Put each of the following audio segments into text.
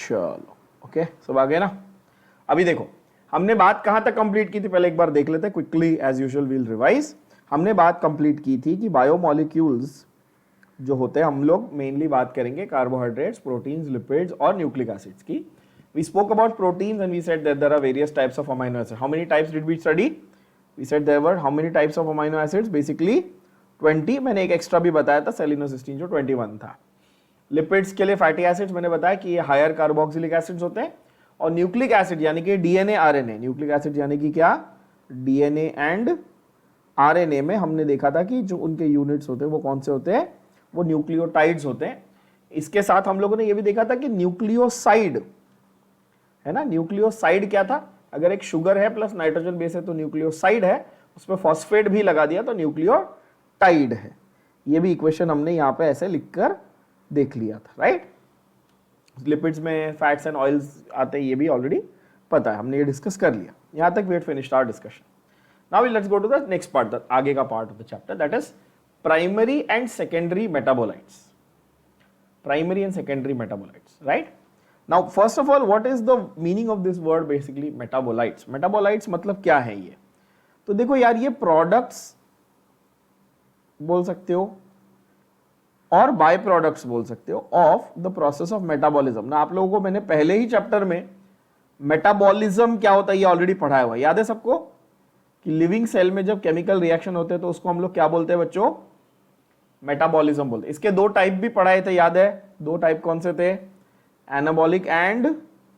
चलो ओके, सब आ गए ना। अभी देखो हमने बात कहां तक कंप्लीट की थी, पहले एक बार देख लेते हैं quickly, as usual we'll revise. हमने बात कंप्लीट की थी कि बायोमोलिक्यूल्स जो होते हैं, हम लोग मेनली बात करेंगे कार्बोहाइड्रेट्स, प्रोटीन्स, लिपिड्स और न्यूक्लिक एसिड्स की। We spoke about proteins and we said that there are various types of amino acids. How many types did we study? We said there were how many types of amino acids? Basically 20. मैंने एक extra भी बताया था सेलिनोसिस्टीन जो 21 था। Lipids के लिए fatty acids मैंने बताया कि ये हायर कार्बोक्सिलिक एसिड्स होते हैं, और न्यूक्लिक एसिड यानी कि डीएनए आरएनए, न्यूक्लिक एसिड यानी कि क्या, डीएनए एंड आरएनए में हमने देखा था कि जो उनके यूनिट्स होते हैं वो कौन से होते हैं, वो न्यूक्लियोटाइड्स होते हैं। इसके साथ हम लोगों ने ये भी देखा था कि न्यूक्लियोसाइड है ना, न्यूक्लियोसाइड क्या था, अगर एक शुगर है प्लस नाइट्रोजन बेस है तो न्यूक्लियोसाइड है, उसमें फॉस्फेट भी लगा दिया तो न्यूक्लियोटाइड है। ये भी इक्वेशन हमने यहाँ पे ऐसे लिखकर देख लिया था, राइट। लिपिड्स में फैट्स एंड ऑयल्स आते हैं, ये भी ऑलरेडी पता है, हमने ये डिस्कस कर लिया। यहाँ तक we had finished our discussion. Now let's go to the next part, the आगे का part of the chapter, that is primary and secondary metabolites. Primary and secondary metabolites, right. Now first of all, what is the meaning of this word basically metabolites? Metabolites मतलब क्या है ये? तो देखो यार, ये products बोल सकते हो और बाय प्रोडक्ट्स बोल सकते हो of the process of metabolism. ना आप लोगों को मैंने पहले ही चैप्टर में मेटाबॉलिज्म क्या होता है ये ऑलरेडी पढ़ाया हुआ है, याद है सबको, कि लिविंग सेल में जब केमिकल रिएक्शन होते हैं तो उसको हम लोग क्या बोलते हैं बच्चों, मेटाबॉलिज्म बोलते हैं। इसके दो टाइप भी पढ़ाए थे, याद है, दो टाइप कौन से थे, एनाबॉलिक एंड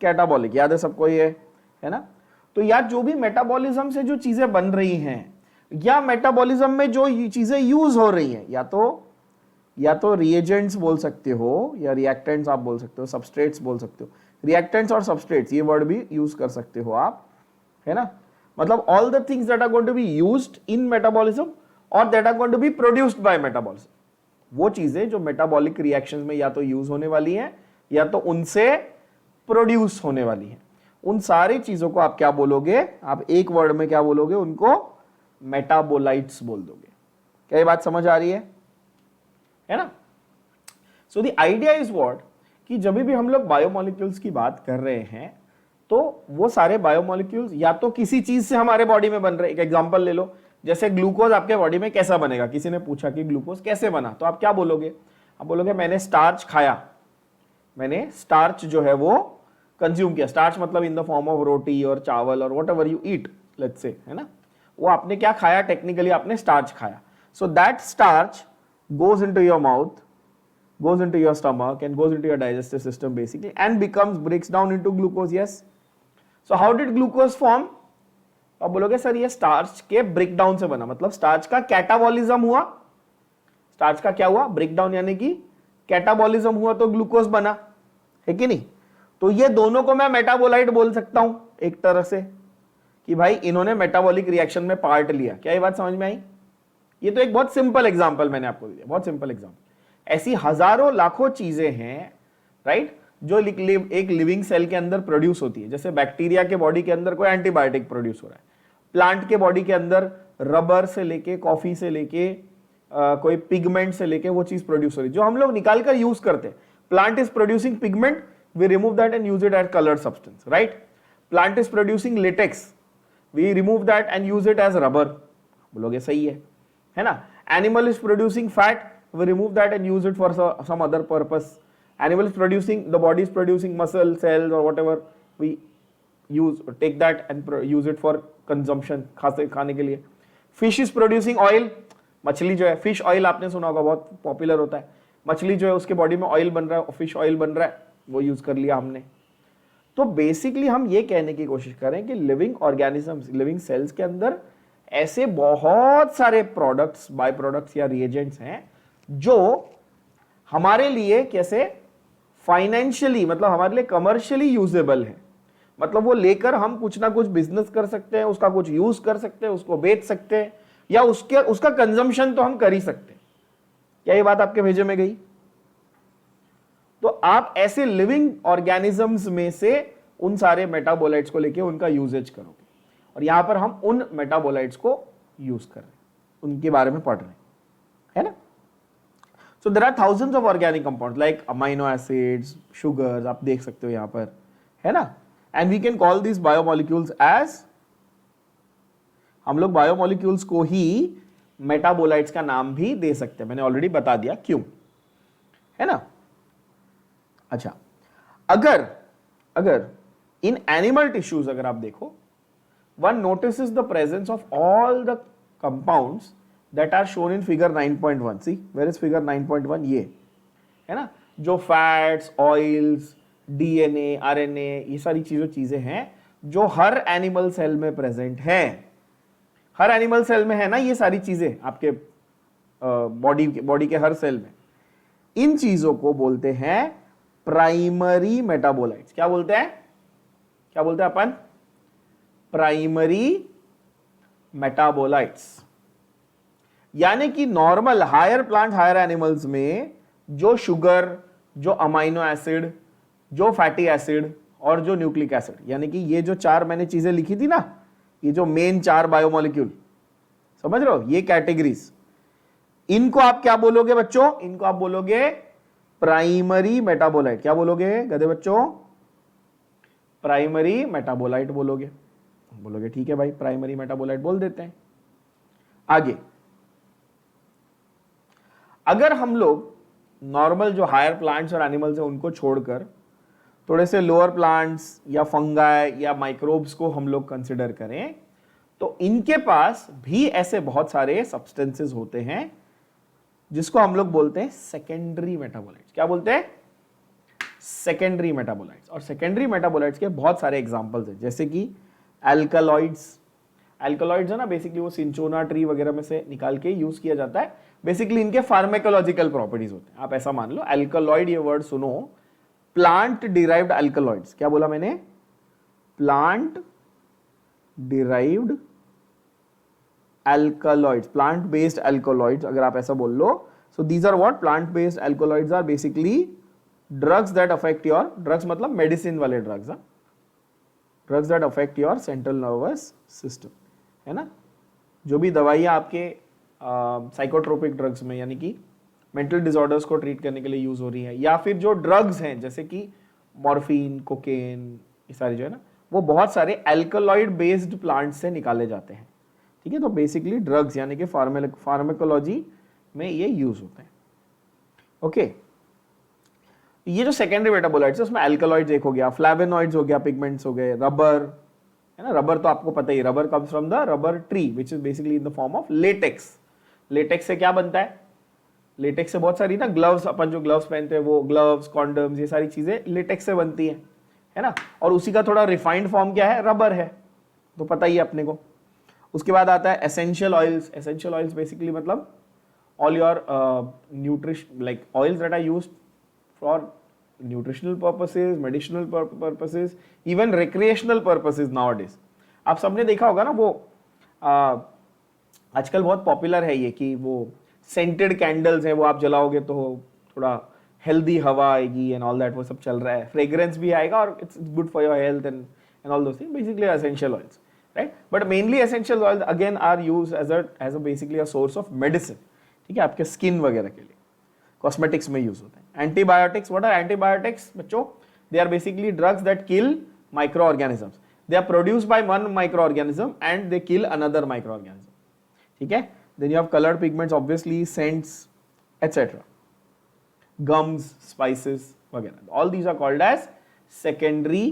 कैटाबॉलिक, याद है सबको ये, है ना। तो यार जो भी मेटाबॉलिज्म से जो चीजें बन रही हैं या मेटाबॉलिज्म में जो चीजें यूज हो रही हैं, या तो रिएजेंट्स बोल सकते हो या रिएक्टेंट्स आप बोल सकते हो, सबस्ट्रेट्स बोल सकते हो, रिएक्टेंट्स और सबस्ट्रेट्स ये वर्ड भी यूज कर सकते हो आप, है ना। मतलब all the things that are going to be used in metabolism और that are going to be produced by metabolism, वो चीजें जो मेटाबॉलिक रिएक्शंस में या तो यूज होने वाली हैं या तो उनसे प्रोड्यूस होने वाली है, उन सारी चीजों को आप क्या बोलोगे, आप एक वर्ड में क्या बोलोगे, उनको मेटाबोलाइट्स बोल दोगे। क्या ये बात समझ आ रही है ना। So the idea is what, कि जब भी हम लोग बायोमोलिक्यूल्स की बात कर रहे हैं तो वो सारे बायोमोलिक्यूल्स या तो किसी चीज से हमारे बॉडी में बन रहे हैं। एक एग्जांपल ले लो, जैसे ग्लूकोज आपके बॉडी में कैसा बनेगा, किसी ने पूछा कि ग्लूकोज कैसे बना, तो आप क्या बोलोगे, आप बोलोगे मैंने स्टार्च खाया, मैंने स्टार्च जो है वो कंज्यूम किया। स्टार्च मतलब इन द फॉर्म ऑफ रोटी और चावल और whatever you eat, let's say, है ना, वो आपने क्या खाया, टेक्निकली आपने स्टार्च खाया। So that starch goes into your mouth, goes into your stomach and goes into your digestive system basically and breaks down into glucose. Yes, so how did glucose form? आप बोलोगे sir ये starch के break down से बना, मतलब starch का catabolism हुआ, starch का क्या हुआ, ब्रेक डाउन यानी कि कैटाबॉलिज्म हुआ तो ग्लूकोज बना, है कि नहीं। तो ये दोनों को मैं मेटाबोलाइट बोल सकता हूं एक तरह से, कि भाई इन्होंने मेटाबॉलिक रिएक्शन में पार्ट लिया। क्या ये बात समझ में आई? ये तो एक बहुत सिंपल एग्जांपल मैंने आपको दिया, बहुत सिंपल एग्जांपल। ऐसी हजारों लाखों चीजें हैं, राइट, जो एक लिविंग सेल के अंदर प्रोड्यूस होती है। जैसे बैक्टीरिया के बॉडी के अंदर कोई एंटीबायोटिक प्रोड्यूस हो रहा है, प्लांट के बॉडी के अंदर रबर से लेके, कॉफी से लेके, कोई पिगमेंट से लेके वो चीज प्रोड्यूस हो रही है जो हम लोग निकाल कर यूज करते हैं। Plant is producing pigment, we remove that and use it as coloured substance, right. Plant is producing latex, we remove that and use it as rubber, बोलोगे सही है ना। Animal is producing fat, we remove that and use it for some other purpose. Animal is producing, the body is producing muscle cells or whatever, we take that and use it for consumption, खाने के लिए। Fish is producing oil, मछली जो है, fish oil आपने सुना होगा, बहुत पॉपुलर होता है। मछली जो है उसके बॉडी में ऑयल बन रहा है, फिश ऑयल बन रहा है, वो यूज कर लिया हमने। तो बेसिकली हम ये कहने की कोशिश करें कि लिविंग ऑर्गेनिजम्स, लिविंग सेल्स के अंदर ऐसे बहुत सारे प्रोडक्ट्स, बाय प्रोडक्ट्स या रिएजेंट्स हैं जो हमारे लिए कैसे फाइनेंशियली, मतलब हमारे लिए कमर्शियली यूजेबल है। मतलब वो लेकर हम कुछ ना कुछ बिजनेस कर सकते हैं, उसका कुछ यूज कर सकते हैं, उसको बेच सकते हैं, या उसका कंजम्पशन तो हम कर ही सकते हैं। क्या ये बात आपके भेजे में गई? तो आप ऐसे लिविंग ऑर्गेनिजम्स में से उन सारे मेटाबोलाइट्स को लेके उनका यूजेज करोगे, और यहां पर हम उन मेटाबोलाइट्स को यूज कर रहे हैं, उनके बारे में पढ़ रहे हैं, है ना। So there are thousands of organic compounds like amino acids, sugars, आप देख सकते हो यहां पर, है ना। And we can call this biomolecules as, हम लोग बायोमोलिक्यूल्स को ही मेटाबोलाइट्स का नाम भी दे सकते हैं, मैंने ऑलरेडी बता दिया क्यों, है ना। अच्छा, अगर इन एनिमल टिश्यूज अगर आप देखो, one notices the presence of all the compounds that are shown in figure 9.1. See where is figure 9.1, ये है ना, जो फैट्स, ऑयल्स, डीएनए, आरएनए, ये सारी चीजें हैं जो हर एनिमल सेल में प्रेजेंट है, हर एनिमल सेल में है ना, ये सारी चीजें आपके बॉडी के हर सेल में। इन चीजों को बोलते हैं प्राइमरी मेटाबोलाइट्स। क्या बोलते हैं अपन? Primary metabolites. यानी कि normal higher plant, higher animals में जो शुगर, जो अमाइनो एसिड, जो फैटी एसिड और जो न्यूक्लिक एसिड, यानी कि ये जो चार मैंने चीजें लिखी थी ना, ये जो मेन चार बायोमोलिक्यूल, समझ रहे हो, ये कैटेगरीज, इनको आप क्या बोलोगे बच्चों? इनको आप बोलोगे प्राइमरी मेटाबोलाइट। क्या बोलोगे गधे बच्चों? प्राइमरी मेटाबोलाइट बोलोगे। ठीक है भाई, प्राइमरी मेटाबोलाइट बोल देते हैं। आगे, अगर हम लोग नॉर्मल जो हायर प्लांट्स और एनिमल्स हैं उनको छोड़कर थोड़े से लोअर प्लांट्स या फंगाई या माइक्रोब्स को हम लोग कंसिडर करें, तो इनके पास भी ऐसे बहुत सारे सब्सटेंसेस होते हैं जिसको हम लोग बोलते हैं सेकेंडरी मेटाबोलाइट्स। क्या बोलते हैं? Secondary metabolites. और सेकेंडरी मेटाबोलाइट्स के बहुत सारे एग्जांपल्स हैं, जैसे कि एल्कलॉइड्स है ना, बेसिकली वो सिंचोना ट्री वगैरह में से निकाल के यूज किया जाता है। बेसिकली इनके फार्मेकोलॉजिकल प्रॉपर्टीज होते हैं, आप ऐसा मान लो। एल्कलॉइड, ये वर्ड सुनो, प्लांट डिराइव्ड एल्कलॉइड्स। क्या बोला मैंने? Plant derived alkaloids, plant based alkaloids, अगर आप ऐसा बोल लो। so these are what? plant based alkaloids are basically drugs that affect your, drugs मतलब medicine वाले drugs, drugs that affect your central nervous system, है ना। जो भी दवाइयाँ आपके साइकोट्रोपिक ड्रग्स में, यानी कि मेंटल डिसऑर्डर्स को ट्रीट करने के लिए यूज हो रही है, या फिर जो ड्रग्स हैं जैसे कि मॉर्फिन, कोकेन, ये सारी जो है ना, वो बहुत सारे एल्कलॉइड बेस्ड प्लांट से निकाले जाते हैं। ठीक है, तो बेसिकली ड्रग्स यानी कि फार्मेकोलॉजी में ये यूज होते हैं। ओके, ये जो सेकेंडरी मेटाबोलाइट्स है उसमें एल्कलॉइड्स एक हो गया, फ्लैवेनॉइड्स हो गया, पिगमेंट्स हो गए, रबर है ना। रबर तो आपको पता ही, rubber comes from the rubber tree which is basically in the form of latex. Latex से क्या बनता है? लेटेक्स से बहुत सारी ना ग्लव्स, अपन जो ग्लव्स पहनते हैं वो ग्लव्स, कॉन्डम्स, ये सारी चीजें लेटेक्स से बनती है ना। और उसी का थोड़ा रिफाइंड फॉर्म क्या है? रबर है, तो पता ही है अपने को। उसके बाद आता है essential oils. Essential oils basically मतलब all your nutrition, like oils that are used for nutritional purposes, medicinal purposes, even recreational purposes nowadays. आप सबने देखा होगा ना, वो आजकल बहुत पॉपुलर है ये कि वो सेंटेड कैंडल्स हैं, वो आप जलाओगे तो थोड़ा हेल्दी हवा आएगी एंड ऑल दैट, वो सब चल रहा है। फ्रेग्रेंस भी आएगा और it's good for your health and all those things, basically essential oils, right? But mainly essential oils again are used as a basically a source of medicine. ठीक है, आपके स्किन वगैरह के लिए, कॉस्मेटिक्स में यूज होते हैं। एंटीबायोटिक्स, व्हाट आर एंटीबायोटिक्स बच्चों? They are basically drugs that kill microorganisms. They are produced by one microorganism and they kill another microorganism. ठीक है, then you have coloured pigments, obviously scents etcetera, gums, spices वगैरह, all these are called as secondary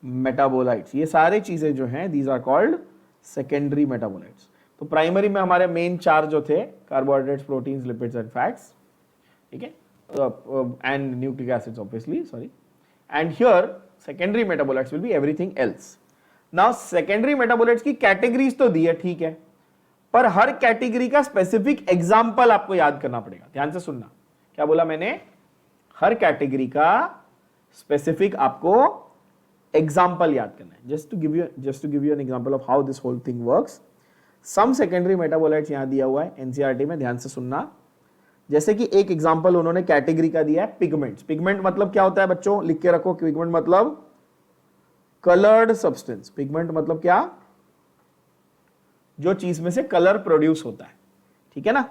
metabolites. ये सारे चीजें जो हैं these are called secondary metabolites. तो primary में हमारे मेन चार जो थे, carbohydrates, proteins, lipids and fats, ठीक है, and nucleic acids obviously, sorry. And here secondary metabolites will be everything else. Now secondary metabolites की कैटेगरीज तो दी है, ठीक है, पर हर कैटेगरी का स्पेसिफिक एग्जाम्पल आपको याद करना पड़ेगा। ध्यान से सुनना, क्या बोला मैंने? हर कैटेगरी का स्पेसिफिक आपको एग्जाम्पल याद करना है। Just to give you an example of how this whole thing works. Some secondary metabolites यहां दिया हुआ है एनसीईआरटी में, ध्यान से सुनना। जैसे कि एक एग्जाम्पल उन्होंने कैटेगरी का दिया है, पिगमेंट्स। पिगमेंट मतलब क्या होता है बच्चों? लिख के रखो, पिगमेंट मतलब कलर्ड सब्सटेंस। पिगमेंट मतलब क्या? जो चीज में से कलर प्रोड्यूस होता है, ठीक है ना,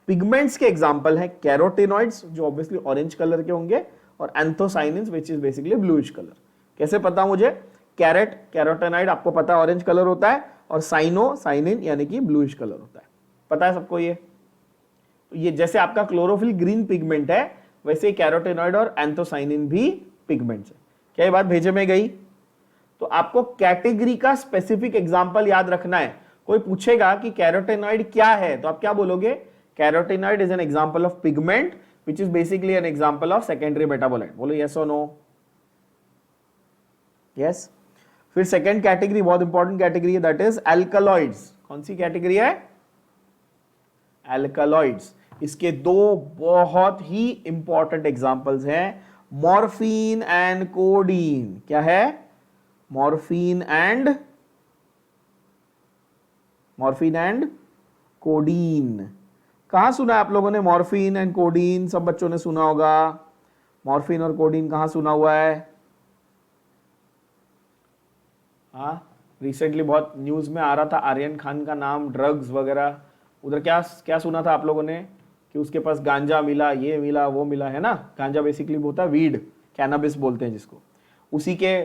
पिगमेंट्स के एग्जांपल है कैरोटिनॉइड्स जो ऑब्वियसली ऑरेंज कलर के होंगे, और anthocyanins which is basically bluish colour. कैसे पता मुझे? कैरोटिनॉइड आपको पता है ऑरेंज कलर होता है, और साइनिन यानी कि ब्लूइश कलर होता है। पता है सबको ये? तो ये जैसे आपका क्लोरोफिल ग्रीन पिगमेंट है, वैसे कैरोटिनॉइड और एंथोसाइनिन भी पिगमेंट्स है। क्या ये बात भेजे में गई? तो आपको कैटेगरी का स्पेसिफिक एग्जांपल याद रखना है। कोई पूछेगा कि कैरोटिनॉइड क्या है, तो आप क्या बोलोगे? Carotenoid is an example of pigment which is basically N example of secondary metabolite. बोलो यस और नो? यस। फिर सेकेंड कैटेगरी बहुत इंपॉर्टेंट कैटेगरी है, दैट इज एल्कलॉइड्स। कौन सी कैटेगरी है? एल्कलॉइड्स। इसके दो बहुत ही इंपॉर्टेंट एग्जांपल्स हैं, मॉर्फिन एंड कोडीन। क्या है? Morphine and codeine. कहां सुना है आप लोगों ने मॉर्फिन एंड कोडीन? सब बच्चों ने सुना होगा। मॉर्फिन और कोडीन कहां सुना हुआ है? हाँ, रिसेंटली बहुत न्यूज में आ रहा था, आर्यन खान का नाम, ड्रग्स वगैरह। उधर क्या क्या सुना था आप लोगों ने कि उसके पास गांजा मिला, ये मिला, वो मिला, है ना? गांजा बेसिकली होता है वीड, कैनाबिस बोलते हैं जिसको, उसी के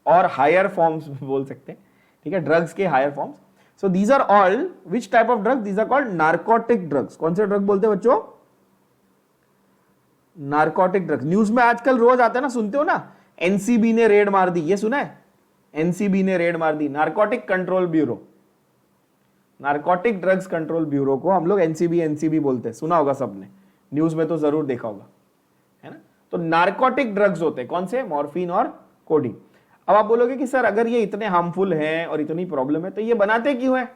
और हायर फॉर्म्स बोल सकते हैं, ठीक है, ड्रग्स के higher forms. So these are all which type of drugs? These are called narcotic drugs. कौन से ड्रग बोलते हैं बच्चों? Narcotic drugs. न्यूज में आजकल रोज आता है ना, सुनते हो ना, एनसीबी ने रेड मार दी, ये सुना है? एनसीबी ने रेड मार दी, narcotic control bureau, narcotic drugs control bureau को हम लोग एनसीबी बोलते हैं। सुना होगा सबने, न्यूज में तो जरूर देखा होगा, है ना? तो नार्कोटिक ड्रग्स होते हैं कौन से? मॉर्फिन और कोडीन। अब आप बोलोगे कि सर अगर ये इतने हार्मफुल हैं और इतनी प्रॉब्लम है तो ये बनाते क्यों है?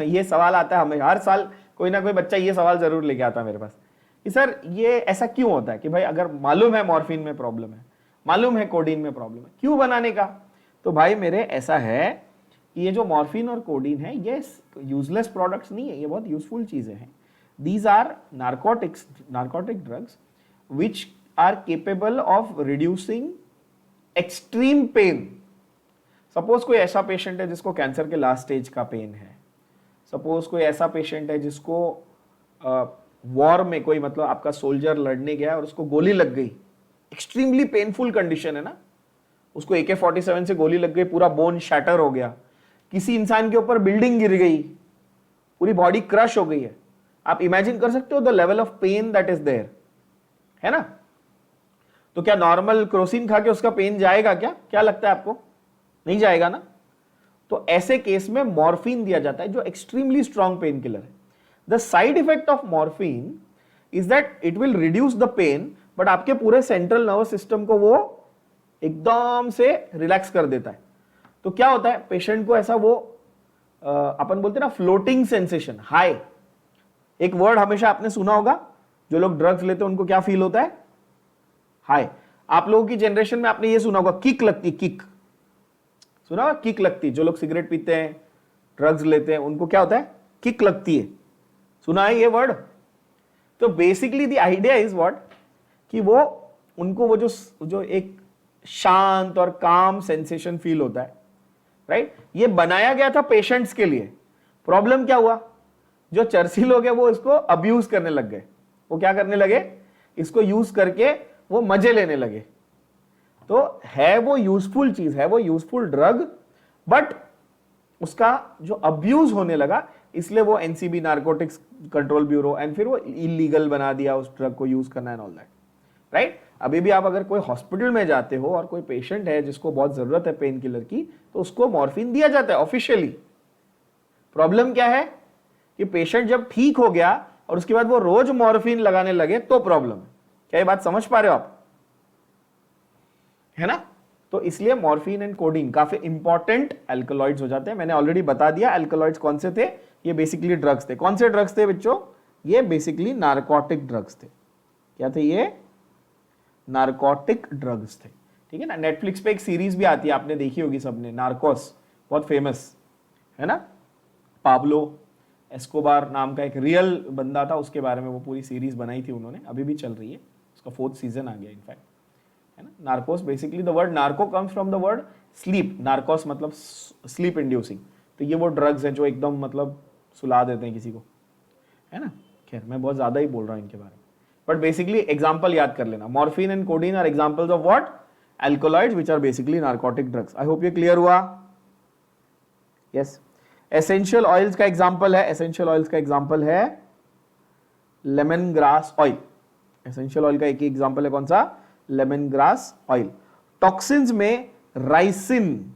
ये सवाल आता है हमें, हर साल कोई ना कोई बच्चा ये सवाल जरूर लेके आता है मेरे पास कि सर ये ऐसा क्यों होता है कि भाई अगर मालूम है मॉर्फिन में प्रॉब्लम है, मालूम है कोडीन में प्रॉब्लम है, क्यों बनाने का? तो भाई मेरे ऐसा है कि ये जो मॉर्फिन और कोडीन है ये यूजलेस प्रोडक्ट्स नहीं है, ये बहुत यूजफुल चीजें हैं। These are narcotic drugs which are capable of reducing extreme pain. Suppose कोई ऐसा पेशेंट है जिसको कैंसर के लास्ट स्टेज का पेन है, सपोज कोई ऐसा पेशेंट है जिसको वॉर में कोई मतलब आपका सोल्जर लड़ने गया और उसको गोली लग गई, एक्सट्रीमली पेनफुल कंडीशन है ना, उसको AK-47 से गोली लग गई, पूरा बोन शैटर हो गया, किसी इंसान के ऊपर बिल्डिंग गिर गई, पूरी बॉडी क्रश हो गई है। आप इमेजिन कर सकते हो the level of pain that is there, है ना? तो क्या नॉर्मल क्रोसिन खा के उसका पेन जाएगा क्या? क्या लगता है आपको? नहीं जाएगा ना? तो ऐसे केस में मॉर्फिन दिया जाता है जो एक्सट्रीमली स्ट्रॉन्ग पेन किलर है। The side effect of morphine is that it will reduce the pain, but आपके पूरे सेंट्रल नर्वस सिस्टम को वो एकदम से रिलैक्स कर देता है। तो क्या होता है, पेशेंट को ऐसा वो अपन बोलते हैं ना फ्लोटिंग सेंसेशन, हाई। एक वर्ड हमेशा आपने सुना होगा, जो लोग ड्रग्स लेते हैं उनको क्या फील होता है? हाई। आप लोगों की जनरेशन में आपने ये सुना होगा, किक लगती, किक सुना होगा, किक लगती। जो लोग सिगरेट पीते हैं, ड्रग्स लेते हैं, उनको क्या होता है? किक लगती है। सुना है ये वर्ड? तो basically the idea is what कि वो उनको वो जो एक शांत और काम सेंसेशन फील होता है, राइट? ये बनाया गया था पेशेंट्स के लिए। प्रॉब्लम क्या हुआ? जो चर्ची लोग हैं वो इसको अब्यूज करने लग गए। वो क्या करने लगे? इसको यूज करके वो मजे लेने लगे। तो है वो यूजफुल चीज, है वो यूजफुल ड्रग, बट उसका जो अब्यूज होने लगा, इसलिए वो NCB narcotics control bureau and फिर वो इलीगल बना दिया उस ड्रग को यूज करना एंड ऑल दैट, राइट? अभी भी आप अगर कोई हॉस्पिटल में जाते हो और कोई पेशेंट है जिसको बहुत जरूरत है पेन किलर की, तो उसको मॉर्फिन दिया जाता है ऑफिशियली। प्रॉब्लम क्या है कि पेशेंट जब ठीक हो गया और उसके बाद वो रोज मॉर्फिन लगाने लगे तो प्रॉब्लम है। क्या ये बात समझ पा रहे हो आप? है ना? तो इसलिए मॉर्फिन एंड कोडीन काफी इंपॉर्टेंट एल्कलॉइड्स हो जाते हैं। मैंने ऑलरेडी बता दिया एल्कलॉइड्स कौन से थे। ये बेसिकली ड्रग्स थे। कौन से ड्रग्स थे बच्चों? ये बेसिकली नार्कोटिक ड्रग्स थे। क्या थे ये? नार्कोटिक ड्रग्स थे, ठीक है ना? नेटफ्लिक्स पे एक सीरीज भी आती है, आपने देखी होगी सबने, नार्कोस, बहुत फेमस है ना? पाब्लो एस्कोबार नाम का एक रियल बंदा था, उसके बारे में वो पूरी सीरीज बनाई थी उन्होंने, अभी भी चल रही है, उसका 4th सीजन आ गया इनफैक्ट, है ना? Narcos, basically the word narco comes from the word sleep. Narcos मतलब स्लीप इंड्यूसिंग। तो ये वो ड्रग्स हैं जो एकदम मतलब सुला देते हैं किसी को, है ना? खैर मैं बहुत ज्यादा ही बोल रहा हूं इनके बारे में, बट बेसिकली एग्जांपल याद कर लेना, morphine and codeine are examples of what, alkaloids which are basically narcotic drugs. I hope ये क्लियर हुआ। यस, एसेंशियल ऑयल्स का एग्जांपल है, एसेंशियल ऑयल्स का एग्जांपल है lemon grass oil. Essential oil का एक ही एग्जांपल है, कौन सा, लेमन ग्रास ऑयल। टॉक्सिन्स में ricin,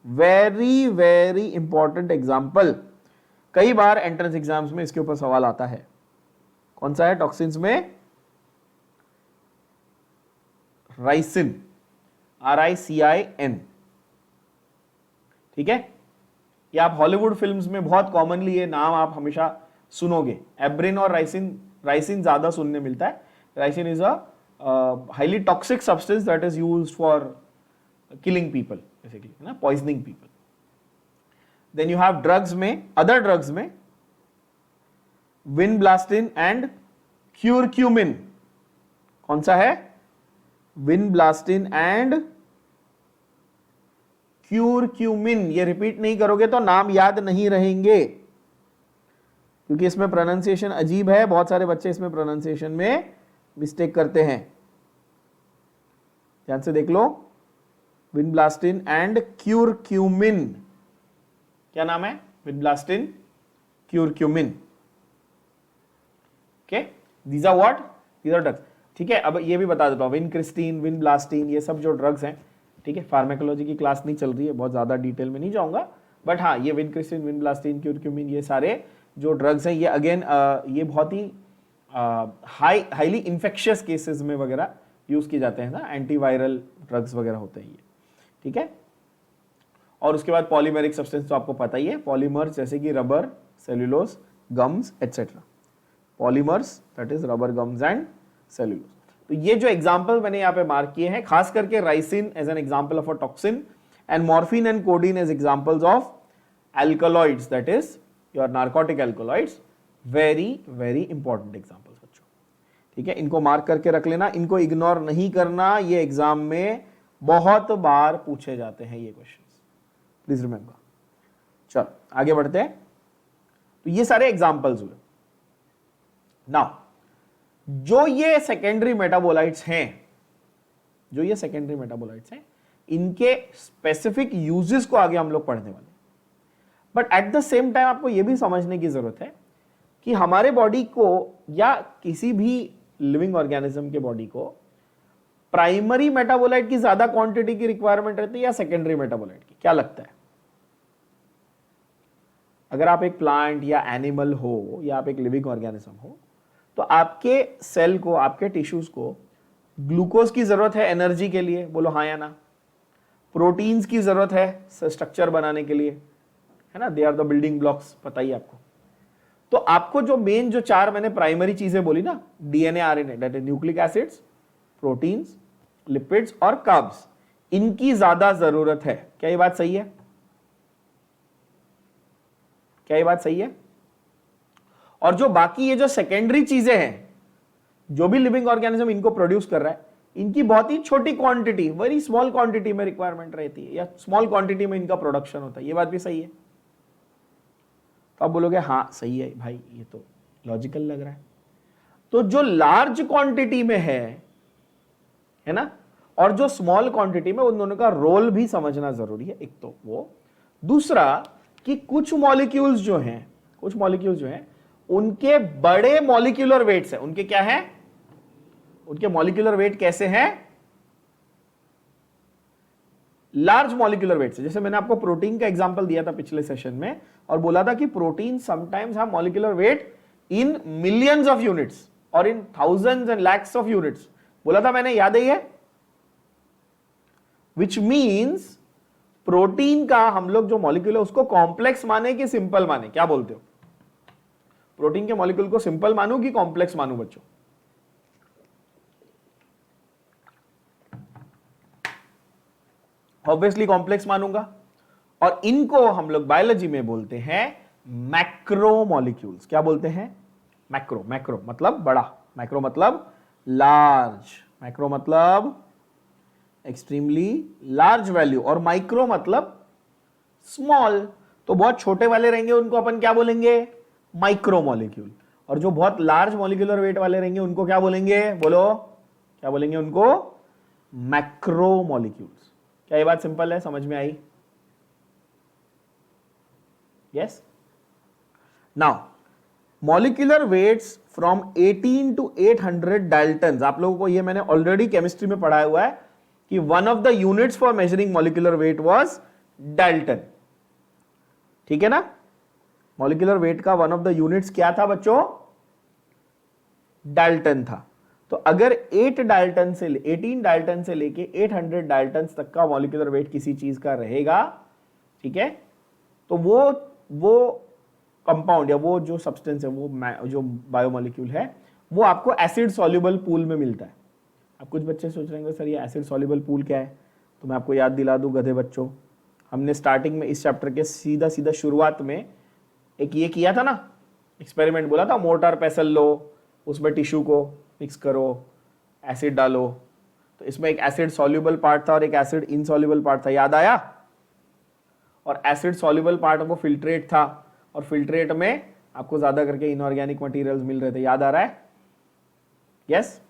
very very important example, कई बार एंट्रेंस एग्जाम्स में इसके ऊपर सवाल आता है। कौन सा है टॉक्सिन्स में, राइसिन, RICIN, ठीक है। ये आप हॉलीवुड फिल्म्स में बहुत कॉमनली ये नाम आप हमेशा सुनोगे, एब्रिन और राइसिन, राइसिन ज्यादा सुनने मिलता है। Ricin is a highly toxic substance that is used for killing people, basically, है ना, poisoning people. Then you have drugs में, अदर ड्रग्स में विनब्लास्टिन एंड क्यूरक्यूमिन। कौन सा है, विनब्लास्टिन एंड क्यूरक्यूमिन। ये रिपीट नहीं करोगे तो नाम याद नहीं रहेंगे, क्योंकि इसमें प्रोनाउंसिएशन अजीब है, बहुत सारे बच्चे इसमें प्रोनाउंसिएशन में मिस्टेक करते हैं। ध्यान से देख लो, विनब्लास्टिन एंड क्यूरक्यूमिन। क्या नाम है, vinblastine, curcumin. Okay, these are what, these are drugs, ठीक है। अब ये भी बता देता हूं, विनक्रिस्टीन, विनब्लास्टिन, ये सब जो ड्रग्स हैं, ठीक है। फार्माकोलॉजी की क्लास नहीं चल रही है, बहुत ज्यादा डिटेल में नहीं जाऊंगा, बट हाँ, ये विनक्रिस्टीन, विनब्लास्टिन, क्यूरक्यूमिन, ये सारे जो ड्रग्स हैं, ये अगेन ये बहुत ही हाईली इन्फेक्शियस केसेस में वगैरह यूज किए जाते हैं ना, एंटीवायरल ड्रग्स वगैरह होते हैं ये, ठीक है। और उसके बाद पॉलीमेरिक सब्सटेंस तो आपको पता ही है, पॉलीमर्स जैसे कि rubber, cellulose, gums etcetera. Polymers that is rubber, gums and cellulose. तो ये जो एग्जांपल मैंने यहाँ पे मार्क किए हैं, खास करके ricin as an example of a toxin and morphine and codeine as examples of alkaloids, that is your narcotic alkaloids. Very very important examples बच्चों, ठीक है। इनको मार्क करके रख लेना, इनको इग्नोर नहीं करना, ये एग्जाम में बहुत बार पूछे जाते हैं ये क्वेश्चंस, प्लीज रिमेंबर। चलो आगे बढ़ते हैं। तो ये सारे एग्जांपल्स हुए। नाउ जो ये सेकेंडरी मेटाबोलाइट्स हैं, जो ये सेकेंडरी मेटाबोलाइट्स हैं, इनके स्पेसिफिक यूजेस को आगे हम लोग पढ़ने वाले हैं। But at the same time आपको यह भी समझने की जरूरत है कि हमारे बॉडी को या किसी भी लिविंग ऑर्गेनिज्म के बॉडी को प्राइमरी मेटाबोलाइट की ज्यादा क्वांटिटी की रिक्वायरमेंट रहती है या सेकेंडरी मेटाबोलाइट की, क्या लगता है? अगर आप एक प्लांट या एनिमल हो या आप एक लिविंग ऑर्गेनिज्म हो, तो आपके सेल को, आपके टिश्यूज को ग्लूकोज की जरूरत है एनर्जी के लिए, बोलो हाँ या ना। प्रोटीन्स की जरूरत है स्ट्रक्चर बनाने के लिए, है ना, they are the building blocks, पता ही आपको। तो आपको जो मेन जो चार मैंने प्राइमरी चीजें बोली ना, DNA, RNA, that is nucleic acids, proteins, lipids और कार्ब्स, इनकी ज्यादा जरूरत है। क्या ये बात सही है? क्या ये बात सही है? और जो बाकी ये जो सेकेंडरी चीजें हैं, जो भी लिविंग ऑर्गेनिज्म इनको प्रोड्यूस कर रहा है, इनकी बहुत ही छोटी क्वांटिटी, वेरी स्मॉल क्वांटिटी में रिक्वायरमेंट रहती है, या स्मॉल क्वांटिटी में इनका प्रोडक्शन होता है। ये बात भी सही है? तो आप बोलोगे हाँ सही है भाई, ये तो लॉजिकल लग रहा है। तो जो लार्ज क्वांटिटी में है ना, और जो स्मॉल क्वांटिटी में, उन दोनों का रोल भी समझना जरूरी है। एक तो वो, दूसरा कि कुछ मॉलिक्यूल्स जो हैं, कुछ मॉलिक्यूल्स जो हैं, उनके बड़े मॉलिक्यूलर वेट्स हैं। उनके क्या है? उनके मॉलिक्यूलर वेट कैसे हैं? लार्ज मॉलिक्यूलर वेट से। जैसे मैंने आपको प्रोटीन का एग्जांपल दिया था पिछले सेशन में, और बोला था कि protein sometimes have molecular weight in millions of units और in thousands and lakhs of units, बोला था मैंने, याद है ये? विच मीन्स प्रोटीन का हम लोग जो मॉलिक्यूल है उसको कॉम्प्लेक्स माने कि सिंपल माने? क्या बोलते हो? प्रोटीन के मॉलिक्यूल को सिंपल मानू कि कॉम्प्लेक्स मानू बच्चों? ऑब्वियसली कॉम्प्लेक्स मानूंगा। और इनको हम लोग बायोलॉजी में बोलते हैं मैक्रो मॉलिक्यूल्स। क्या बोलते हैं? मैक्रो। मैक्रो मतलब बड़ा, मैक्रो मतलब लार्ज, मैक्रो मतलब एक्सट्रीमली लार्ज वैल्यू, और माइक्रो मतलब स्मॉल। तो बहुत छोटे वाले रहेंगे उनको अपन क्या बोलेंगे? Micro molecule. और जो बहुत लार्ज मॉलिक्यूलर वेट वाले रहेंगे उनको क्या बोलेंगे, बोलो क्या बोलेंगे उनको, मैक्रो मॉलिक्यूल्स। क्या ये बात सिंपल है, समझ में आई? Yes. Now molecular weights from 18 to 800 daltons, आप लोगों को ये मैंने ऑलरेडी केमिस्ट्री में पढ़ाया हुआ है कि one of the units for measuring molecular weight was Dalton. ठीक है ना, मॉलिक्यूलर वेट का वन ऑफ द यूनिट्स क्या था बच्चों, डाल्टन था। तो अगर 18 डाल्टन से लेके 800 डाल्टन तक का मॉलिक्यूलर वेट किसी चीज का रहेगा, ठीक है, तो वो कंपाउंड या वो जो सब्सटेंस है, वो जो बायोमॉलिक्यूल है, वो आपको एसिड सॉल्युबल पूल में मिलता है। अब कुछ बच्चे सोच रहे हैं सर ये एसिड सॉल्युबल पूल क्या है, तो मैं आपको याद दिला दूं गधे बच्चों, हमने स्टार्टिंग में इस चैप्टर के सीधा शुरुआत में एक ये किया था ना एक्सपेरिमेंट, बोला था मोर्टार पेसल लो, उसमें टिश्यू को मिक्स करो, एसिड डालो, तो इसमें एक एसिड सॉल्युबल पार्ट था और एक एसिड इनसॉल्युबल पार्ट था, याद आया? और एसिड सॉल्युबल पार्ट वो फिल्ट्रेट था और फिल्ट्रेट में आपको ज्यादा करके इनऑर्गेनिक मटेरियल्स मिल रहे थे, याद आ रहा है? यस।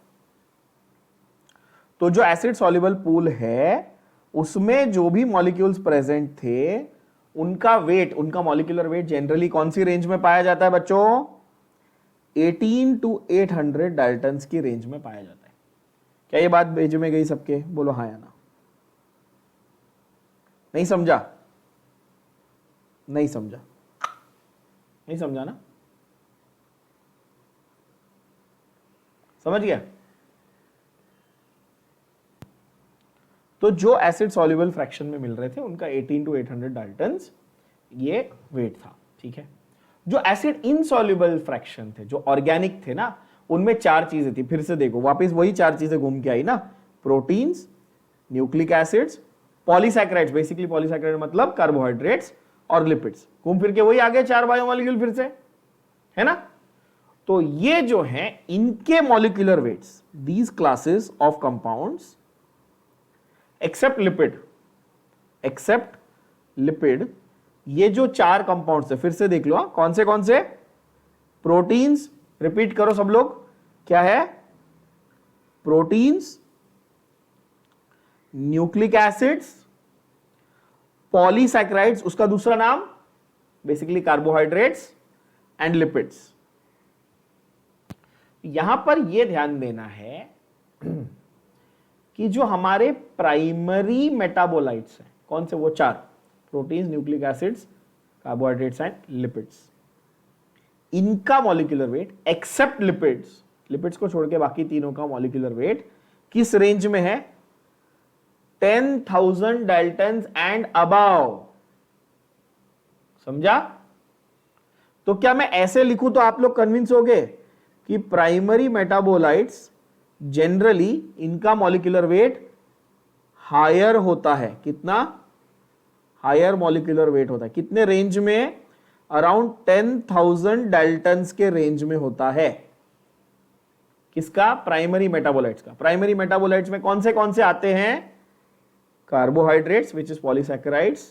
तो जो एसिड सॉल्युबल पूल है उसमें जो भी मॉलिक्यूल्स प्रेजेंट थे उनका वेट, उनका मॉलिक्यूलर वेट जनरली कौन सी रेंज में पाया जाता है बच्चों, 18 to 800 डाल्टन्स की रेंज में पाया जाता है। क्या ये बात भेज में गई सबके, बोलो हाँ या ना? नहीं समझा? नहीं समझा? नहीं समझा ना? समझ गया? तो जो एसिड सॉल्युबल फ्रैक्शन में मिल रहे थे उनका 18 to 800 डाल्टन्स ये वेट था, ठीक है। जो एसिड इनसॉल्युबल फ्रैक्शन थे, जो ऑर्गेनिक थे ना, उनमें चार चीजें थी। फिर से देखो, वापस वही चार चीजें घूम के आई ना, proteins, nucleic acids, polysaccharides, basically polysaccharide मतलब कार्बोहाइड्रेट्स, और लिपिड्स। घूम फिर के वही आ गए चार बायोमॉलिक्यूल फिर से, है ना। तो ये जो है इनके molecular weights, these classes of compounds except lipid, ये जो चार कंपाउंड्स है फिर से देख लो, कौन से? प्रोटीन्स, रिपीट करो सब लोग, क्या है? प्रोटीन्स, न्यूक्लिक एसिड्स, पॉलीसैकेराइड्स, उसका दूसरा नाम बेसिकली कार्बोहाइड्रेट्स, एंड लिपिड्स। यहां पर यह ध्यान देना है कि जो हमारे प्राइमरी मेटाबोलाइट्स हैं, कौन से? वो चार, proteins, nucleic acids, carbohydrates and lipids. इनका मॉलिक्यूलर वेट एक्सेप्ट लिपिड्स को छोड़ के बाकी तीनों का मॉलिक्यूलर वेट किस रेंज में है? 10,000 डाल्टन्स एंड अबव। समझा? तो क्या मैं ऐसे लिखूं तो आप लोग कन्विंस होगे कि प्राइमरी मेटाबोलाइट्स जनरली इनका मॉलिक्यूलर वेट हायर होता है। कितना हायर मॉलिक्यूलर वेट होता है? कितने रेंज में? अराउंड 10,000 डाल्टन्स के रेंज में होता है। किसका? प्राइमरी मेटाबोलाइट्स का। प्राइमरी मेटाबोलाइट्स में कौन से आते हैं? Carbohydrates which is polysaccharides,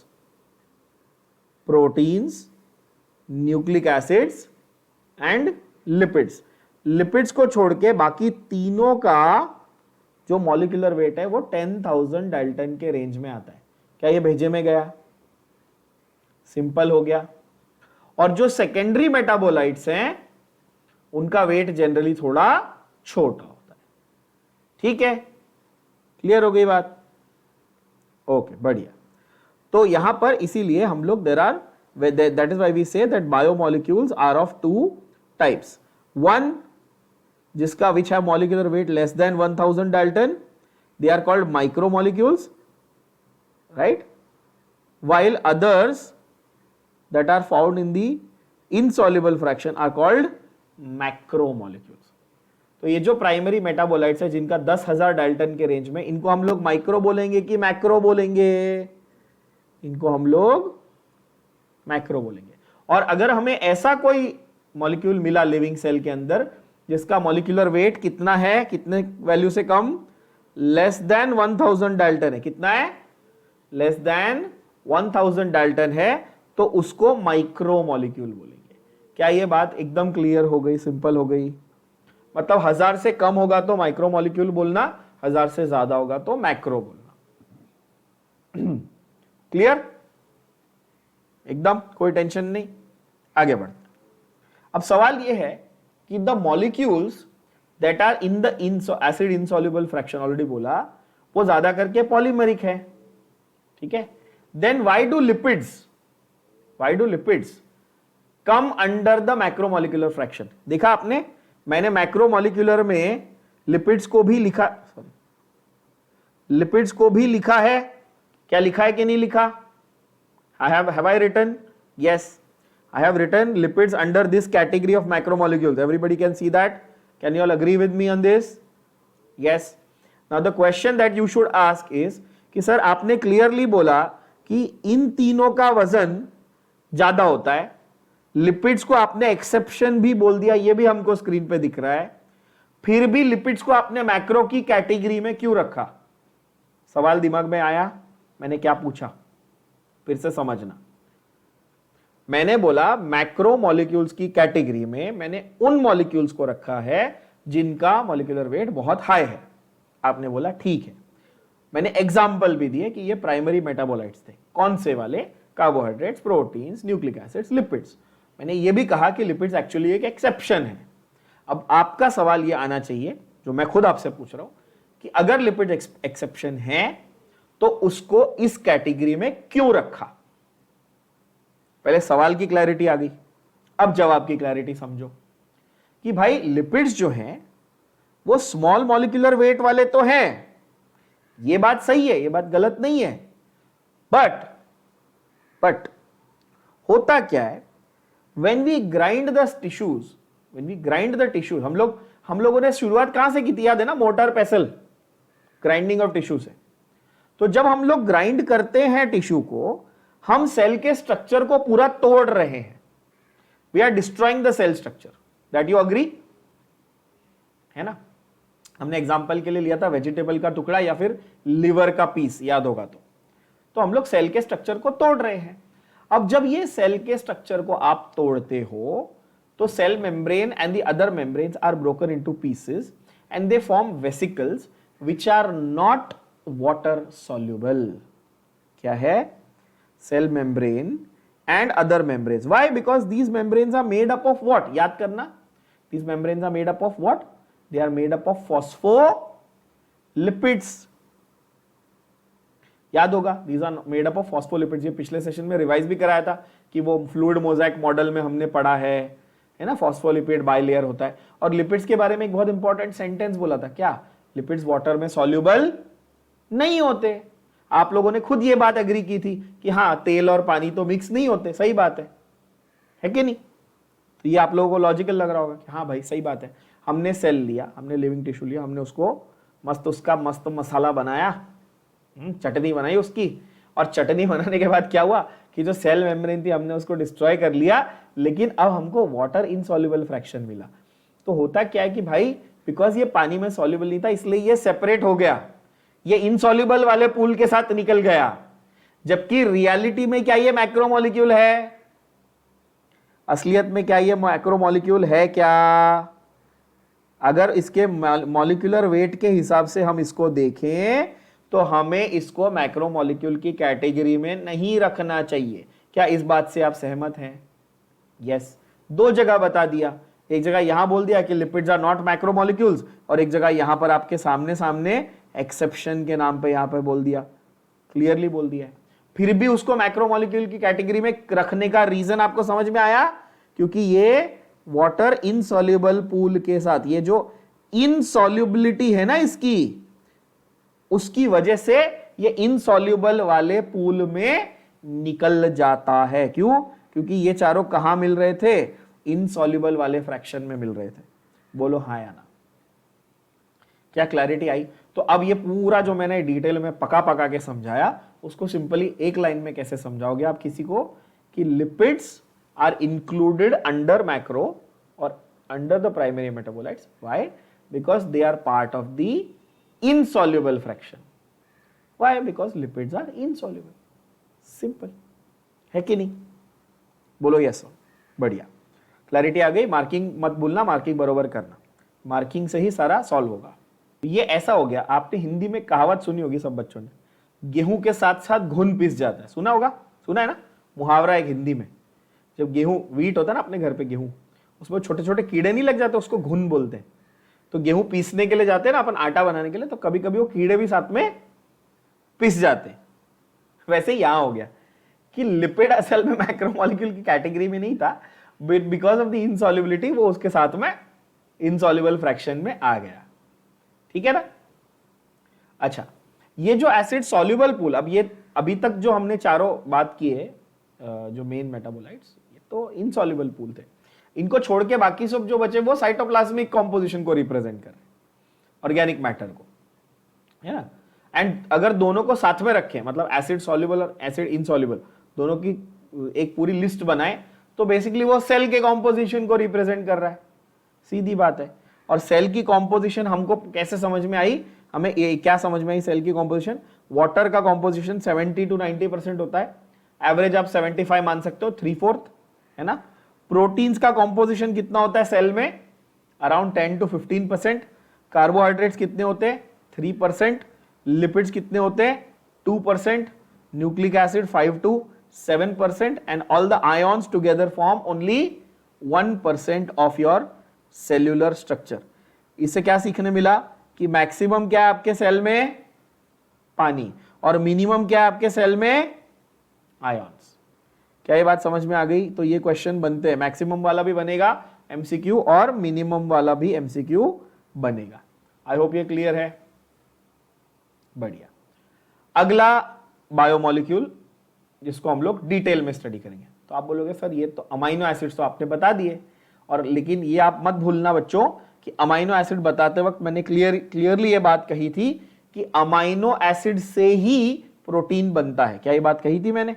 proteins, nucleic acids and lipids. Lipids को छोड़ के बाकी तीनों का जो मॉलिक्यूलर वेट है वो 10,000 डाल्टन के रेंज में आता है। क्या ये भेजे में गया? सिंपल हो गया। और जो सेकेंडरी मेटाबोलाइट्स हैं उनका वेट जनरली थोड़ा छोटा होता है। ठीक है, क्लियर हो गई बात? ओके, बढ़िया। तो यहां पर इसीलिए हम लोग that is why we say that biomolecules are of two types. One जिसका which have molecular weight less than 1000 Dalton, they are called micromolecules, right? While others that are found in the insoluble fraction are called macromolecules. तो ये जो primary metabolites है जिनका 10,000 Dalton के range में, इनको हम लोग माइक्रो बोलेंगे कि मैक्रो बोलेंगे? इनको हम लोग मैक्रो बोलेंगे। और अगर हमें ऐसा कोई मॉलिक्यूल मिला लिविंग सेल के अंदर जिसका मॉलिक्यूलर वेट कितना है, कितने वैल्यू से कम? लेस देन 1000 डाल्टन है। कितना है? लेस देन 1000 डाल्टन है, तो उसको माइक्रो मॉलिक्यूल बोलेंगे। क्या ये बात एकदम क्लियर हो गई, सिंपल हो गई? मतलब 1000 से कम होगा तो माइक्रोमोलिक्यूल बोलना, 1000 से ज्यादा होगा तो मैक्रो बोलना। क्लियर? एकदम कोई टेंशन नहीं। आगे बढ़ते। अब सवाल यह है कि the molecules that are in the acid insoluble fraction, already बोला, वो ज्यादा करके पॉलीमरिक है, ठीक है? Then why do lipids come under the macromolecular fraction? देखा आपने, मैंने मैक्रोमोलिकुलर में लिपिड्स को भी लिखा, लिपिड्स को भी लिखा है। क्या लिखा है कि नहीं लिखा? have I written? Yes, I have written lipids under this category of macromolecules. Everybody can see that. Can you all agree with me on this? Yes. Now the question that you should ask is कि sir आपने clearly बोला कि इन तीनों का वजन ज्यादा होता है, लिपिड्स को आपने एक्सेप्शन भी बोल दिया, ये भी हमको स्क्रीन पे दिख रहा है, फिर भी लिपिड्स को आपने मैक्रो की कैटेगरी में क्यों रखा? सवाल दिमाग में आया? मैंने क्या पूछा फिर से समझना। मैंने बोला मैक्रो मॉलिक्यूल्स की कैटेगरी में मैंने उन मॉलिक्यूल्स को रखा है जिनका मॉलिक्यूलर वेट बहुत हाई है। आपने बोला ठीक है। मैंने एग्जाम्पल भी दिए कि ये प्राइमरी मेटाबोलाइट्स थे। कौन से वाले? Carbohydrates, proteins, nucleic acids, lipids. मैंने ये भी कहा कि लिपिड्स एक्चुअली एक एक्सेप्शन है। अब आपका सवाल ये आना चाहिए जो मैं खुद आपसे पूछ रहा हूं कि अगर लिपिड एक्सेप्शन है तो उसको इस कैटेगरी में क्यों रखा? पहले सवाल की क्लैरिटी आ गई, अब जवाब की क्लैरिटी समझो कि भाई लिपिड्स जो हैं वो स्मॉल मॉलिक्यूलर वेट वाले तो हैं, ये बात सही है, ये बात गलत नहीं है। बट होता क्या है, when we grind the tissues, हम लोगों ने शुरुआत कहां से की थी? याद है ना, मोटर पेसल, ग्राइंडिंग ऑफ टिश्यू से। तो जब हम लोग ग्राइंड करते हैं टिश्यू को, हम सेल के स्ट्रक्चर को पूरा तोड़ रहे हैं। We are destroying the cell structure. That you agree? है ना? हमने एग्जांपल के लिए लिया था वेजिटेबल का टुकड़ा या फिर लिवर का पीस, याद होगा तो हम लोग सेल के स्ट्रक्चर को तोड़ रहे हैं। अब जब ये सेल के स्ट्रक्चर को आप तोड़ते हो तो cell membrane and the other membranes are broken into pieces and they form vesicles which are not water soluble. क्या है? Cell membrane and other membranes. Why? Because these membranes are made up of what? याद करना, these membranes are made up of what? They are made up of phospholipids. याद होगा, these are made up of phospholipids. ये पिछले session में revise भी कराया था कि वो फ्लूइड मोज़ेक मॉडल में हमने पढ़ा है ना, फॉस्फोलिपिड बाइलेयर होता है। और लिपिड्स के बारे में एक बहुत इंपॉर्टेंट सेंटेंस बोला था, क्या? लिपिड्स वाटर में सॉल्युबल नहीं होते। आप लोगों ने खुद ये बात एग्री की थी कि हाँ, तेल और पानी तो मिक्स नहीं होते। सही बात है कि नहीं? तो ये आप लोगों को लॉजिकल लग रहा होगा कि हाँ भाई सही बात है। हमने सेल लिया, हमने लिविंग टिश्यू लिया, हमने उसको उसका मस्त मसाला बनाया, चटनी बनाई उसकी, और चटनी बनाने के बाद क्या हुआ कि जो सेल मेम्ब्रेन थी हमने उसको डिस्ट्रॉय कर लिया, लेकिन अब हमको वाटर इनसॉल्युबल फ्रैक्शन मिला। तो होता क्या है कि भाई बिकॉज ये पानी में सॉल्युबल नहीं था इसलिए ये सेपरेट हो गया, ये इनसॉल्युबल वाले पूल के साथ निकल गया। जबकि रियलिटी में क्या ये मैक्रोमोलिक्यूल है? असलियत में क्या ये मैक्रोमोलिक्यूल है? क्या अगर इसके मॉलिक्यूलर वेट के हिसाब से हम इसको देखें तो हमें इसको मैक्रोमोलिक्यूल की कैटेगरी में नहीं रखना चाहिए। क्या इस बात से आप सहमत हैं? यस। दो जगह बता दिया, एक जगह यहां बोल दिया कि लिपिड्स आर नॉट मैक्रोमोलिक्यूल्स, और एक जगह यहां पर आपके सामने सामने एक्सेप्शन के नाम पे यहां पे बोल दिया, क्लियरली बोल दिया है। फिर भी उसको मैक्रोमोलिक्यूल की कैटेगरी में रखने का रीजन आपको समझ में आया? क्योंकि ये वाटर इनसॉल्युबल पूल के साथ, ये जो इनसॉल्युबिलिटी है ना इसकी, उसकी वजह से ये इनसॉल्युबल वाले पूल में निकल जाता है। क्यों? क्योंकि ये चारों कहां मिल रहे थे? इनसॉल्युबल वाले फ्रैक्शन में मिल रहे थे। बोलो हाँ या ना? क्या क्लैरिटी आई? तो अब ये पूरा जो मैंने डिटेल में पका के समझाया, उसको सिंपली एक लाइन में कैसे समझाओगे आप किसी को कि lipids are included under macro और under the primary metabolites. Why? Because they are part of the insoluble fraction. Why? Because lipids are insoluble. Simple है कि नहीं? बोलो यस। बढ़िया, क्लैरिटी आ गई? मार्किंग मत भूलना, मार्किंग बरोबर करना, मार्किंग से ही सारा सॉल्व होगा। ये ऐसा हो गया, आपने हिंदी में कहावत सुनी होगी सब बच्चों ने, गेहूं के साथ साथ घुन पिस जाता है, सुना होगा, सुना है ना, मुहावरा एक हिंदी में। जब गेहूं व्हीट होता है ना अपने घर पे गेहूं, उसमें छोटे छोटे कीड़े नहीं लग जाते, उसको घुन बोलते हैं। तो गेहूं पीसने के लिए जाते हैं ना अपन आटा बनाने के लिए, तो कभी कभी वो कीड़े भी साथ में पिस जाते हैं। वैसे ही यहां हो गया कि लिपिड असल में मैक्रोमोलिक्यूल की कैटेगरी में नहीं था, बट बिकॉज ऑफ द इनसॉल्युबिलिटी वो उसके साथ में इनसॉल्युबल फ्रैक्शन में आ गया। ठीक है ना? अच्छा, ये जो एसिड सॉल्युबल पूल, अब ये अभी तक जो हमने चारों बात की है, जो मेन मेटाबोलाइट्स, ये तो इनसॉल्युबल पूल थे। इनको छोड़ के बाकी सब जो बचे वो साइटोप्लाज्मिक कॉम्पोजिशन को रिप्रेजेंट कर रहे हैं, ऑर्गेनिक मैटर को, है ना। एंड अगर दोनों को साथ में रखें, मतलब एसिड सॉल्युबल और एसिड इनसॉल्युबल दोनों की एक पूरी लिस्ट बनाए, तो बेसिकली वो सेल के कॉम्पोजिशन को रिप्रेजेंट कर रहा है, सीधी बात है। और सेल की कॉम्पोजिशन हमको कैसे समझ में आई? हमें ये क्या समझ में आई सेल की कॉम्पोजिशन? वाटर का कॉम्पोजिशन 70 to 90% होता है, एवरेज आप 75 मान सकते हो, 3/4, है ना। प्रोटीन्स का कॉम्पोजिशन कितना होता है सेल में? Around 10 to 15%। कार्बोहाइड्रेट्स कितने होते हैं? 3%। लिपिड्स कितने होते हैं? 2%। Nucleic acid 5 to 7%, and all the ions together form only 1% of your cellular structure. इससे क्या सीखने मिला कि मैक्सिमम क्या है आपके सेल में? पानी, और मिनिमम क्या है आपके सेल में? आयन्स। क्या ये बात समझ में आ गई? तो ये क्वेश्चन बनते हैं, मैक्सिमम वाला भी बनेगा एमसीक्यू और मिनिमम वाला भी एमसीक्यू बनेगा। आई होप ये क्लियर है। बढ़िया। अगला बायोमोलिक्यूल जिसको हम लोग डिटेल में स्टडी करेंगे। तो आप बोलोगे सर ये तो अमाइनो एसिड्स तो आपने बता दिए, और लेकिन ये आप मत भूलना बच्चों कि अमाइनो एसिड बताते वक्त मैंने क्लियरली ये बात कही थी कि अमाइनो एसिड से ही प्रोटीन बनता है। क्या ये बात कही थी मैंने?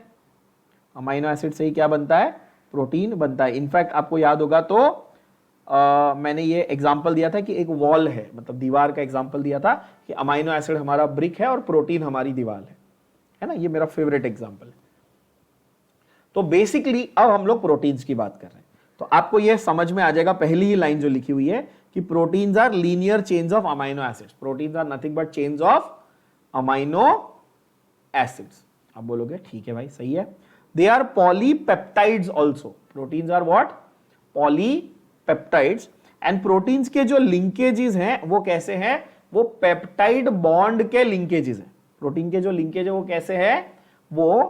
अमाइनो एसिड से ही क्या बनता है? प्रोटीन बनता है। इनफैक्ट आपको याद होगा तो मैंने ये एग्जांपल दिया था कि एक वॉल है, मतलब दीवार का एग्जांपल दिया था कि अमाइनो एसिड हमारा ब्रिक है और प्रोटीन हमारी दीवार है ना। ये मेरा फेवरेट एग्जांपल है। तो बेसिकली अब हम लोग प्रोटीन्स की बात कर रहे हैं, तो आपको यह समझ में आ जाएगा पहली ही लाइन जो लिखी हुई है कि proteins are linear chains of amino acids. Proteins are nothing but chains of amino acids. आप बोलोगे ठीक है भाई, सही है। They are polypeptides also. Proteins are what? Polypeptides. And proteins के जो लिंकेजेस हैं वो कैसे हैं? वो पेप्टाइड बॉन्ड के लिंकेजेस हैं। प्रोटीन के जो लिंकेज है वो कैसे है? वो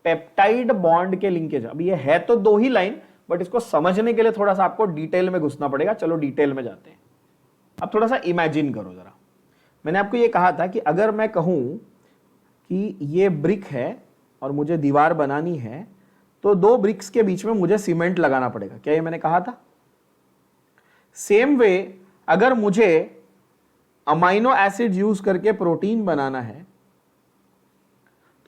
पेप्टाइड बॉन्ड के लिंकेज। अब ये है तो दो ही लाइन, बट इसको समझने के लिए थोड़ा सा आपको डिटेल में घुसना पड़ेगा। चलो डिटेल में जाते हैं। अब थोड़ा सा इमेजिन करो जरा। मैंने आपको ये कहा था कि अगर मैं कहूं कि ये ब्रिक है और मुझे दीवार बनानी है, तो दो ब्रिक्स के बीच में मुझे सीमेंट लगाना पड़ेगा। क्या ये मैंने कहा था? सेम वे अगर मुझे अमाइनो एसिड यूज करके प्रोटीन बनाना है,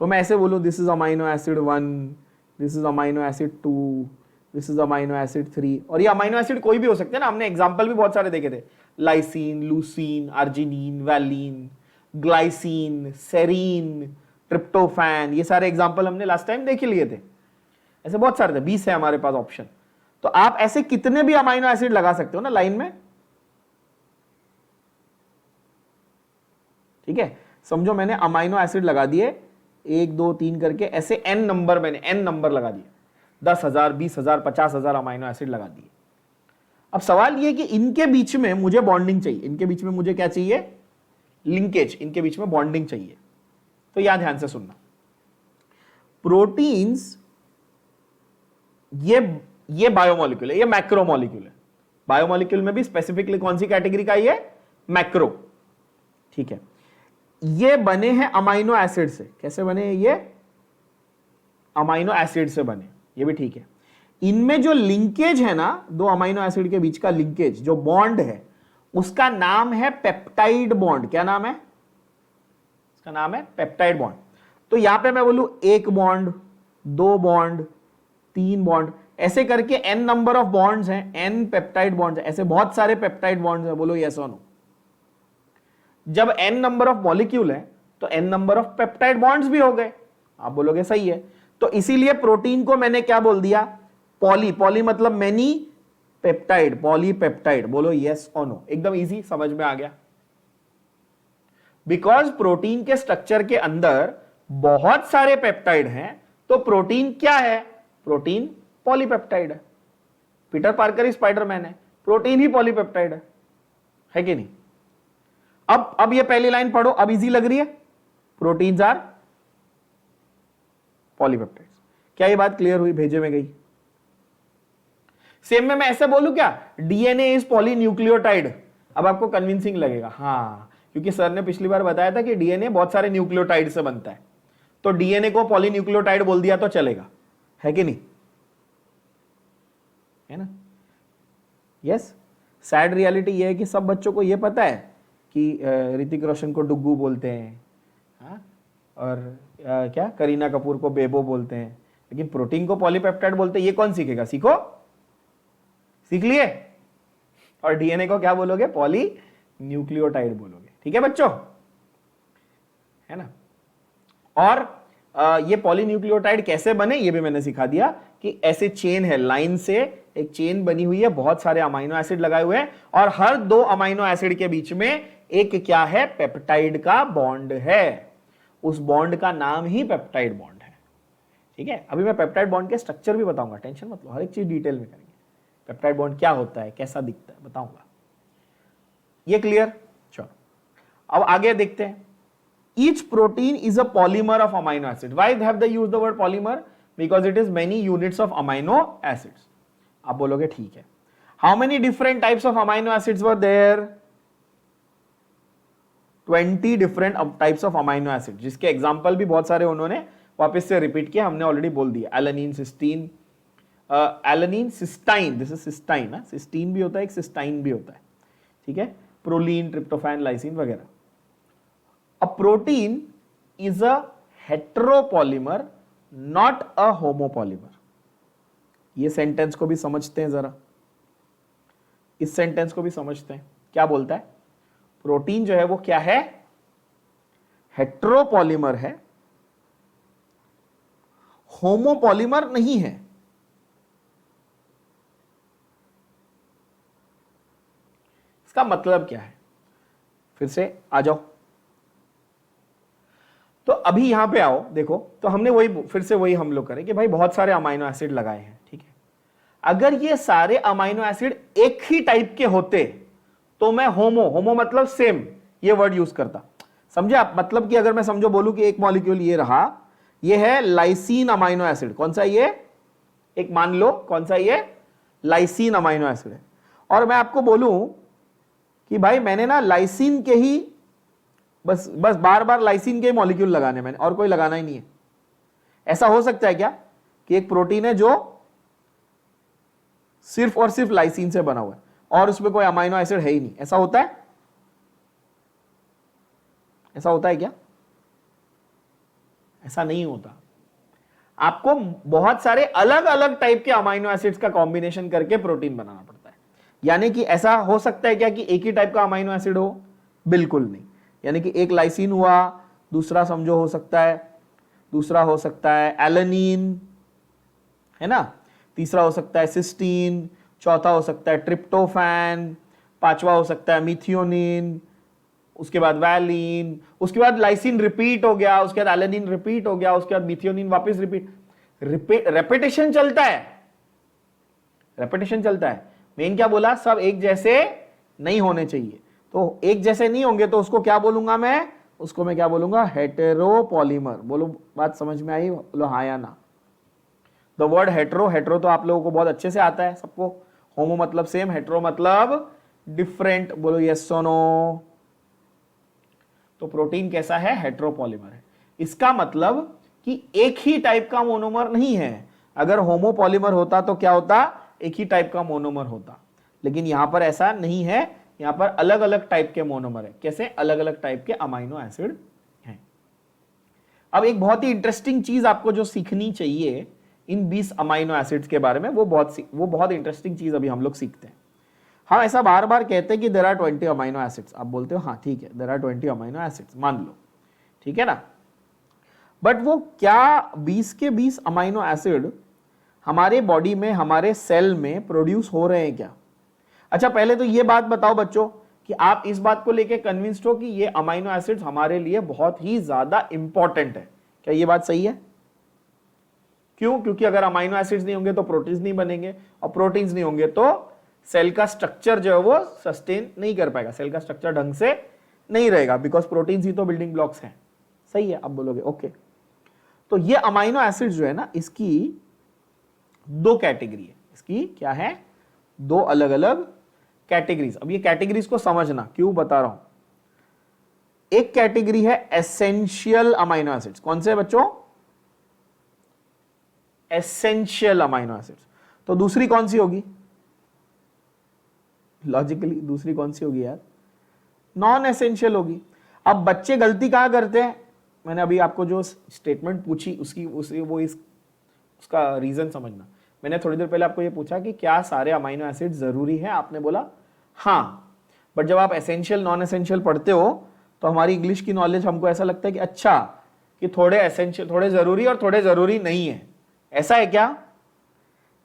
तो मैं ऐसे बोलूं this is amino acid 1, this is amino acid 2, this is amino acid 3। और ये अमाइनो एसिड कोई भी हो सकते हैं ना, हमने एग्जांपल भी बहुत सारे देखे थे, lysine, leucine, arginine, valine, glycine, serine, tryptophan, ये सारे एग्जांपल हमने लास्ट टाइम देख लिए थे। ऐसे बहुत सारे थे, 20 है हमारे पास ऑप्शन। तो आप ऐसे कितने भी अमाइनो एसिड लगा सकते हो ना लाइन में। ठीक है, समझो मैंने अमाइनो एसिड लगा दिए 1 2 3 करके, ऐसे n नंबर, मैंने n नंबर लगा दिए, 10,000 20,000 50,000 अमाइनो एसिड लगा दिए। अब सवाल यह कि इनके बीच में मुझे बॉन्डिंग चाहिए, इनके बीच में मुझे क्या चाहिए? लिंकेज, इनके बीच में बॉन्डिंग चाहिए। तो यहां ध्यान से सुनना, प्रोटीन्स ये बायोमोलिक्यूल है, ये मैक्रोमोलिक्यूल है। बायोमोलिक्यूल में भी स्पेसिफिकली कौन सी कैटेगरी का? ये मैक्रो। ठीक है, ये बने हैं अमाइनो एसिड से। कैसे बने? ये अमाइनो एसिड से बने, ये भी ठीक है। इनमें जो लिंकेज है ना, दो अमाइनो एसिड के बीच का लिंकेज, जो बॉन्ड है, उसका नाम है पेप्टाइड बॉन्ड। क्या नाम है? इसका नाम है पेप्टाइड बॉन्ड। तो यहां पे मैं बोलूं 1 बॉन्ड, 2 बॉन्ड, 3 बॉन्ड, ऐसे करके n नंबर ऑफ बॉन्ड्स हैं, n पेप्टाइड बॉन्ड्स हैं, ऐसे बहुत सारे पेप्टाइड बॉन्ड्स हैं। बोलो यस और नो। जब n नंबर ऑफ मॉलिक्यूल है तो n number of peptide bonds भी हो गए। आप बोलोगे सही है। तो इसीलिए प्रोटीन को मैंने क्या बोल दिया? पॉली। पॉली मतलब मेनी, पेप्टाइड, पॉलीपेप्टाइड, बोलो यस और नो, एकदम इजी, समझ में आ गया। बिकॉज प्रोटीन के स्ट्रक्चर के अंदर बहुत सारे पेप्टाइड हैं, तो प्रोटीन क्या है? प्रोटीन पॉलीपेप्टाइड है। पीटर पार्कर ही स्पाइडरमैन है, प्रोटीन ही पॉलीपेप्टाइड है कि नहीं? अब ये पहली लाइन पढ़ो, अब इजी लग रही है, प्रोटीन्स आर पॉलीपेप्टाइड्स। क्या ये बात क्लियर हुई? भेजे में गई। सेम में मैं ऐसे बोलूं क्या, डीएनए इज पॉलीन्यूक्लियोटाइड, अब आपको कन्विंसिंग लगेगा, हाँ, क्योंकि सर ने पिछली बार बताया था कि डीएनए बहुत सारे न्यूक्लियोटाइड से बनता है, तो डीएनए को पॉलीन्यूक्लियोटाइड बोल दिया तो चलेगा, है कि नहीं? है ना? यस। सैड रियलिटी ये है कि सब बच्चों को ये पता है कि ऋतिक रोशन को डुग्गू बोलते हैं, हाँ? और क्या करीना कपूर को बेबो बोलते हैं, लेकिन प्रोटीन को पॉलीपेप्टाइड बोलते हैं, ये कौन सीखेगा? सीखो, सीख लिए। और डीएनए को क्या बोलोगे? पॉली न्यूक्लियोटाइड बोलोगे, ठीक है बच्चों, है ना? और ये पॉलीन्यूक्लियोटाइड कैसे बने ये भी मैंने सिखा दिया कि ऐसे चेन है, लाइन से एक चेन बनी हुई है, बहुत सारे अमाइनो एसिड लगाए हुए हैं, और हर दो अमाइनो एसिड के बीच में एक क्या है? पेप्टाइड का बॉन्ड है। उस बॉन्ड का नाम ही पेप्टाइड बॉन्ड है, ठीक है? अभी मैं पेप्टाइड बॉन्ड के स्ट्रक्चर भी बताऊंगा, टेंशन मत लो, हर एक चीज डिटेल में करेंगे। पेप्टाइड बॉन्ड क्या होता है, कैसा दिखता है, बताऊंगा। ये क्लियर? चलो अब आगे देखते हैं। Each protein is a polymer of amino acid. Why have they used the word polymer? Because it is many units of amino acids. आप बोलोगे ठीक है, how many different types of amino acids were there? 20 different types of amino acid, जिसके example भी बहुत सारे उन्होंने वापस से रिपीट किया, हमने ऑलरेडी बोल दिया। Alanine, cysteine, alanine, cysteine, this is cysteine ना, सिस्टीन भी होता है, एक सिस्टाइन भी होता है, ठीक है? प्रोलीन, ट्रिप्टोफैन, लाइसिन वगैरह। A protein is a heteropolymer not a homopolymer. ये सेंटेंस को भी समझते हैं जरा, इस सेंटेंस को भी समझते हैं। क्या बोलता है? प्रोटीन जो है वो क्या है? हेटेरोपॉलीमर है, होमोपॉलीमर नहीं है। इसका मतलब क्या है? फिर से आ जाओ, तो अभी यहां पे आओ, देखो, तो हमने वही फिर से वही हम लोग करें कि भाई बहुत सारे अमाइनो एसिड लगाए हैं, ठीक है? अगर ये सारे अमाइनो एसिड एक ही टाइप के होते तो मैं होमो मतलब सेम, ये वर्ड यूज करता, समझे आप? मतलब कि अगर मैं समझो बोलूं कि एक मॉलिक्यूल ये रहा, ये है लाइसीन अमाइनो एसिड, कौन सा ये? एक मान लो, कौन सा ये? लाइसीन अमाइनो एसिड है, और मैं आपको बोलूं कि भाई मैंने ना लाइसीन के ही बस बार बार लाइसीन के मॉलिक्यूल लगाने, मैंने और कोई लगाना ही नहीं है। ऐसा हो सकता है क्या कि एक प्रोटीन है जो सिर्फ और सिर्फ लाइसीन से बना हुआ है और उसमें कोई अमाइनो एसिड है ही नहीं? ऐसा होता है? ऐसा होता है क्या? ऐसा नहीं होता। आपको बहुत सारे अलग अलग टाइप के अमाइनो एसिड्स का कॉम्बिनेशन करके प्रोटीन बनाना पड़ता है। यानी कि ऐसा हो सकता है क्या कि एक ही टाइप का अमाइनो एसिड हो? बिल्कुल नहीं। यानी कि एक लाइसिन हुआ, दूसरा समझो हो सकता है, दूसरा हो सकता है एलेनिन, है ना, तीसरा हो सकता है सिस्टीन, चौथा हो सकता है ट्रिप्टोफैन, पांचवा हो सकता है मिथियोनिन, उसके बाद वैलिन, उसके बाद लाइसिन रिपीट हो गया, उसके बाद एलेनिन रिपीट हो गया, उसके बाद मिथियोनिन वापस रिपीट, रेपिटेशन चलता है, रेपिटेशन चलता है। मेन क्या बोला? सब एक जैसे नहीं होने चाहिए, तो एक जैसे नहीं होंगे तो उसको क्या बोलूंगा मैं? उसको मैं क्या बोलूंगा? हेटेरोपॉलीमर। बोलो बात समझ में आई? बोलो हाँ या ना। द वर्ड हेटेरो तो आप लोगों को बहुत अच्छे से आता है सबको। होमो मतलब सेम, हेटेरो मतलब डिफरेंट। बोलो यस और नो। तो प्रोटीन कैसा है? हेटेरोपॉलीमर है। इसका मतलब कि एक ही टाइप का मोनोमर नहीं है। अगर होमोपॉलीमर होता तो क्या होता? एक ही टाइप का मोनोमर होता, लेकिन यहां पर ऐसा नहीं है, यहां पर अलग अलग टाइप के मोनोमर है। कैसे? अलग अलग टाइप के अमाइनो एसिड हैं। अब एक बहुत ही इंटरेस्टिंग चीज आपको जो सीखनी चाहिए इन 20 अमाइनो एसिड्स के बारे में, वो बहुत इंटरेस्टिंग चीज अभी हम लोग सीखते हैं। हम ऐसा बार बार कहते हैं कि देयर आर 20 अमाइनो एसिड्स। आप बोलते हो हाँ ठीक है, देयर आर 20 अमाइनो एसिड्स, मान लो, ठीक है ना। बट वो क्या 20 के 20 अमाइनो एसिड हमारे बॉडी में, हमारे सेल में प्रोड्यूस हो रहे हैं क्या? अच्छा, पहले तो ये बात बताओ बच्चों कि आप इस बात को लेके कन्विंस्ड हो कि ये अमाइनो एसिड्स हमारे लिए बहुत ही ज्यादा इंपॉर्टेंट है। क्या ये बात सही है? क्यों? क्योंकि अगर अमाइनो एसिड्स नहीं होंगे तो प्रोटीन्स नहीं बनेंगे, और प्रोटीन्स नहीं होंगे तो सेल का स्ट्रक्चर जो है वो सस्टेन नहीं कर पाएगा, सेल का स्ट्रक्चर ढंग से नहीं रहेगा, बिकॉज प्रोटीन्स ही तो बिल्डिंग ब्लॉक्स हैं। सही है? अब बोलोगे ओके। तो ये अमाइनो एसिड्स जो है ना, इसकी दो कैटेगरी है। इसकी क्या है? दो अलग अलग कैटेगरीज। अब ये कैटेगरीज को समझना, क्यों बता रहा हूं। एक कैटेगरी है एसेंशियल अमाइनो एसिड्स। कौन से बच्चों? Essential amino acids. तो दूसरी कौन सी होगी? लॉजिकली दूसरी कौन सी होगी यार? नॉन एसेंशियल होगी। अब बच्चे गलती कहां करते हैं? मैंने अभी आपको जो स्टेटमेंट पूछी उसका रीजन समझना। मैंने थोड़ी देर पहले आपको ये पूछा कि क्या सारे अमाइनो एसिड जरूरी है? आपने बोला हाँ, बट जब आप एसेंशियल नॉन एसेंशियल पढ़ते हो तो हमारी इंग्लिश की नॉलेज हमको ऐसा लगता है कि अच्छा, कि थोड़े एसेंशियल, थोड़े जरूरी और थोड़े जरूरी नहीं है। ऐसा है क्या?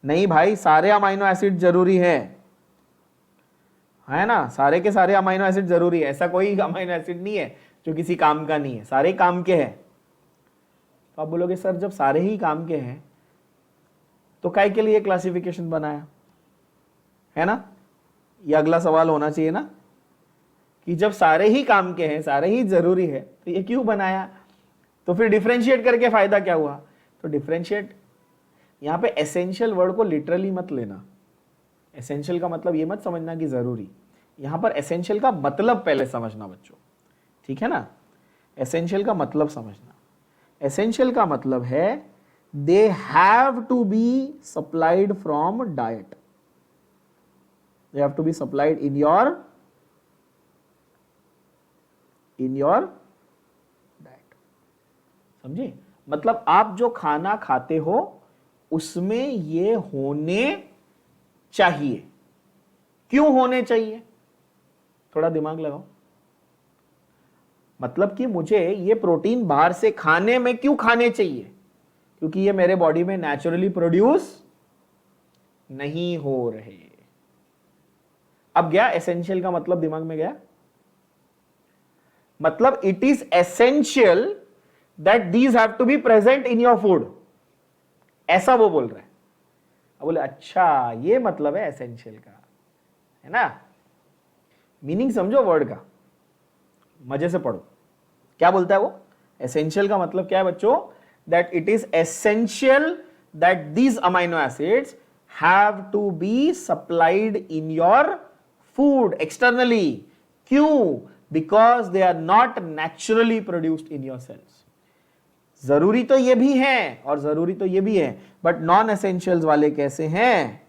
नहीं भाई, सारे अमाइनो एसिड जरूरी है ना? सारे के सारे अमाइनो एसिड जरूरी है। ऐसा कोई अमाइनो एसिड नहीं है जो किसी काम का नहीं है, सारे काम के हैं। तो आप बोलोगे सर जब सारे ही काम के हैं तो काय के लिए क्लासिफिकेशन बनाया है ना? ये अगला सवाल होना चाहिए ना, कि जब सारे ही काम के हैं, सारे ही जरूरी है, तो ये क्यों बनाया? तो फिर डिफरेंशिएट करके फायदा क्या हुआ? तो डिफरेंशिएट, यहां पे एसेंशियल वर्ड को लिटरली मत लेना। एसेंशियल का मतलब ये मत समझना कि जरूरी। यहां पर एसेंशियल का मतलब पहले समझना बच्चों, ठीक है ना? एसेंशियल का मतलब समझना। एसेंशियल का मतलब है they have to be supplied from diet. They have to be supplied in your diet. समझे? मतलब आप जो खाना खाते हो उसमें ये होने चाहिए। क्यों होने चाहिए? थोड़ा दिमाग लगाओ। मतलब कि मुझे ये प्रोटीन बाहर से खाने में क्यों खाने चाहिए? क्योंकि ये मेरे बॉडी में नेचुरली प्रोड्यूस नहीं हो रहे। अब गया एसेंशियल का मतलब दिमाग में गया? मतलब it is essential that these have to be present in your food, ऐसा वो बोल रहे हैं। अब बोले अच्छा ये मतलब है एसेंशियल का, है ना? मीनिंग समझो वर्ड का, मजे से पढ़ो। क्या बोलता है वो? एसेंशियल का मतलब क्या है बच्चों? That it is essential that these amino acids have to be supplied in your food externally. क्यों? Because they are not naturally produced in your cells. जरूरी तो ये भी है और जरूरी तो ये भी है, बट नॉन एसेंशियल्स वाले कैसे हैं?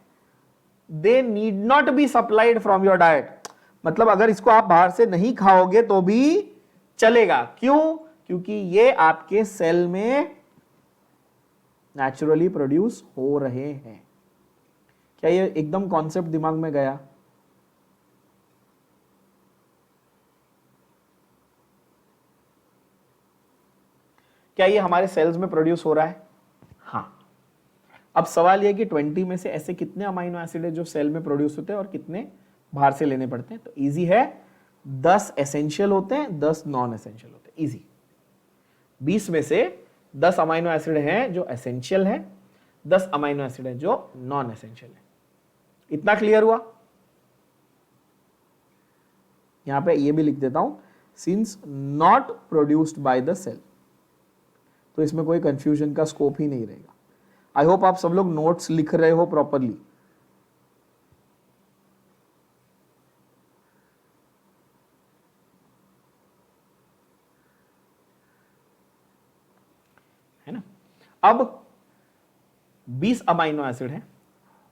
They need not be supplied from your diet. मतलब अगर इसको आप बाहर से नहीं खाओगे तो भी चलेगा। क्यों? क्योंकि ये आपके सेल में नेचुरली प्रोड्यूस हो रहे हैं। क्या ये एकदम कॉन्सेप्ट दिमाग में गया? क्या ये हमारे सेल्स में प्रोड्यूस हो रहा है? हाँ। अब सवाल यह कि 20 में से ऐसे कितने अमाइनो एसिड है जो सेल में प्रोड्यूस होते हैं और कितने बाहर से लेने पड़ते हैं? तो इजी है, 10 एसेंशियल होते हैं, 10 नॉन एसेंशियल होते हैं। इजी। 20 में से 10 अमाइनो एसिड हैं जो एसेंशियल है, 10 अमाइनो एसिड है जो नॉन एसेंशियल है। इतना क्लियर हुआ? यहां पे ये भी लिख देता हूं, since not produced by the cell, तो इसमें कोई कंफ्यूजन का स्कोप ही नहीं रहेगा। आई होप आप सब लोग नोट्स लिख रहे हो प्रॉपरली। है ना? अब 20 अमाइनो एसिड है,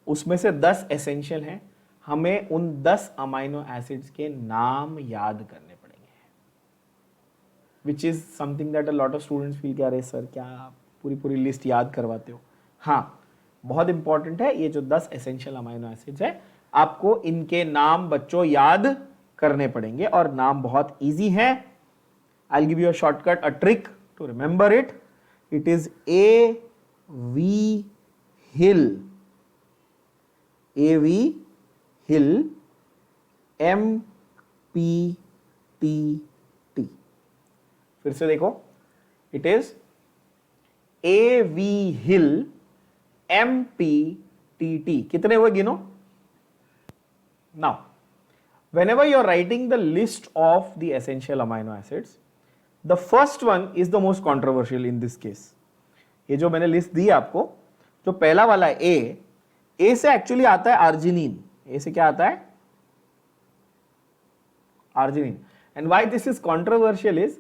उसमें से 10 एसेंशियल हैं। हमें उन 10 अमाइनो एसिड्स के नाम याद करने पड़ेंगे, which is something that a lot of students feel, क्या रे सर क्या पूरी लिस्ट याद करवाते हो? हाँ, बहुत इंपॉर्टेंट है। ये जो 10 एसेंशियल अमाइनो एसिड्स है, आपको इनके नाम बच्चों याद करने पड़ेंगे, और नाम बहुत इजी है। I will give you a shortcut, a trick to remember it. It is AVH hill, AV hill, MPTT। फिर से देखो, it is AV hill MPTT। कितने हुए गिनो? Now whenever you are writing the list of the essential amino acids, the first one is the most controversial in this case। ये जो मैंने list दी आपको, जो पहला वाला है ए से एक्चुअली आता है आर्जिनिन। ए से क्या आता है? Arginine. And why this is controversial is,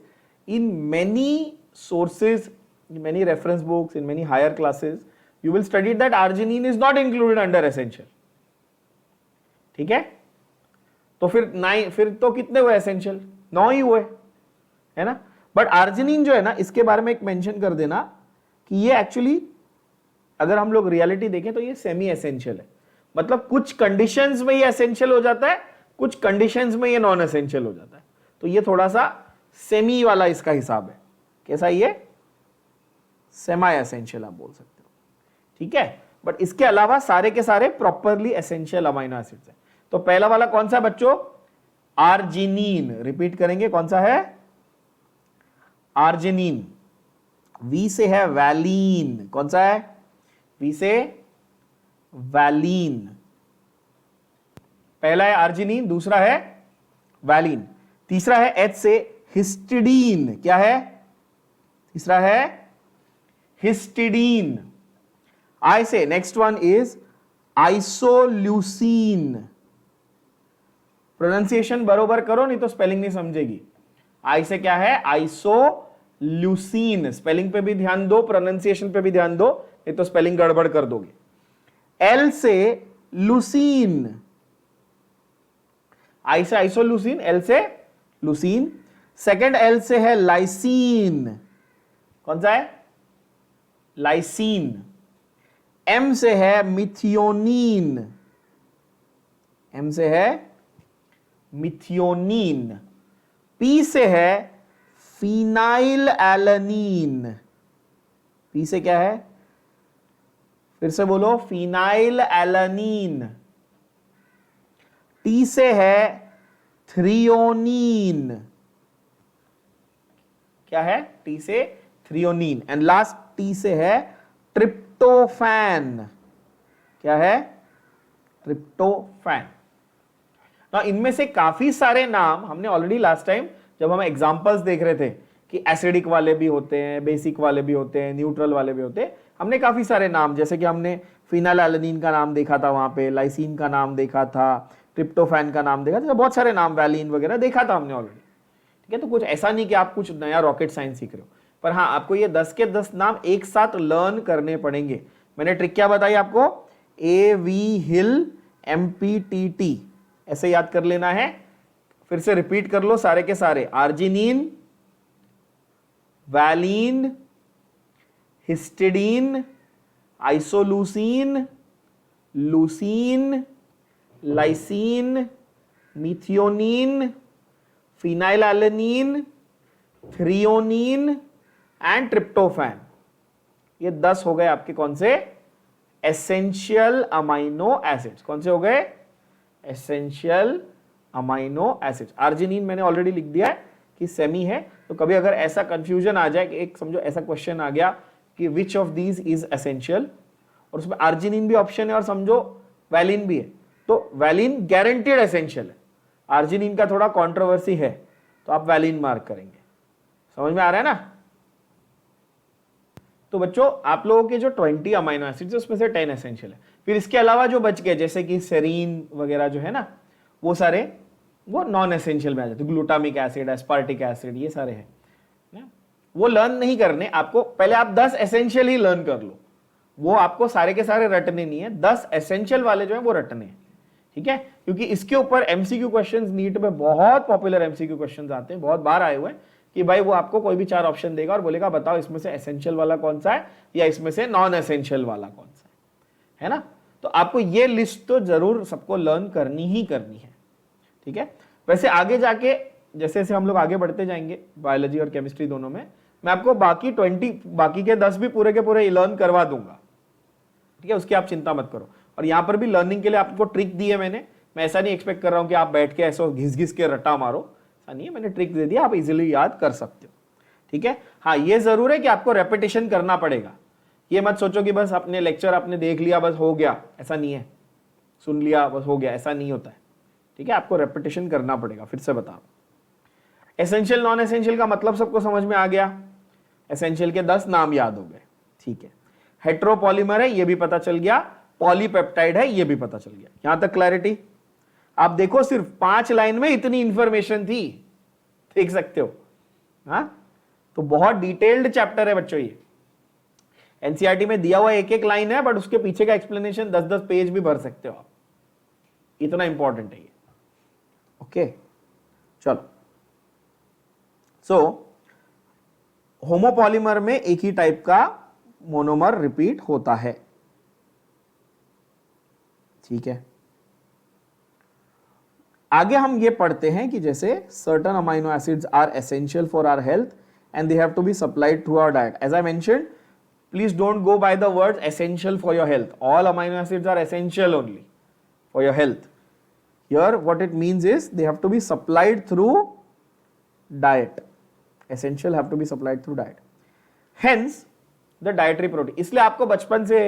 in many sources, in many reference books, in many higher classes, you will study that arginine is not included under essential। ठीक है, तो फिर तो कितने हुए एसेंशियल? 9 ही हुए, है ना। बट आर्जिनिन जो है ना, इसके बारे में एक मेंशन कर देना कि ये एक्चुअली अगर हम लोग रियलिटी देखें तो ये सेमी एसेंशियल है। मतलब कुछ कंडीशंस में ये एसेंशियल हो जाता है, कुछ कंडीशंस में ये नॉन एसेंशियल हो जाता है। तो ये थोड़ा सा सेमी वाला इसका हिसाब है। कैसा? ये सेमी एसेंशियल आप बोल सकते हो, ठीक है। बट इसके अलावा सारे के सारे प्रॉपरली एसेंशियल अमीनो एसिड्स है। तो पहला वाला कौन सा है बच्चों? आर्जिनिन। रिपीट करेंगे, कौन सा है? आर्जिनिन। वी से है वैलीन। कौन सा है? वी से वैलीन। पहला है आर्जिनिन, दूसरा है वैलीन, तीसरा है एच से हिस्टिडीन। क्या है? तीसरा है हिस्टिडीन। आई से next one is isoleucine. Pronunciation बरोबर करो, नहीं तो स्पेलिंग नहीं समझेगी। आई से क्या है? आइसोल्यूसिन। स्पेलिंग पे भी ध्यान दो, प्रोनाउंसिएशन पे भी ध्यान दो, नहीं तो स्पेलिंग गड़बड़ कर दोगे। एल से लुसीन। आई से आइसोल्यूसिन, एल से लुसीन। सेकेंड एल से है लाइसीन। कौन सा है? लाइसीन। एम से है मिथियोनीन। एम से है मिथियोनीन। पी से है फिनाइल एलानीन। पी से क्या है? फिर से बोलो, फिनाइल एलानीन। टी से है थ्रियोनीन। क्या है? टी से थ्रियोनीन। एंड लास्ट टी से है ट्रिप्टोफैन। क्या है? ट्रिप्टोफैन। ना इनमें से काफी सारे नाम हमने ऑलरेडी लास्ट टाइम जब हम एग्जांपल्स देख रहे थे कि एसिडिक वाले भी होते हैं, बेसिक वाले भी होते हैं, न्यूट्रल वाले भी होते हैं, हमने काफी सारे नाम, जैसे कि हमने फिनाइल एलानीन का नाम देखा था, वहां पे लाइसीन का नाम देखा था, ट्रिप्टोफैन का नाम देखा था, बहुत सारे नाम, वैलीन वगैरह देखा था हमने ऑलरेडी। ठीक है, तो कुछ ऐसा नहीं कि आप कुछ नया रॉकेट साइंस सीख रहे हो, पर हाँ आपको ये 10 के 10 नाम एक साथ लर्न करने पड़ेंगे। मैंने ट्रिक क्या बताई आपको? AV हिल MPTT ऐसे याद कर लेना है। फिर से रिपीट कर लो सारे के सारे। Arginine, valine, histidine, isoleucine, leucine, lysine, methionine, phenylalanine, threonine and tryptophan. ये 10 हो गए आपके कौन से? Essential amino acids. कौन से हो गए? Essential amino acids. आर्जिनिन मैंने ऑलरेडी लिख दिया है कि सेमी है, तो कभी अगर ऐसा कंफ्यूजन आ जाए कि एक समझो ऐसा क्वेश्चन आ गया कि which of these is essential, और उसमें आर्जिनिन भी ऑप्शन है और समझो वैलिन भी है, तो वैलिन गारंटीड एसेंशियल है, आर्जिनिन का थोड़ा कंट्रोवर्सी है, तो आप वैलिन मार्क करेंगे। समझ में आ रहा है ना? तो बच्चों आप लोगों के जो 20 अमाइनो एसिड्स उसमें से 10 एसेंशियल है। फिर इसके अलावा जो बच गए जैसे कि सेरीन वगैरह जो है ना, वो सारे वो नॉन एसेंशियल में आ जाते। ग्लूटामिक एसिड, एस्पार्टिक एसिड, ये सारे हैं ना, वो लर्न नहीं करने आपको। पहले आप 10 एसेंशियल ही लर्न कर लो, वो आपको सारे के सारे रटने नहीं है। 10 एसेंशियल वाले जो है वो रटने हैं, ठीक है, क्योंकि इसके ऊपर एमसीक्यू क्वेश्चंस नीट में बहुत पॉपुलर एमसीक्यू क्वेश्चंस आते हैं, बहुत बार आए हुए हैं कि भाई वो आपको कोई भी 4 ऑप्शन देगा और बोलेगा बताओ इसमें से एसेंशियल वाला कौन सा है या इसमें से नॉन एसेंशियल वाला कौन सा है ना। तो आपको ये लिस्ट तो जरूर सबको लर्न करनी ही करनी है, ठीक है। वैसे आगे जाके जैसे जैसे हम लोग आगे बढ़ते जाएंगे बायोलॉजी और केमिस्ट्री दोनों में, मैं आपको बाकी के 10 भी पूरे के पूरे लर्न करवा दूंगा, ठीक है, उसकी आप चिंता मत करो। और यहाँ पर भी लर्निंग के लिए आपको ट्रिक दी है मैंने, मैं ऐसा नहीं एक्सपेक्ट कर रहा हूँ कि आप बैठ के ऐसा घिस घिस के रट्टा मारो, ऐसा नहीं है, मैंने ट्रिक दे दिया, आप इजीली याद कर सकते हो। ठीक है, हाँ ये जरूर है कि आपको रेपिटेशन करना पड़ेगा, ये मत सोचो कि बस अपने लेक्चर आपने देख लिया बस हो गया, ऐसा नहीं है, सुन लिया बस हो गया, ऐसा नहीं होता है। ठीक है, आपको रेपिटेशन करना पड़ेगा। फिर से बता, एसेंशियल नॉन एसेंशियल का मतलब सबको समझ में आ गया, एसेंशियल के 10 नाम याद हो गए। ठीक है, हेट्रोपॉलीमर है ये भी पता चल गया, पॉलीपेप्टाइड है ये भी पता चल गया। यहां तक क्लैरिटी? आप देखो सिर्फ 5 लाइन में इतनी इंफॉर्मेशन थी, देख सकते हो। हाँ, तो बहुत डिटेल्ड चैप्टर है बच्चों ये, एनसीईआरटी में दिया हुआ एक एक लाइन है, बट उसके पीछे का एक्सप्लेनेशन 10-10 पेज भी भर सकते हो आप, इतना इंपॉर्टेंट है ये। ओके चलो, सो होमोपॉलीमर में एक ही टाइप का मोनोमर रिपीट होता है। ठीक है, आगे हम ये पढ़ते हैं कि जैसे certain amino acids are essential for our health and they have to be supplied through our diet. As I mentioned, please don't go by the words essential for your health. All amino acids are essential only for your health. Here what it means is they have to be supplied through diet. Essential have to be supplied through diet. Hence the dietary protein. इसलिए आपको बचपन से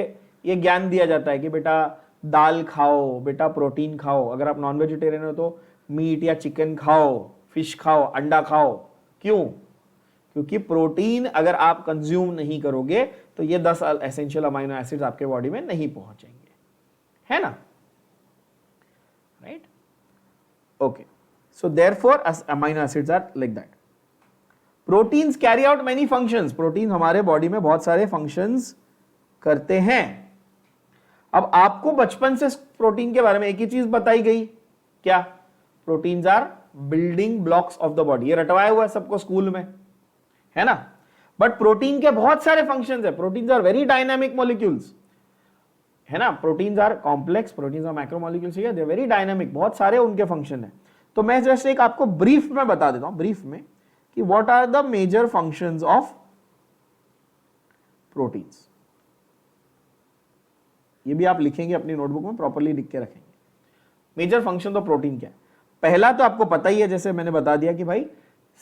ये ज्ञान दिया जाता है कि बेटा दाल खाओ, बेटा प्रोटीन खाओ, अगर आप नॉन वेजिटेरियन हो तो मीट या चिकन खाओ, फिश खाओ, अंडा खाओ। क्यों? क्योंकि प्रोटीन अगर आप कंज्यूम नहीं करोगे तो ये 10 एसेंशियल अमाइनो एसिड्स आपके बॉडी में नहीं पहुंचेंगे, है ना? Right, okay, so therefore amino acids are like that. Proteins carry out many functions. Protein हमारे बॉडी में बहुत सारे फंक्शंस करते हैं। अब आपको बचपन से प्रोटीन के बारे में एक ही चीज बताई गई, क्या? Proteins are building blocks of the body. ये रटवाया हुआ है सबको स्कूल में, है ना? बट प्रोटीन के बहुत सारे फंक्शंस है। Proteins are very dynamic molecules, है ना? Proteins are complex, proteins are macromolecules, they are very dynamic, बहुत सारे उनके फंक्शन है। तो मैं जस्ट एक आपको ब्रीफ में बता देता हूं, ब्रीफ में, कि what are the major functions of proteins. ये भी आप लिखेंगे अपनी नोटबुक में, प्रॉपर्ली लिख के रखेंगे। मेजर फंक्शन ऑफ प्रोटीन क्या है? पहला तो आपको पता ही है, जैसे मैंने बता दिया कि भाई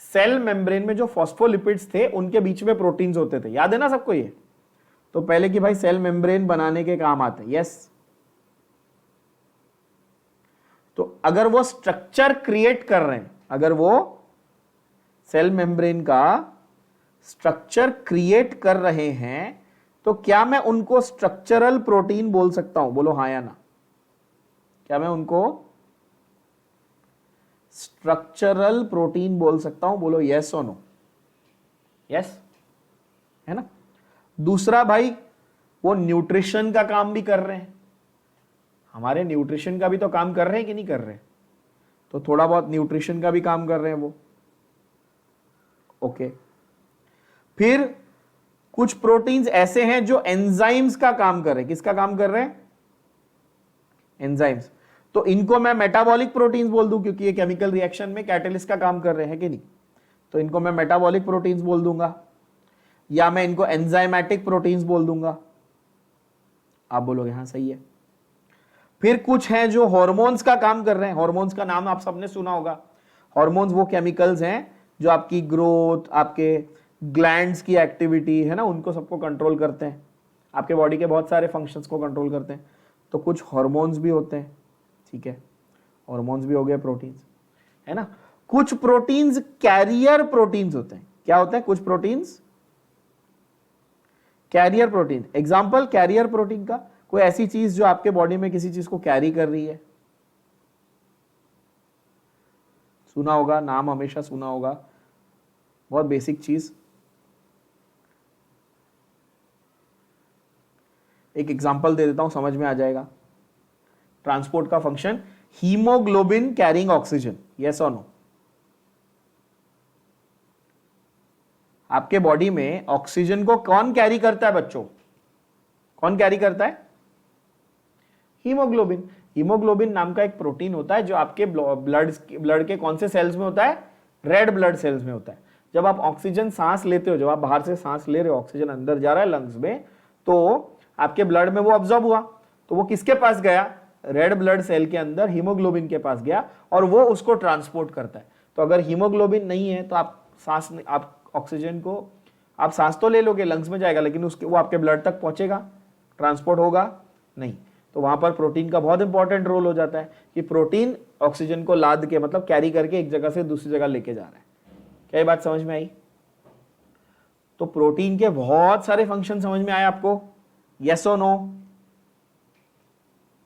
सेल मेम्ब्रेन में जो फॉस्फोलिपिड्स थे उनके बीच में प्रोटीन्स होते थे, याद है ना सबको ये? तो पहले कि भाई सेल मेम्ब्रेन बनाने के काम आते हैं, यस। तो अगर वो स्ट्रक्चर क्रिएट कर रहे हैं, अगर वो सेल मेम्ब्रेन का स्ट्रक्चर क्रिएट कर रहे हैं, तो क्या मैं उनको स्ट्रक्चरल प्रोटीन बोल सकता हूं? बोलो हाँ या ना। क्या मैं उनको स्ट्रक्चरल प्रोटीन बोल सकता हूं? बोलो यस और नो। यस, है ना? दूसरा भाई, वो न्यूट्रिशन का काम भी कर रहे हैं, हमारे न्यूट्रिशन का भी तो काम कर रहे हैं कि नहीं कर रहे? तो थोड़ा बहुत न्यूट्रिशन का भी काम कर रहे हैं वो। ओके, फिर कुछ प्रोटीन्स ऐसे हैं जो एंजाइम्स का काम कर रहे हैं। किसका काम कर रहे हैं? एंजाइम्स। तो इनको मैं मेटाबॉलिक प्रोटीन्स बोल दूं, क्योंकि ये केमिकल रिएक्शन में कैटलिस्ट का काम कर रहे हैं कि नहीं? तो इनको मैं मेटाबॉलिक प्रोटीन्स बोल दूंगा, या मैं इनको एंजाइमेटिक प्रोटीन्स बोल दूंगा। आप बोलोगे हाँ सही है। फिर कुछ हैं जो हॉर्मोन्स का काम कर रहे हैं। हॉर्मोन्स का नाम आप सबने सुना होगा। हॉर्मोन्स वो केमिकल्स हैं जो आपकी ग्रोथ, आपके ग्लैंड्स की एक्टिविटी, है ना, उनको सबको कंट्रोल करते हैं, आपके बॉडी के बहुत सारे फंक्शंस को कंट्रोल करते हैं। तो कुछ हॉर्मोन्स भी होते हैं, ठीक है, हॉर्मोन्स भी हो गए प्रोटीन्स, है ना। कुछ प्रोटीन्स कैरियर प्रोटीन्स होते हैं। क्या होते हैं? कुछ proteins carrier protein. Example carrier protein का, कोई ऐसी चीज जो आपके बॉडी में किसी चीज को कैरी कर रही है, सुना होगा, नाम हमेशा सुना होगा, बहुत बेसिक चीज। एक एग्जांपल दे देता हूं, समझ में आ जाएगा। ट्रांसपोर्ट का function, haemoglobin carrying oxygen, yes और नो? आपके बॉडी में ऑक्सीजन को कौन कैरी करता है बच्चों? कौन कैरी करता है? हीमोग्लोबिन। हीमोग्लोबिन नाम का एक प्रोटीन होता है जो आपके ब्लड के कौन से सेल्स में होता है? रेड ब्लड सेल्स में होता है। जब आप ऑक्सीजन सांस लेते हो, जब आप बाहर से सांस ले रहे हो, ऑक्सीजन अंदर जा रहा है लंग्स में, तो आपके ब्लड में वो ऑब्जॉर्ब हुआ, तो वो किसके पास गया, रेड ब्लड सेल के अंदर हीमोग्लोबिन के पास गया और वो उसको ट्रांसपोर्ट करता है। तो अगर हीमोग्लोबिन नहीं है तो आप ऑक्सीजन को आप सांस तो ले लोगे, लंग्स में जाएगा, लेकिन उसके वो आपके ब्लड तक पहुंचेगा, ट्रांसपोर्ट होगा नहीं। तो वहां पर प्रोटीन का बहुत इंपॉर्टेंट रोल हो जाता है कि प्रोटीन ऑक्सीजन को लाद के मतलब कैरी करके एक जगह से दूसरी जगह लेके जा रहा है। क्या ये बात समझ में आई? तो प्रोटीन के बहुत सारे फंक्शन समझ में आए आपको, यस और नो?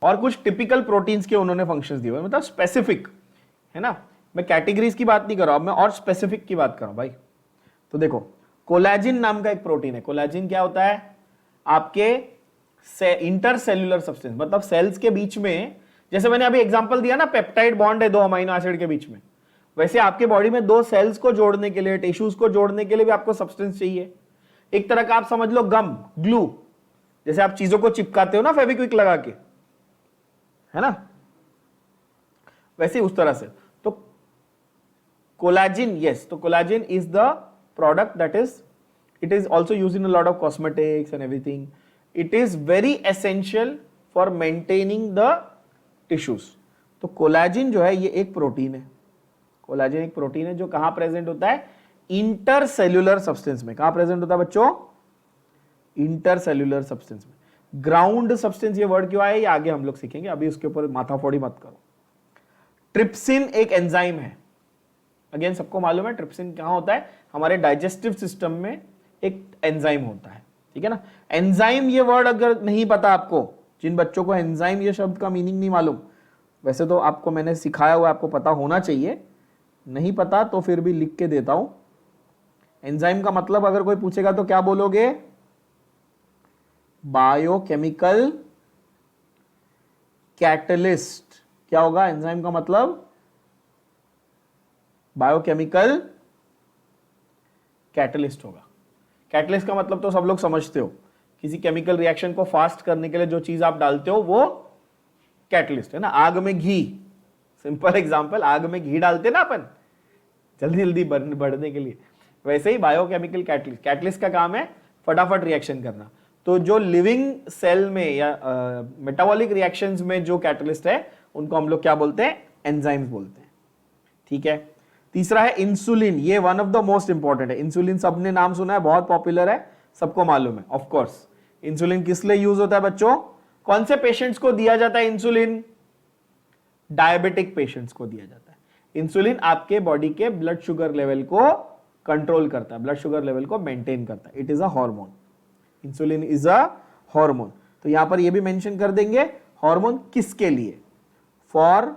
और कुछ टिपिकल प्रोटीन्स के उन्होंने फंक्शंस दिए हुए, मतलब स्पेसिफिक है ना। मैं कैटेगरीज की बात नहीं कर रहा हूं, मैं और स्पेसिफिक की बात कर रहा हूं भाई। तो देखो, कोलेजिन नाम का एक प्रोटीन है। कोलेजिन क्या होता है? आपके इंटरसेल्यूलर सब्सटेंस, मतलब सेल्स के बीच में, जैसे मैंने अभी एग्जांपल दिया ना, पेप्टाइड बॉन्ड है दो अमीनो एसिड के बीच में, वैसे आपके बॉडी में दो सेल्स को जोड़ने के लिए, टिश्यूज को जोड़ने के लिए भी आपको सब्सटेंस चाहिए। एक तरह का आप समझ लो गम, ग्लू, जैसे आप चीजों को चिपकाते हो ना फेविक्विक लगा के, है ना, वैसे उस तरह से। तो कोलेजिन, यस, तो collagen is the product that is, it is also use in a lot of cosmetics and everything. It is very essential for maintaining the tissues. तो कोलेजिन जो है ये एक प्रोटीन है। कोलेजिन एक प्रोटीन है जो कहां प्रेजेंट होता है? इंटरसेल्यूलर सब्सटेंस में। कहां प्रेजेंट होता है बच्चों? इंटरसेल्यूलर सब्सटेंस में। ग्राउंड सब्सटेंस ये वर्ड क्यों आया ये आगे हम लोग सीखेंगे, अभी उसके ऊपर माथाफोड़ी मत करो। ट्रिप्सिन एक एंजाइम है। अगेन सबको मालूम है ट्रिप्सिन कहां होता है? हमारे डाइजेस्टिव सिस्टम में एक एंजाइम होता है, ठीक है ना। एंजाइम ये वर्ड अगर नहीं पता आपको, जिन बच्चों को एंजाइम ये शब्द का मीनिंग नहीं मालूम, वैसे तो आपको मैंने सिखाया हुआ, आपको पता होना चाहिए, नहीं पता तो फिर भी लिख के देता हूं। एंजाइम का मतलब अगर कोई पूछेगा तो क्या बोलोगे? Biochemical catalyst. क्या होगा एंजाइम का मतलब? बायोकेमिकल कैटलिस्ट होगा। कैटलिस्ट का मतलब तो सब लोग समझते हो, किसी केमिकल रिएक्शन को फास्ट करने के लिए जो चीज आप डालते हो वो कैटलिस्ट है ना। आग में घी, सिंपल एग्जांपल, आग में घी डालते ना अपन जल्दी जल्दी बढ़ने के लिए, वैसे ही बायोकेमिकल कैटलिस्ट, कैटलिस्ट का काम है फटाफट रिएक्शन करना। तो जो लिविंग सेल में या मेटाबॉलिक रिएक्शंस में जो कैटलिस्ट है उनको हम लोग क्या बोलते हैं? एंजाइम्स बोलते हैं, ठीक है। तीसरा है इंसुलिन। ये one of the most important है। इंसुलिन सबने नाम सुना है, बहुत पॉपुलर है, सबको मालूम है ऑफ कोर्स। इंसुलिन किस लिए यूज होता है बच्चों? कौन से पेशेंट्स को दिया जाता है इंसुलिन? डायबिटिक पेशेंट्स को दिया जाता है। इंसुलिन आपके बॉडी के ब्लड शुगर लेवल को कंट्रोल करता है, ब्लड शुगर लेवल को मेंटेन करता है। It is a hormone. Insulin is a hormone. तो यहां पर यह भी मेंशन कर देंगे हार्मोन किसके लिए? For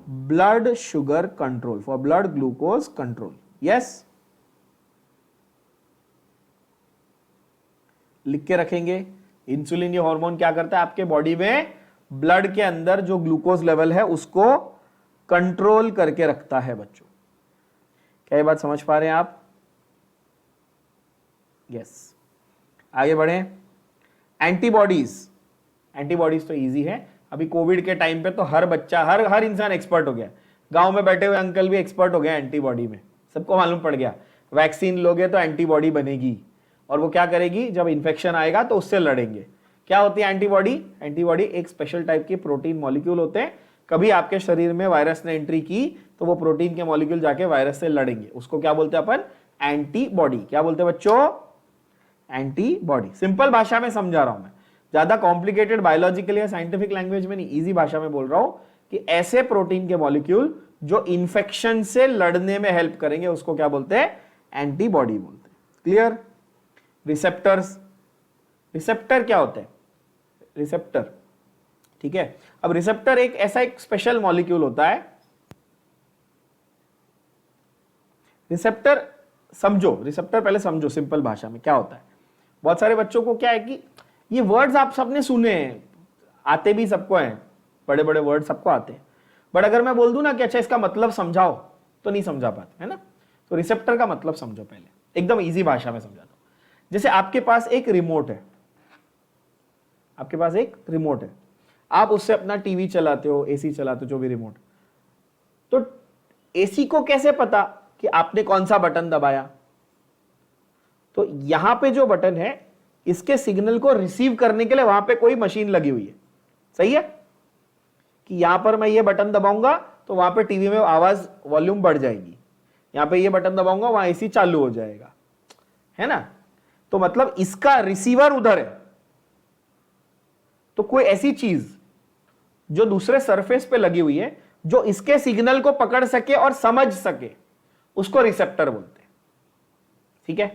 blood sugar control, for blood glucose control. Yes, लिख के रखेंगे। इंसुलिन ये हार्मोन क्या करता है? आपके बॉडी में ब्लड के अंदर जो ग्लूकोज लेवल है उसको कंट्रोल करके रखता है बच्चों। क्या ये बात समझ पा रहे हैं आप? यस, आगे बढ़े। एंटीबॉडीज, एंटीबॉडीज तो इजी है। अभी कोविड के टाइम पे तो हर बच्चा, हर इंसान एक्सपर्ट हो गया। गांव में बैठे हुए अंकल भी एक्सपर्ट हो गया एंटीबॉडी में, सबको मालूम पड़ गया वैक्सीन लोगे तो एंटीबॉडी बनेगी और वो क्या करेगी? जब इंफेक्शन आएगा तो उससे लड़ेंगे। क्या होती है एंटीबॉडी? एंटीबॉडी एक स्पेशल टाइप की प्रोटीन मॉलिक्यूल होते हैं। कभी आपके शरीर में वायरस ने एंट्री की तो वो प्रोटीन के मॉलिक्यूल जाके वायरस से लड़ेंगे, उसको क्या बोलते हैं अपन? एंटीबॉडी। क्या बोलते हैं बच्चों? एंटीबॉडी। सिंपल भाषा में समझा रहा हूं मैं, ज्यादा कॉम्प्लिकेटेड बायोलॉजिकल या साइंटिफिक लैंग्वेज में नहीं, इजी भाषा में बोल रहा हूं कि ऐसे प्रोटीन के मॉलिक्यूल जो इन्फेक्शन से लड़ने में हेल्प करेंगे उसको क्या बोलते हैं? एंटीबॉडी बोलते हैं। क्लियर? रिसेप्टर्स, रिसेप्टर क्या होते हैं? रिसेप्टर, ठीक है। अब रिसेप्टर एक ऐसा एक स्पेशल मॉलिक्यूल होता है। रिसेप्टर समझो, रिसेप्टर पहले समझो सिंपल भाषा में क्या होता है। बहुत सारे बच्चों को क्या है कि ये वर्ड्स आप सबने सुने हैं, आते भी सबको हैं, बड़े बड़े वर्ड सबको आते हैं, बट अगर मैं बोल दूं ना कि अच्छा इसका मतलब समझाओ तो नहीं समझा पाते, है ना। तो रिसेप्टर का मतलब समझो पहले, एकदम इजी भाषा में समझाता हूं। जैसे आपके पास एक रिमोट है, आपके पास एक रिमोट है, आप उससे अपना टीवी चलाते हो, एसी चलाते हो, जो भी रिमोट। तो एसी को कैसे पता कि आपने कौन सा बटन दबाया? तो यहां पे जो बटन है इसके सिग्नल को रिसीव करने के लिए वहां पे कोई मशीन लगी हुई है। सही है कि यहां पर मैं ये बटन दबाऊंगा तो वहां पे टीवी में आवाज वॉल्यूम बढ़ जाएगी, यहां पे ये बटन दबाऊंगा वहां एसी चालू हो जाएगा, है ना। तो मतलब इसका रिसीवर उधर है, तो कोई ऐसी चीज जो दूसरे सरफेस पे लगी हुई है जो इसके सिग्नल को पकड़ सके और समझ सके, उसको रिसेप्टर बोलते हैं। ठीक है,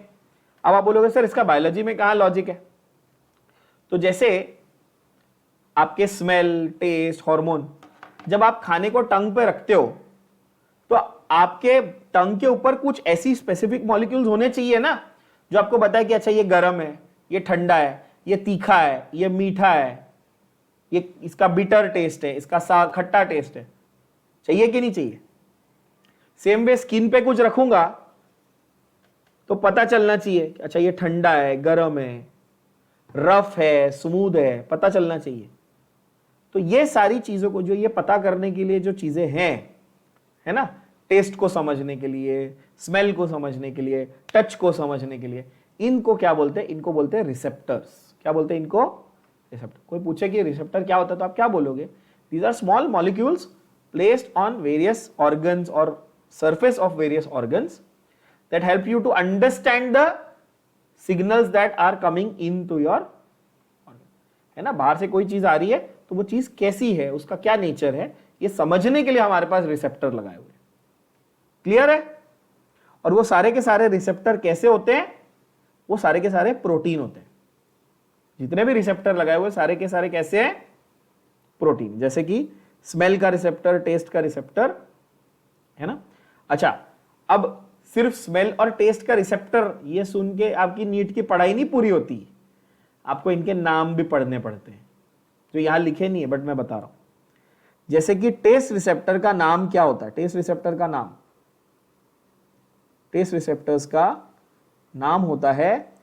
अब आप बोलोगे सर इसका बायोलॉजी में कहां लॉजिक है। तो जैसे आपके स्मेल, टेस्ट, हार्मोन, जब आप खाने को टंग पे रखते हो तो आपके टंग के ऊपर कुछ ऐसी स्पेसिफिक मॉलिक्यूल्स होने चाहिए ना जो आपको बताए कि अच्छा ये गर्म है, ये ठंडा है, ये तीखा है, ये मीठा है, ये इसका बिटर टेस्ट है, इसका खट्टा टेस्ट है। चाहिए कि नहीं चाहिए। सेम वे स्किन पे कुछ रखूंगा तो पता चलना चाहिए कि अच्छा ये ठंडा है, गर्म है, रफ है, स्मूथ है, पता चलना चाहिए। तो ये सारी चीजों को जो ये पता करने के लिए जो चीजें हैं, है ना, टेस्ट को समझने के लिए, स्मेल को समझने के लिए, टच को समझने के लिए, इनको क्या बोलते हैं, इनको बोलते हैं रिसेप्टर्स। क्या बोलते हैं इनको, रिसेप्टर। कोई पूछे कि रिसेप्टर क्या होता है तो आप क्या बोलोगे, these are small molecules placed on various organs और surface of various organs that help you to understand the signals that are coming into your organ। है ना, बाहर से कोई चीज आ रही है तो वो चीज कैसी है, उसका क्या नेचर है, ये समझने के लिए हमारे पास रिसेप्टर लगाए हुए हैं। क्लियर है। और वो सारे के सारे रिसेप्टर कैसे होते हैं, वो सारे के सारे प्रोटीन होते हैं। जितने भी रिसेप्टर लगाए हुए सारे के सारे कैसे हैं, प्रोटीन। जैसे कि स्मेल का रिसेप्टर, टेस्ट का रिसेप्टर, है ना। अच्छा, अब सिर्फ स्मेल और टेस्ट का रिसेप्टर ये सुन के आपकी नीट की पढ़ाई नहीं पूरी होती, आपको इनके नाम भी पढ़ने पड़ते हैं जो यहां लिखे नहीं है बट मैं बता रहा हूं। जैसे कि टेस्ट रिसेप्टर का नाम क्या होता है, टेस्ट रिसेप्टर का नाम, टेस्ट रिसेप्टर्स का नाम होता है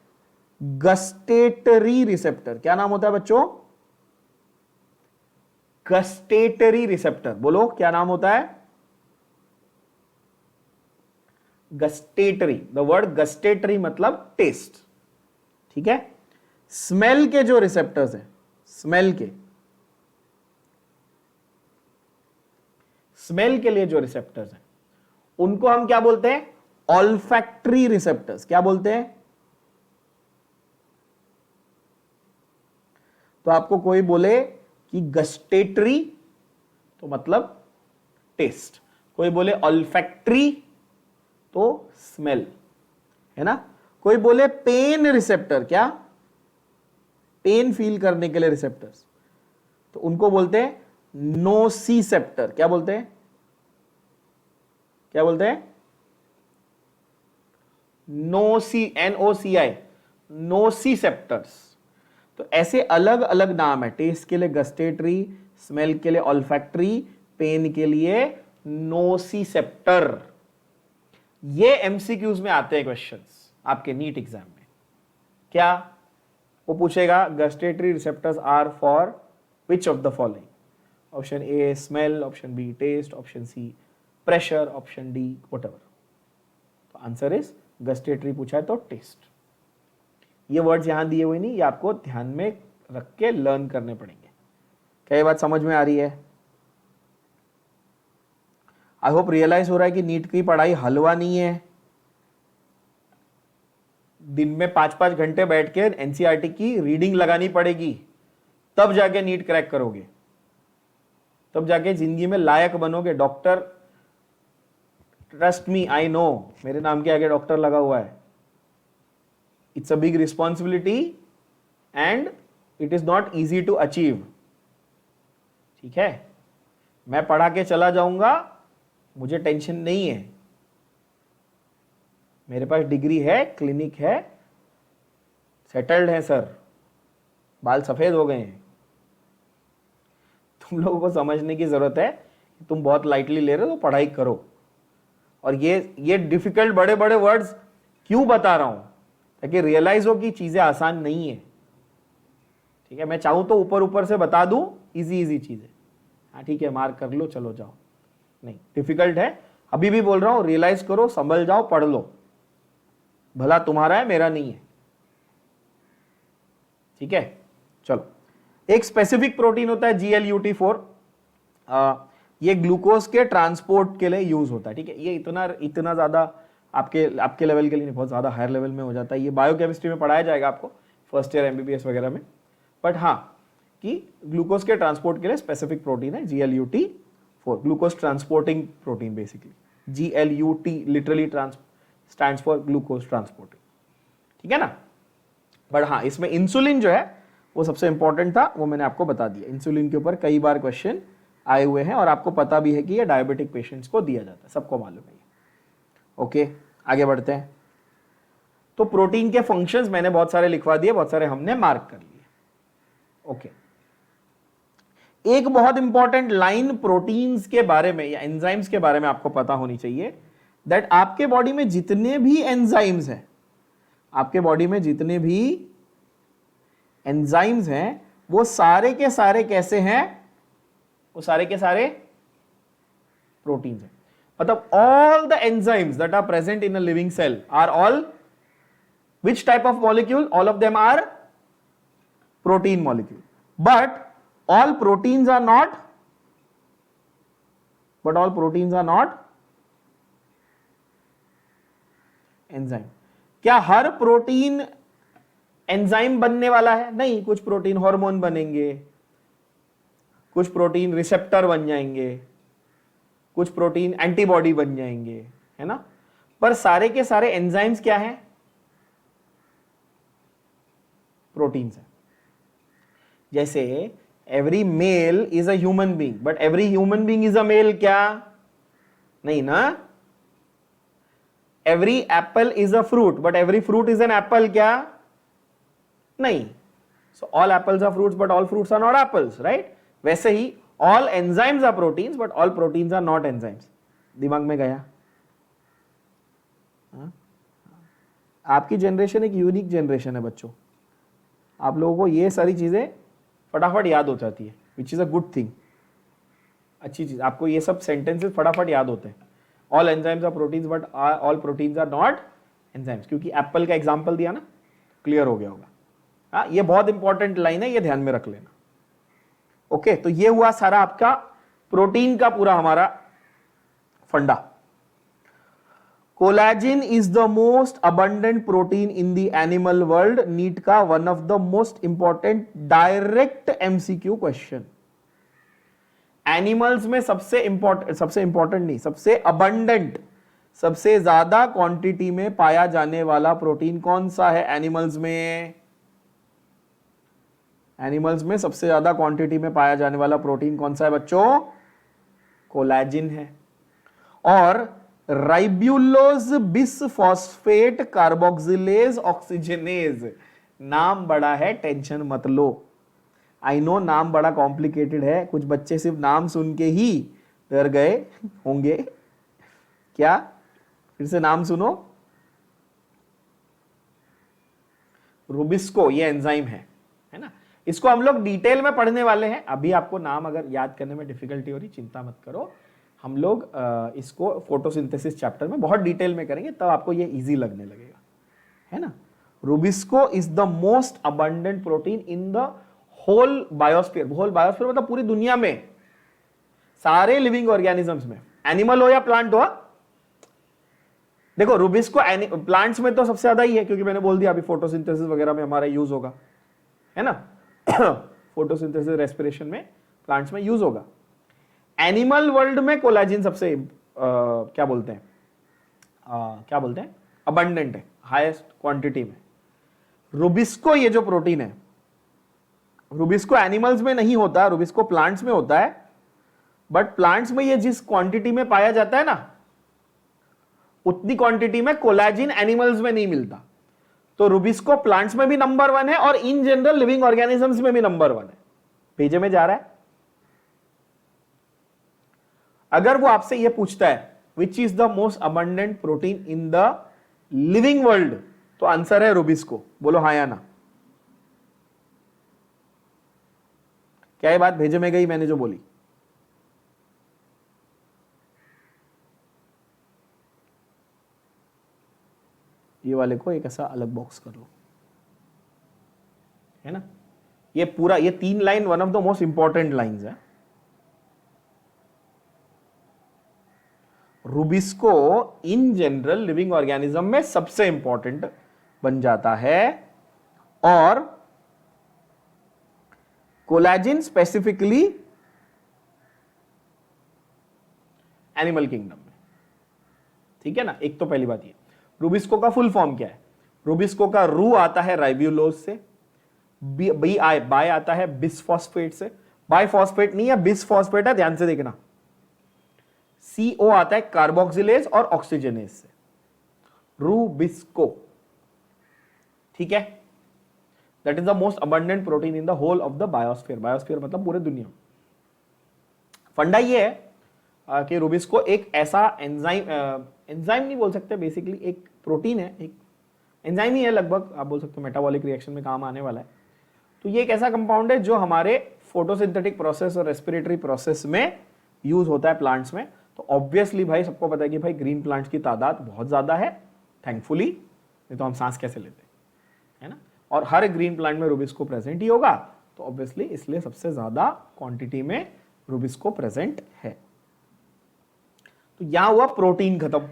गस्टेटरी रिसेप्टर। क्या नाम होता है बच्चों, गस्टेटरी रिसेप्टर। बोलो क्या नाम होता है, गस्टेटरी। द वर्ड गस्टेटरी मतलब टेस्ट। ठीक है। स्मेल के जो रिसेप्टर्स हैं, स्मेल के लिए जो रिसेप्टर्स हैं उनको हम क्या बोलते हैं, ऑल्फैक्टरी रिसेप्टर्स। क्या बोलते हैं। तो आपको कोई बोले कि गस्टेटरी तो मतलब टेस्ट, कोई बोले ऑल्फैक्टरी तो स्मेल, है ना। कोई बोले पेन रिसेप्टर, क्या, पेन फील करने के लिए रिसेप्टर्स, तो उनको बोलते हैं नोसीसेप्टर। क्या बोलते हैं, क्या बोलते हैं, NOCI, नोसीसेप्टर्स। तो ऐसे अलग अलग नाम है, टेस्ट के लिए गस्टेटरी, स्मेल के लिए ऑल्फैक्टरी, पेन के लिए नोसीसेप्टर। ये एमसीक्यूज में आते हैं क्वेश्चंस आपके नीट एग्जाम में। क्या वो पूछेगा, gustatory receptors are for which of the following. Option A smell, option B taste, option C pressure, option D whatever. तो आंसर इज गस्टेटरी पूछा है तो टेस्ट। ये वर्ड्स यहां दिए हुए नहीं, ये आपको ध्यान में रख के लर्न करने पड़ेंगे। क्या ये बात समझ में आ रही है। आई होप रियलाइज हो रहा है कि नीट की पढ़ाई हलवा नहीं है। दिन में 5-5 घंटे बैठ के एनसीईआरटी की रीडिंग लगानी पड़ेगी, तब जाके नीट क्रैक करोगे, तब जाके जिंदगी में लायक बनोगे। Doctor, trust me, I know, मेरे नाम के आगे डॉक्टर लगा हुआ है। It's a big responsibility and it is not easy to achieve. ठीक है, मैं पढ़ा के चला जाऊंगा, मुझे टेंशन नहीं है, मेरे पास डिग्री है, क्लिनिक है, सेटल्ड है सर, बाल सफेद हो गए हैं। तुम लोगों को समझने की जरूरत है कि तुम बहुत लाइटली ले रहे हो, तो पढ़ाई करो। और ये डिफिकल्ट बड़े बड़े वर्ड्स क्यों बता रहा हूं, ताकि रियलाइज हो कि चीजें आसान नहीं है। ठीक है, मैं चाहूं तो ऊपर ऊपर से बता दूं इजी चीजें, हाँ ठीक है मार्क कर लो चलो जाओ, नहीं डिफिकल्ट है। अभी भी बोल रहा हूं, रियलाइज करो, संभल जाओ, पढ़ लो, भला तुम्हारा है मेरा नहीं है। ठीक है, चलो एक स्पेसिफिक प्रोटीन होता है GLUT4, ये ग्लूकोज के ट्रांसपोर्ट के लिए यूज होता है, ठीक है। ये इतना ज्यादा आपके लेवल के लिए नहीं, बहुत ज्यादा हायर लेवल में हो जाता है, ये बायोकेमिस्ट्री में पढ़ाया जाएगा आपको फर्स्ट ईयर MBBS वगैरह में, बट हाँ कि ग्लूकोज के ट्रांसपोर्ट के लिए स्पेसिफिक प्रोटीन है GLUT4, glucose transporting protein basically. GLUT literally stands for glucose transporting, ठीक है ना। बट हाँ इसमें इंसुलिन जो है वो सबसे इंपॉर्टेंट था, वो मैंने आपको बता दिया। इंसुलिन के ऊपर कई बार क्वेश्चन आए हुए हैं और आपको पता भी है कि ये डायबिटिक पेशेंट्स को दिया जाता है, सबको मालूम है। ओके आगे बढ़ते हैं। तो प्रोटीन के फंक्शंस मैंने बहुत सारे लिखवा दिए, बहुत सारे हमने मार्क कर लिए। ओके एक बहुत इंपॉर्टेंट लाइन प्रोटीन्स के बारे में या एंजाइम्स के बारे में आपको पता होनी चाहिए, दैट आपके बॉडी में जितने भी एंजाइम्स हैं, आपके बॉडी में जितने भी एंजाइम्स हैं वो सारे के सारे कैसे हैं, वो सारे के सारे प्रोटीन्स हैं। मतलब all the enzymes that are present in a living cell are all which type of molecule? All of them are protein molecule, but all proteins are not enzyme. क्या हर प्रोटीन एंजाइम बनने वाला है? नहीं, कुछ protein hormone बनेंगे, कुछ protein receptor बन जाएंगे, कुछ प्रोटीन एंटीबॉडी बन जाएंगे, है ना। पर सारे के सारे एंजाइम्स क्या हैं? प्रोटीन्स है। जैसे every male is a human being, but every human being is a male क्या? नहीं ना। Every apple is a fruit, but every fruit is an apple क्या? नहीं। So all apples are fruits but all fruits are not apples, right. वैसे ही all enzymes are proteins but all proteins are not enzymes. दिमाग में गया? आपकी generation एक unique generation है बच्चों, आप लोगों को ये सारी चीजें फटाफट याद हो जाती है, which is a good thing, अच्छी चीज। आपको ये सब सेंटेंसेस फटाफट याद होते हैं। All enzymes are proteins but all proteins are not enzymes, क्योंकि एप्पल का एग्जांपल दिया ना, क्लियर हो गया होगा। हाँ ये बहुत इंपॉर्टेंट लाइन है, ये ध्यान में रख लेना। ओके तो ये हुआ सारा आपका प्रोटीन का पूरा हमारा फंडा। Collagen is the most abundant protein in the animal world, NEET का one of the most important direct MCQ question. Animals में सबसे इंपॉर्टेंट नहीं, सबसे अबंडेंट, सबसे ज्यादा क्वांटिटी में पाया जाने वाला प्रोटीन कौन सा है एनिमल्स में? एनिमल्स में सबसे ज्यादा क्वांटिटी में पाया जाने वाला प्रोटीन कौन सा है बच्चों? कोलेजन है। और राइब्यूलोज बिसफॉस्फेट कार्बोक्सिलेज ऑक्सीजनेज, नाम बड़ा है, टेंशन मत लो। आई नो नाम बड़ा कॉम्प्लिकेटेड है, कुछ बच्चे सिर्फ नाम सुन के ही डर गए होंगे। क्या? फिर से नाम सुनो। रूबिस्को ये एंजाइम है ना। इसको हम लोग डिटेल में पढ़ने वाले हैं। अभी आपको नाम अगर याद करने में डिफिकल्टी हो रही, चिंता मत करो, हम लोग इसको फोटोसिंथेसिस चैप्टर में बहुत डिटेल में करेंगे, तब आपको ये इजी लगने लगेगा, है ना। Rubisco is the most abundant protein in the whole biosphere. Whole biosphere मतलब पूरी दुनिया में सारे लिविंग ऑर्गेनिजम्स में, एनिमल हो या प्लांट हो। देखो रूबिस्को प्लांट्स में तो सबसे ज्यादा ही है, क्योंकि मैंने बोल दिया अभी फोटोसिंथेसिस वगैरह में हमारा यूज होगा, है ना। फोटोसिंथेसिस रेस्पिरेशन में प्लांट्स में यूज होगा। एनिमल वर्ल्ड में कोलेजन सबसे क्या बोलते हैं अबंडेंट है, हाईएस्ट क्वांटिटी में। रूबिस्को ये जो प्रोटीन है, रूबिस्को एनिमल्स में नहीं होता, रूबिस्को प्लांट्स में होता है, बट प्लांट्स में ये जिस क्वांटिटी में पाया जाता है ना, उतनी क्वांटिटी में कोलेजन एनिमल्स में नहीं मिलता। तो रूबिस्को प्लांट्स में भी नंबर 1 है और इन जनरल लिविंग ऑर्गेनिजम्स में भी नंबर 1 है। भेजे में जा रहा है। अगर वो आपसे ये पूछता है which is the most abundant protein in the living world, तो आंसर है रूबिस्को। बोलो हाँ या ना। क्या ये बात भेजे में गई मैंने जो बोली? ये वाले को एक ऐसा अलग बॉक्स कर लो, है ना। ये पूरा ये 3 line one of the most important lines है। RuBisCO in general living organism में सबसे इंपॉर्टेंट बन जाता है, और कोलेजिन स्पेसिफिकली एनिमल किंगडम में। ठीक है ना। एक तो पहली बात ये, रूबिस्को का फुल फॉर्म क्या है? रूबिस्को का रू आता है राइब्यूलोज से, बाय आता है बिसफॉस्फेट से, बाइफॉस्फेट नहीं है, बिसफॉस्फेट है, ध्यान से देखना। CO आता है कार्बोक्सिलेज और ऑक्सीजनेज से, रूबिस्को। ठीक है। That is the most abundant protein in the whole of the biosphere. Biosphere मतलब पूरे दुनिया। फंडा ये है कि रूबिस्को एक ऐसा एंजाइम नहीं बोल सकते, बेसिकली एक प्रोटीन है, एक एंजाइम ही है लगभग, आप बोल सकते हो मेटाबॉलिक रिएक्शन में काम आने वाला है। तो ये एक ऐसा कंपाउंड है जो हमारे फोटोसिंथेटिक प्रोसेस और रेस्पिरेटरी प्रोसेस में यूज होता है प्लांट्स में। तो ऑब्वियसली भाई सबको पता है कि भाई ग्रीन प्लांट्स की तादाद बहुत ज्यादा है, थैंकफुली, नहीं तो हम सांस कैसे लेते, है ना। और हर ग्रीन प्लांट में रूबिस्को प्रेजेंट ही होगा, तो ऑब्वियसली इसलिए सबसे ज्यादा क्वांटिटी में रूबिस्को प्रेजेंट है। तो यहां हुआ प्रोटीन खत्म।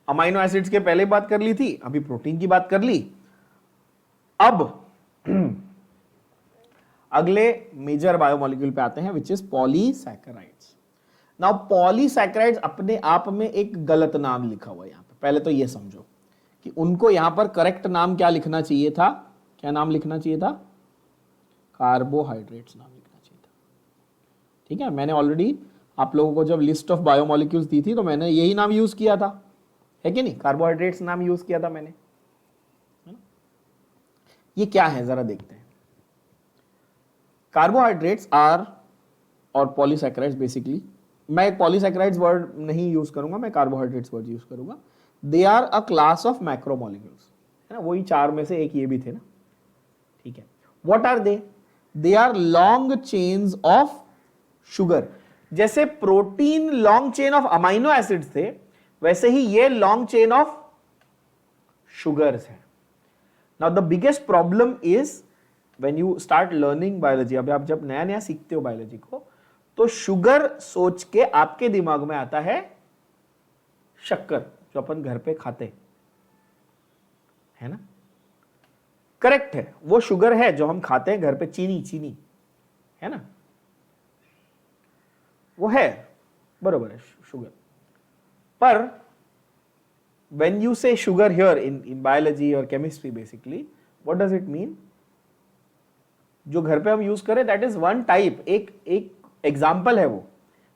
अमाइनो एसिड्स के पहले बात कर ली थी, अभी प्रोटीन की बात कर ली। अब अगले मेजर बायोमोलिक्यूल पे आते हैं, which is polysaccharides. Now polysaccharides अपने आप में एक गलत नाम लिखा हुआ है यहां पे। पहले तो ये समझो कि उनको यहां पर करेक्ट नाम क्या लिखना चाहिए था? क्या नाम लिखना चाहिए था? कार्बोहाइड्रेट्स नाम लिखना चाहिए था। ठीक है। मैंने ऑलरेडी आप लोगों को जब लिस्ट ऑफ बायोमोलिक्यूल्स दी थी तो मैंने यही नाम यूज किया था, है कि नहीं? कार्बोहाइड्रेट्स नाम यूज किया था मैंने। ये क्या है जरा देखते हैं। कार्बोहाइड्रेट्स आर और पॉलीसैकेराइड्स बेसिकली, मैं पॉलीसैकेराइड्स वर्ड नहीं यूज करूंगा, मैं कार्बोहाइड्रेट्स वर्ड यूज करूंगा। They are a class of macromolecules, है ना। वही 4 में से एक ये भी थे ना। ठीक है। What are they? They are long chains of sugar. जैसे protein long chain of amino acids थे, वैसे ही ये लॉन्ग चेन ऑफ शुगर्स है। Now the biggest problem is when you start learning biology, अभी आप जब नया नया सीखते हो बायोलॉजी को, तो शुगर सोच के आपके दिमाग में आता है शक्कर, जो अपन घर पे खाते, है ना। करेक्ट है, वो शुगर है जो हम खाते हैं घर पे, चीनी, है ना, वो है, बरोबर है शुगर। पर when you say sugar here in biology or chemistry basically, what does it mean? जो घर पे हम यूज करें that is one type, एक एग्जाम्पल है वो।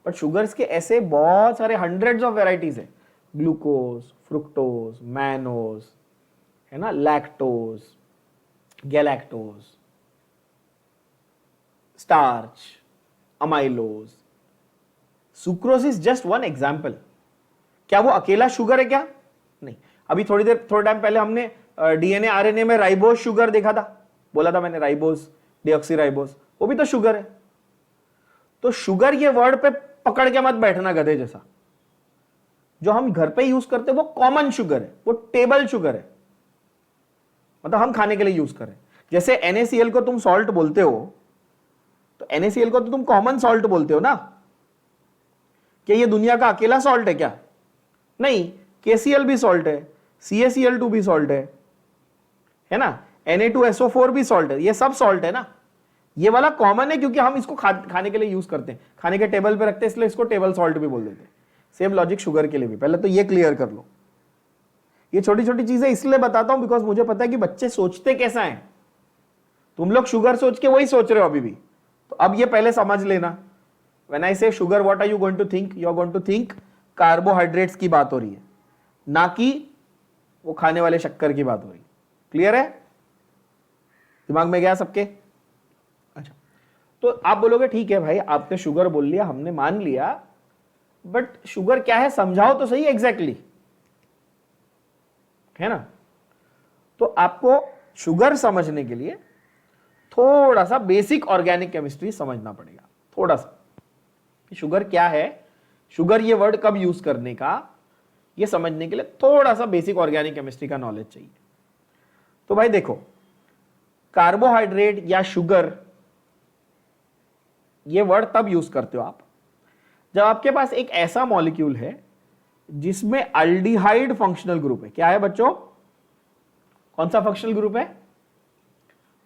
बट शुगर्स के ऐसे बहुत सारे हंड्रेड्स ऑफ वेराइटीज है। ग्लूकोज, फ्रुक्टोज, मैनोज, है ना, lactose, galactose, starch, amylose, sucrose is just one example. क्या वो अकेला शुगर है क्या? नहीं। अभी थोड़े टाइम पहले हमने डीएनए आरएनए में राइबोज शुगर देखा था, बोला था मैंने, राइबोज, डीऑक्सीराइबोज, वो भी तो शुगर है। तो शुगर ये वर्ड पे पकड़ के मत बैठना गधे जैसा। जो हम घर पे यूज करते हैं वो कॉमन शुगर है, वो टेबल शुगर है, मतलब हम खाने के लिए यूज करें। जैसे NaCl को तुम सॉल्ट बोलते हो, तो NaCl को तो तुम कॉमन सॉल्ट बोलते हो ना। क्या ये दुनिया का अकेला सॉल्ट है क्या? नहीं, KCl भी सॉल्ट है, CaCl2 भी सॉल्ट है ना, Na2SO4 भी सॉल्ट है, ये सब सॉल्ट है ना। ये वाला कॉमन है क्योंकि हम इसको खाने के लिए यूज करते हैं, खाने के टेबल पे रखते हैं, इसलिए इसको टेबल सॉल्ट भी बोल देते हैं। सेम लॉजिक शुगर के लिए भी। पहले तो ये क्लियर कर लो। ये छोटी छोटी चीजें इसलिए बताता हूं बिकॉज मुझे पता है कि बच्चे सोचते कैसा है। तुम लोग शुगर सोच के वही सोच रहे हो अभी भी, तो अब ये पहले समझ लेना। When I say sugar, what are you going to think? You are going to think carbohydrates की बात हो रही है, ना कि वो खाने वाले शक्कर की बात हो रही है। क्लियर है? दिमाग में गया सबके? अच्छा, तो आप बोलोगे ठीक है भाई, आपने शुगर बोल लिया, हमने मान लिया, बट शुगर क्या है समझाओ तो सही एग्जैक्टली, है ना। तो आपको शुगर समझने के लिए थोड़ा सा बेसिक ऑर्गेनिक केमिस्ट्री समझना पड़ेगा, थोड़ा सा कि शुगर क्या है, शुगर ये वर्ड कब यूज करने का, ये समझने के लिए थोड़ा सा बेसिक ऑर्गेनिक केमिस्ट्री का नॉलेज चाहिए। तो भाई देखो, कार्बोहाइड्रेट या शुगर, ये वर्ड तब यूज करते हो आप जब आपके पास एक ऐसा मॉलिक्यूल है जिसमें अल्डिहाइड फंक्शनल ग्रुप है। क्या है बच्चों? कौन सा फंक्शनल ग्रुप है?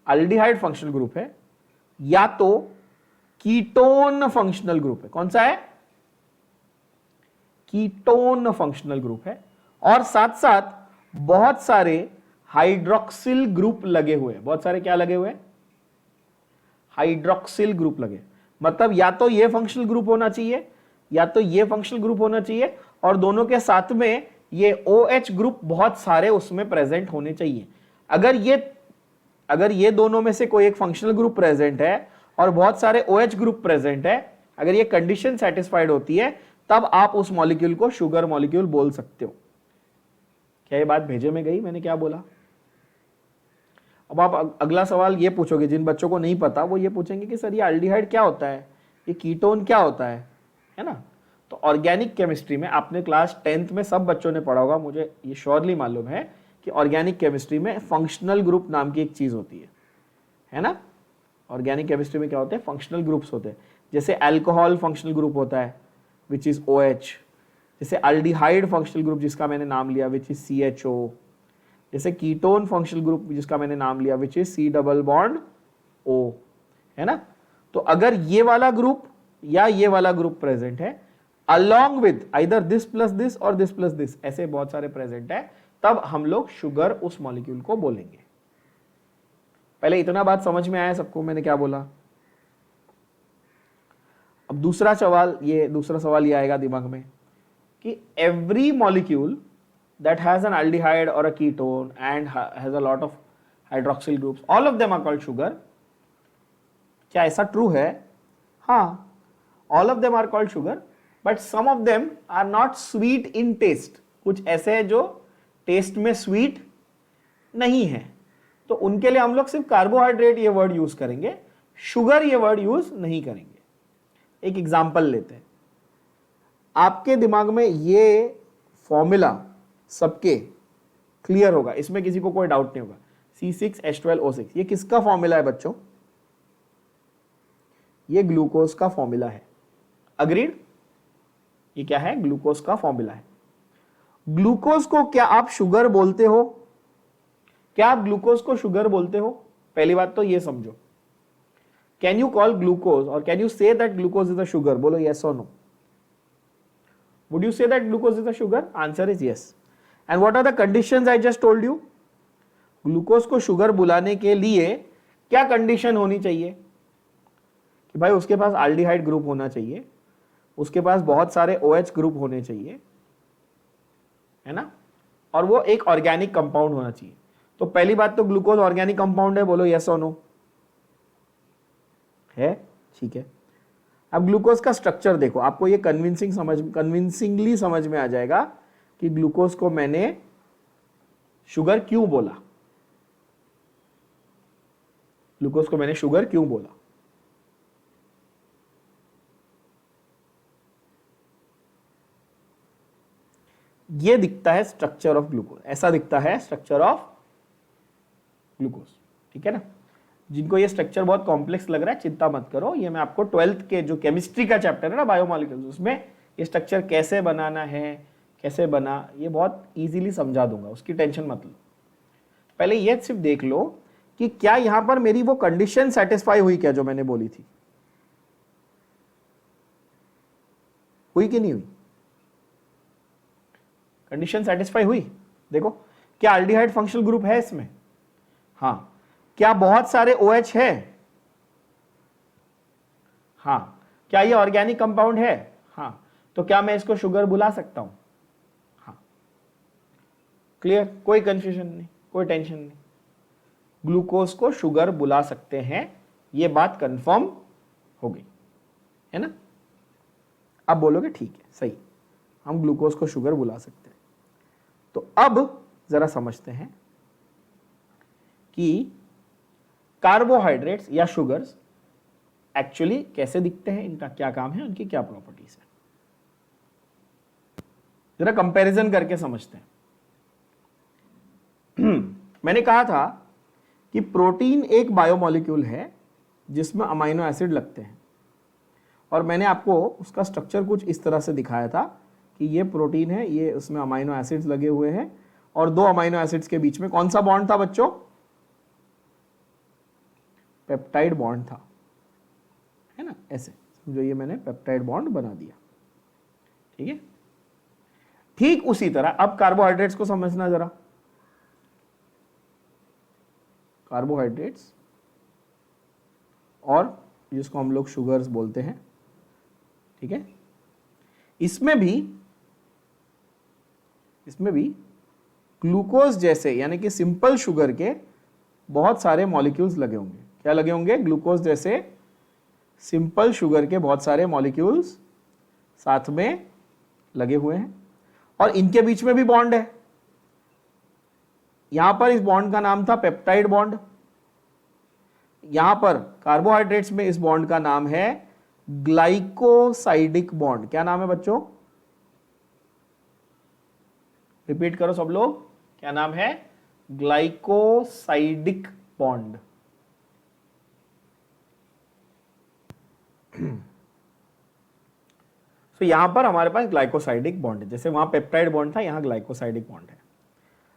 अल्डिहाइड फंक्शनल ग्रुप है, या तो कीटोन फंक्शनल ग्रुप है। कौन सा है? कीटोन फंक्शनल ग्रुप है, और साथ साथ बहुत सारे हाइड्रोक्सिल ग्रुप लगे हुए हैं। बहुत सारे क्या लगे हुए हैं? हाइड्रोक्सिल ग्रुप लगे। मतलब या तो ये फंक्शनल ग्रुप होना चाहिए या तो ये फंक्शनल ग्रुप होना चाहिए, और दोनों के साथ में ये OH ग्रुप बहुत सारे उसमें प्रेजेंट होने चाहिए। अगर ये दोनों में से कोई एक फंक्शनल ग्रुप प्रेजेंट है और बहुत सारे OH ग्रुप प्रेजेंट है, अगर ये कंडीशन सेटिस्फाइड होती है, तब आप उस मॉलिक्यूल को शुगर मॉलिक्यूल बोल सकते हो। क्या ये बात भेजे में गई? मैंने क्या बोला? अब आप अगला सवाल ये पूछोगे, जिन बच्चों को नहीं पता वो ये पूछेंगे कि सर ये अल्डिहाइड क्या होता है, ये कीटोन क्या होता है ना? तो ऑर्गेनिक केमिस्ट्री में आपने क्लास 10th में सब बच्चों ने पढ़ा होगा, मुझे ये श्योरली मालूम है कि ऑर्गेनिक केमिस्ट्री में फंक्शनल ग्रुप नाम की एक चीज होती है ना? ऑर्गेनिक केमिस्ट्री में क्या होते हैं? फंक्शनल ग्रुप्स होते हैं। जैसे अल्कोहल फंक्शनल ग्रुप होता है विच इज OH, जैसे अल्डिहाइड फंक्शनल ग्रुप जिसका मैंने नाम लिया विच इज CHO, जैसे कीटोन फंक्शनल ग्रुप जिसका मैंने नाम लिया which is C double bond O, है ना? तो अगर ये वाला ग्रुप या ये वाला ग्रुप प्रेजेंट है along with either this plus this और this plus this, ऐसे बहुत सारे प्रेजेंट है, तब हम लोग शुगर उस मॉलिक्यूल को बोलेंगे। पहले इतना बात समझ में आया सबको मैंने क्या बोला? अब दूसरा सवाल ये आएगा दिमाग में कि every molecule that has an aldehyde or a ketone and has a lot of hydroxyl groups, all of them are called sugar। क्या ऐसा ट्रू है? हाँ, all of them are called sugar, but some of them are not sweet in taste। कुछ ऐसे हैं जो test में sweet नहीं है, तो उनके लिए हम लोग सिर्फ कार्बोहाइड्रेट ये वर्ड यूज करेंगे, शुगर ये वर्ड यूज नहीं करेंगे। एक एग्जांपल लेते हैं, आपके दिमाग में ये फॉर्मूला सबके क्लियर होगा, इसमें किसी को कोई डाउट नहीं होगा। C6H12O6 ये किसका फॉर्मूला है बच्चों? ये ग्लूकोज का फॉर्मूला है। अग्रीड? ये क्या है? ग्लूकोज का फॉर्मूला है। ग्लूकोज को क्या आप शुगर बोलते हो? क्या आप ग्लूकोज को शुगर बोलते हो? पहली बात तो ये समझो, कैन यू कॉल ग्लूकोज और can you say that glucose is a sugar? बोलो यस और no. Would you say that glucose is a sugar? Answer is yes. And what are the conditions I just told you? Glucose को sugar बुलाने के लिए क्या condition होनी चाहिए? कि भाई उसके पास अल्डिहाइड ग्रुप होना चाहिए, उसके पास बहुत सारे OH ग्रुप होने चाहिए, है ना, और वो एक ऑर्गेनिक कंपाउंड होना चाहिए। तो पहली बात तो ग्लूकोज ऑर्गेनिक कंपाउंड है, बोलो यस और नो। है? ठीक है। अब ग्लूकोज का स्ट्रक्चर देखो, आपको ये कन्विंसिंगली समझ में आ जाएगा कि ग्लूकोज को मैंने शुगर क्यों बोला। ग्लूकोज को मैंने शुगर क्यों बोला? ये दिखता है स्ट्रक्चर ऑफ ग्लूकोज, ऐसा दिखता है स्ट्रक्चर ऑफ ग्लूकोज, ठीक है ना। जिनको ये स्ट्रक्चर बहुत कॉम्प्लेक्स लग रहा है चिंता मत करो, ये मैं आपको 12th के जो केमिस्ट्री का चैप्टर है ना बायोमॉलिक्यूल्स, उसमें ये स्ट्रक्चर कैसे बनाना है, कैसे बना, ये बहुत इजीली समझा दूंगा, उसकी टेंशन मत लो। पहले ये सिर्फ देख लो कि क्या यहां पर मेरी वो कंडीशन सेटिस्फाई हुई क्या जो मैंने बोली थी, हुई कि नहीं हुई? कंडीशन सेटिस्फाई हुई? देखो, क्या अल्डिहाइड फंक्शनल ग्रुप है इसमें? हाँ। क्या बहुत सारे OH है? हाँ। क्या ये ऑर्गेनिक कंपाउंड है? हाँ। तो क्या मैं इसको शुगर बुला सकता हूं? हाँ। क्लियर? कोई कंफ्यूजन नहीं, कोई टेंशन नहीं, ग्लूकोज को शुगर बुला सकते हैं, ये बात कंफर्म हो गई, है ना। अब बोलोगे ठीक है, सही, हम ग्लूकोज को शुगर बुला सकते हैं। तो अब जरा समझते हैं कि कार्बोहाइड्रेट्स या शुगर्स एक्चुअली कैसे दिखते हैं, इनका क्या काम है, उनकी क्या प्रॉपर्टीज है। जरा कंपैरिजन करके समझते हैं। मैंने कहा था कि प्रोटीन एक बायोमोलिक्यूल है जिसमें अमाइनो एसिड लगते हैं, और मैंने आपको उसका स्ट्रक्चर कुछ इस तरह से दिखाया था कि ये प्रोटीन है, ये उसमें अमाइनो एसिड्स लगे हुए हैं, और दो अमाइनो एसिड्स के बीच में कौन सा बॉन्ड था बच्चों? पेप्टाइड बॉन्ड था, है ना? ऐसे समझो, ये मैंने पेप्टाइड बॉन्ड बना दिया, ठीक है। ठीक उसी तरह अब कार्बोहाइड्रेट्स को समझना जरा। कार्बोहाइड्रेट्स और जिसको हम लोग शुगर्स बोलते हैं, ठीक है, इसमें भी ग्लूकोज जैसे यानी कि सिंपल शुगर के बहुत सारे मॉलिक्यूल्स लगे होंगे। क्या लगे होंगे? ग्लूकोज जैसे सिंपल शुगर के बहुत सारे मॉलिक्यूल्स साथ में लगे हुए हैं, और इनके बीच में भी बॉन्ड है। यहां पर इस बॉन्ड का नाम था पेप्टाइड बॉन्ड, यहां पर कार्बोहाइड्रेट्स में इस बॉन्ड का नाम है ग्लाइकोसाइडिक बॉन्ड। क्या नाम है बच्चों? रिपीट करो सब लोग, क्या नाम है? Glycosidic bond. तो यहां पर हमारे पास ग्लाइकोसाइडिक बॉन्ड है, जैसे वहां पेप्टाइड बॉन्ड था, यहां ग्लाइकोसाइडिक बॉन्ड है।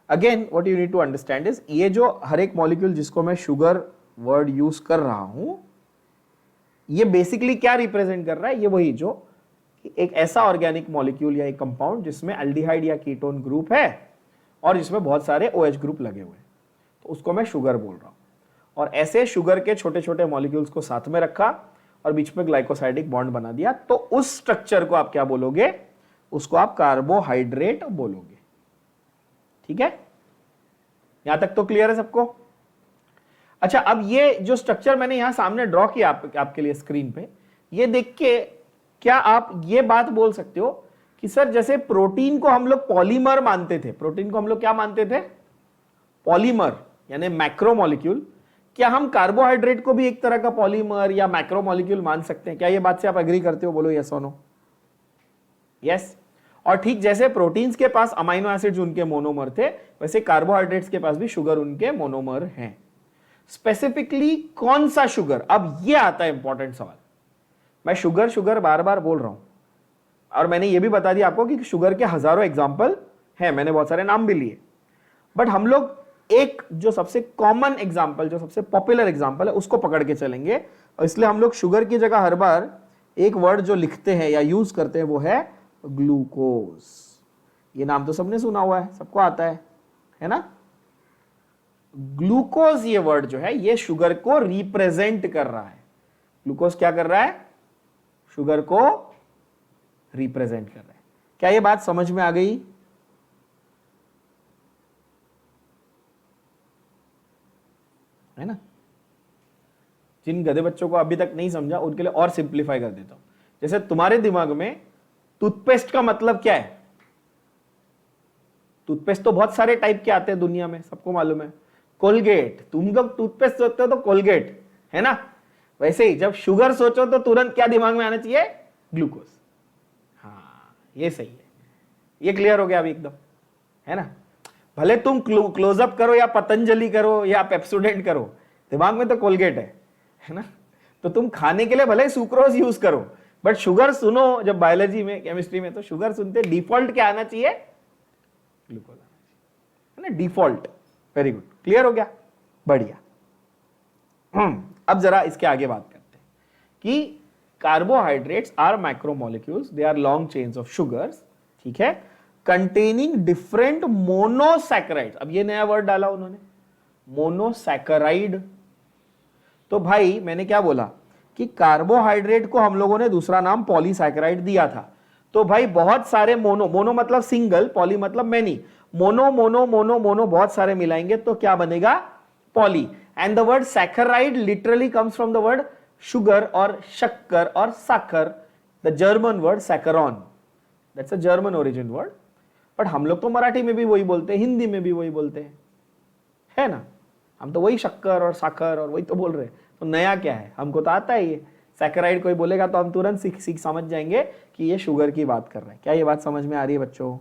Again what you need to understand is, ये जो हर एक मॉलिक्यूल जिसको मैं शुगर वर्ड यूज कर रहा हूं, ये बेसिकली क्या रिप्रेजेंट कर रहा है? ये वही जो एक ऐसा ऑर्गेनिक मॉलिक्यूल या एक कंपाउंड जिसमें अल्डिहाइड या कीटोन ग्रुप है और जिसमें बहुत सारे OH ग्रुप लगे हुए हैं, तो उसको मैं शुगर बोल रहा हूं। और ऐसे शुगर के छोटे छोटे मॉलिक्यूल्स को साथ में रखा और बीच में ग्लाइकोसाइडिक बॉन्ड बना दिया, तो उस स्ट्रक्चर को आप क्या बोलोगे? उसको आप कार्बोहाइड्रेट बोलोगे, ठीक है। यहां तक तो क्लियर है सबको? अच्छा, अब ये जो स्ट्रक्चर मैंने यहां सामने ड्रॉ किया आपके लिए स्क्रीन पे, ये देख के क्या आप ये बात बोल सकते हो कि सर जैसे प्रोटीन को हम लोग पॉलीमर मानते थे, प्रोटीन को हम लोग क्या मानते थे? पॉलीमर यानी मैक्रोमोलिक्यूल, क्या हम कार्बोहाइड्रेट को भी एक तरह का पॉलीमर या मैक्रोमोलिक्यूल मान सकते हैं? क्या ये बात से आप एग्री करते हो? बोलो यस और नो। यस। और ठीक जैसे प्रोटीन्स के पास अमाइनो एसिड्स उनके मोनोमर थे, वैसे कार्बोहाइड्रेट्स के पास भी शुगर उनके मोनोमर हैं। स्पेसिफिकली कौन सा शुगर? अब ये आता है इंपॉर्टेंट सवाल। मैं शुगर शुगर बार बार बोल रहा हूं, और मैंने ये भी बता दिया आपको कि शुगर के हजारों एग्जाम्पल हैं, मैंने बहुत सारे नाम भी लिए, बट हम लोग एक जो सबसे कॉमन एग्जाम्पल, जो सबसे पॉपुलर एग्जाम्पल है, उसको पकड़ के चलेंगे। और इसलिए हम लोग शुगर की जगह हर बार एक वर्ड जो लिखते हैं या यूज करते हैं वो है ग्लूकोज। ये नाम तो सबने सुना हुआ है, सबको आता है ना? ग्लूकोज ये वर्ड जो है ये शुगर को रिप्रेजेंट कर रहा है। ग्लूकोज क्या कर रहा है? शुगर को रिप्रेजेंट कर रहा है। क्या ये बात समझ में आ गई? है ना? जिन गधे बच्चों को अभी तक नहीं समझा उनके लिए और सिंप्लीफाई कर देता हूं। जैसे तुम्हारे दिमाग में टूथपेस्ट का मतलब क्या है? टूथपेस्ट तो बहुत सारे टाइप के आते हैं दुनिया में, सबको मालूम है। कोलगेट, तुम लोग टूथपेस्ट सोचते हो तो कोलगेट, है ना? वैसे ही जब शुगर सोचो तो तुरंत क्या दिमाग में आना चाहिए? ग्लूकोज। हाँ, ये सही है, ये क्लियर हो गया अभी एकदम, है ना? भले तुम क्लोजअप करो या पतंजलि करो या पेप्सोडेंट करो, दिमाग में तो कोलगेट है ना? तो तुम खाने के लिए भले सुक्रोज यूज करो, बट शुगर सुनो जब बायोलॉजी में, केमिस्ट्री में, तो शुगर सुनते डिफॉल्ट क्या आना चाहिए? ग्लूकोज आना चाहिए, है ना? डिफॉल्ट। वेरी गुड, क्लियर हो गया, बढ़िया। अब जरा इसके आगे बात करते हैं कि carbohydrates are macromolecules, they are long chains of sugars, ठीक है, कंटेनिंग डिफरेंट मोनोसैकेराइड्स। अब ये नया वर्ड डाला उन्होंने, मोनोसैकेराइड। तो भाई मैंने क्या बोला कि कार्बोहाइड्रेट को हम लोगों ने दूसरा नाम पॉलीसैकेराइड दिया था। तो भाई बहुत सारे मोनो, मोनो मतलब सिंगल, पॉली मतलब many, mono mono mono mono बहुत सारे मिलाएंगे तो क्या बनेगा? Poly. And the word saccharide literally comes from the word sugar और शक्कर और साकर, the German word saccharon, that's a German origin word. But हम लोग तो मराठी में भी वही बोलते हैं, हिंदी में भी वही बोलते हैं, है ना? हम तो वही शक्कर और साकर और वही तो बोल रहे हैं, तो नया क्या है? हमको तो आता है ये। सैकेराइड कोई बोलेगा तो हम तुरंत सीख समझ जाएंगे कि ये शुगर की बात कर रहे हैं। क्या ये बात समझ में आ रही है बच्चों?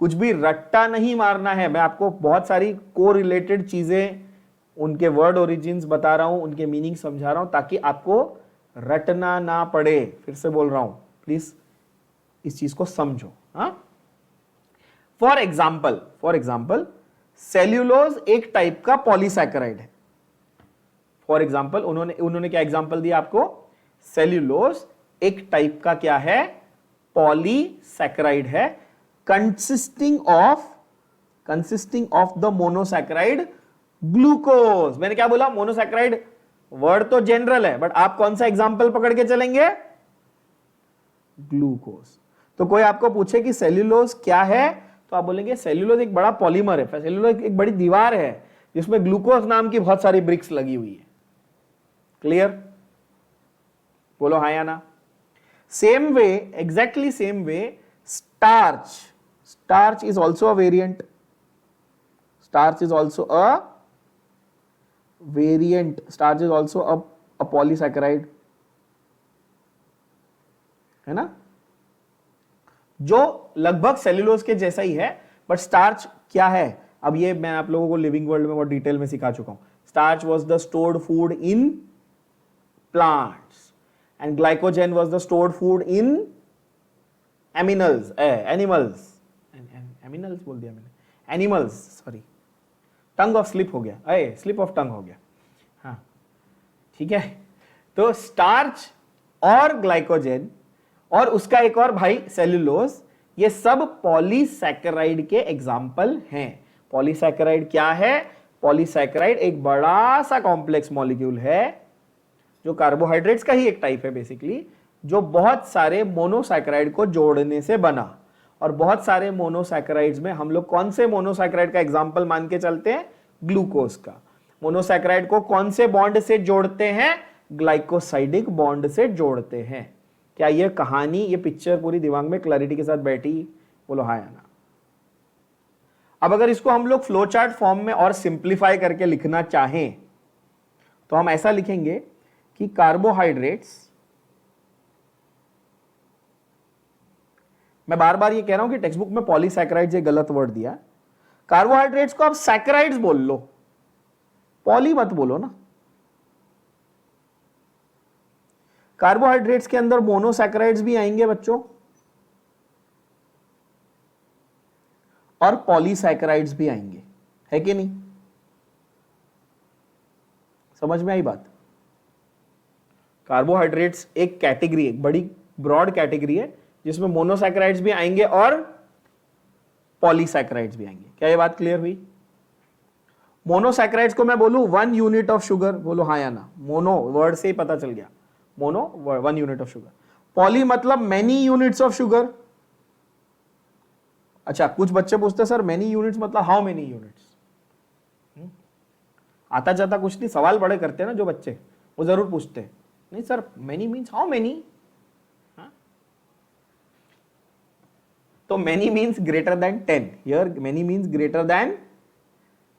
कुछ भी रट्टा नहीं मारना है। मैं आपको बहुत सारी को रिलेटेड चीजें उनके वर्ड ओरिजिन्स बता रहा हूं, उनके मीनिंग समझा रहा हूं ताकि आपको रटना ना पड़े। फिर से बोल रहा हूं, प्लीज इस चीज को समझो। फॉर एग्जाम्पल सेल्यूलोज एक टाइप का पॉलीसैकेराइड है। फॉर एग्जाम्पल उन्होंने क्या एग्जाम्पल दिया आपको? सेल्यूलोज एक टाइप का क्या है? पॉलीसैकेराइड है, consisting of the monosaccharide glucose. मैंने क्या बोला? मोनोसैकेराइड वर्ड तो जनरल है, बट आप कौन सा एग्जाम्पल पकड़ के चलेंगे? ग्लूकोज। तो कोई आपको पूछे कि सेल्यूलोज क्या है, तो आप बोलेंगे सेल्यूलोज एक बड़ा पॉलीमर है, सेल्यूलोज एक बड़ी दीवार है जिसमें ग्लूकोज नाम की बहुत सारी ब्रिक्स लगी हुई है। क्लियर? बोलो हाँ या ना। Same way, exactly same way, starch is also a variant. Starch is also a polysaccharide, है ना, जो लगभग सेल्यूलोज के जैसा ही है। बट स्टार्च क्या है? अब ये मैं आप लोगों को लिविंग वर्ल्ड में बहुत डिटेल में सिखा चुका हूं। Starch was the stored food in plants and glycogen was the stored food in animals बोल दिया मैंने, animals, sorry, tongue of slip हो गया, स्लिप ऑफ टंग हो गया। हाँ ठीक है। तो स्टार्च और ग्लाइकोजन और उसका एक और भाई सेल्यूलोज, ये सब पॉलीसैकेराइड के एग्जाम्पल हैं। पॉलीसैकेराइड क्या है? पॉलीसैकेराइड एक बड़ा सा कॉम्प्लेक्स मॉलिक्यूल है जो कार्बोहाइड्रेट्स का ही एक टाइप है बेसिकली, जो बहुत सारे मोनोसैकेराइड को जोड़ने से बना। और बहुत सारे मोनोसैकेराइड्स में हम लोग कौन से मोनोसैकेराइड का एग्जाम्पल मान के चलते हैं? ग्लूकोज का। मोनोसैकेराइड को कौन से बॉन्ड से जोड़ते हैं? ग्लाइकोसाइडिक बॉन्ड से जोड़ते हैं। क्या ये कहानी, ये पिक्चर पूरी दिमाग में क्लैरिटी के साथ बैठी? बोलो हाँ या ना। अब अगर इसको हम लोग फ्लो चार्ट फॉर्म में और सिंप्लीफाई करके लिखना चाहें तो हम ऐसा लिखेंगे कि कार्बोहाइड्रेट्स, मैं बार बार ये कह रहा हूं कि टेक्स्ट बुक में पॉलीसैकेराइड्स ये गलत वर्ड दिया। कार्बोहाइड्रेट्स को आप सैकेराइड्स बोल लो, पॉली मत बोलो ना। कार्बोहाइड्रेट्स के अंदर मोनोसैकेराइड्स भी आएंगे बच्चों और पॉलीसैकेराइड्स भी आएंगे, है कि नहीं? समझ में आई बात? कार्बोहाइड्रेट्स एक कैटेगरी, एक बड़ी ब्रॉड कैटेगरी है जिसमें मोनोसैकेराइड्स भी आएंगे और पॉलीसैकेराइड्स भी आएंगे। क्या ये बात क्लियर हुई? मोनोसैकेराइड्स को मैं बोलूं 1 यूनिट ऑफ शुगर, बोलो हाँ या ना। मोनो वर्ड से ही पता चल गया, mono 1 unit of sugar. Poly मतलब मेनी यूनिट्स ऑफ शुगर। अच्छा, कुछ बच्चे पूछते सर मेनी यूनिट्स मतलब हाउ मेनी यूनिट्स? आता जाता कुछ नहीं, सवाल बड़े करते हैं ना जो बच्चे, वो जरूर पूछते हैं, नहीं sir many means how many? तो many means greater than 10, here many means greater than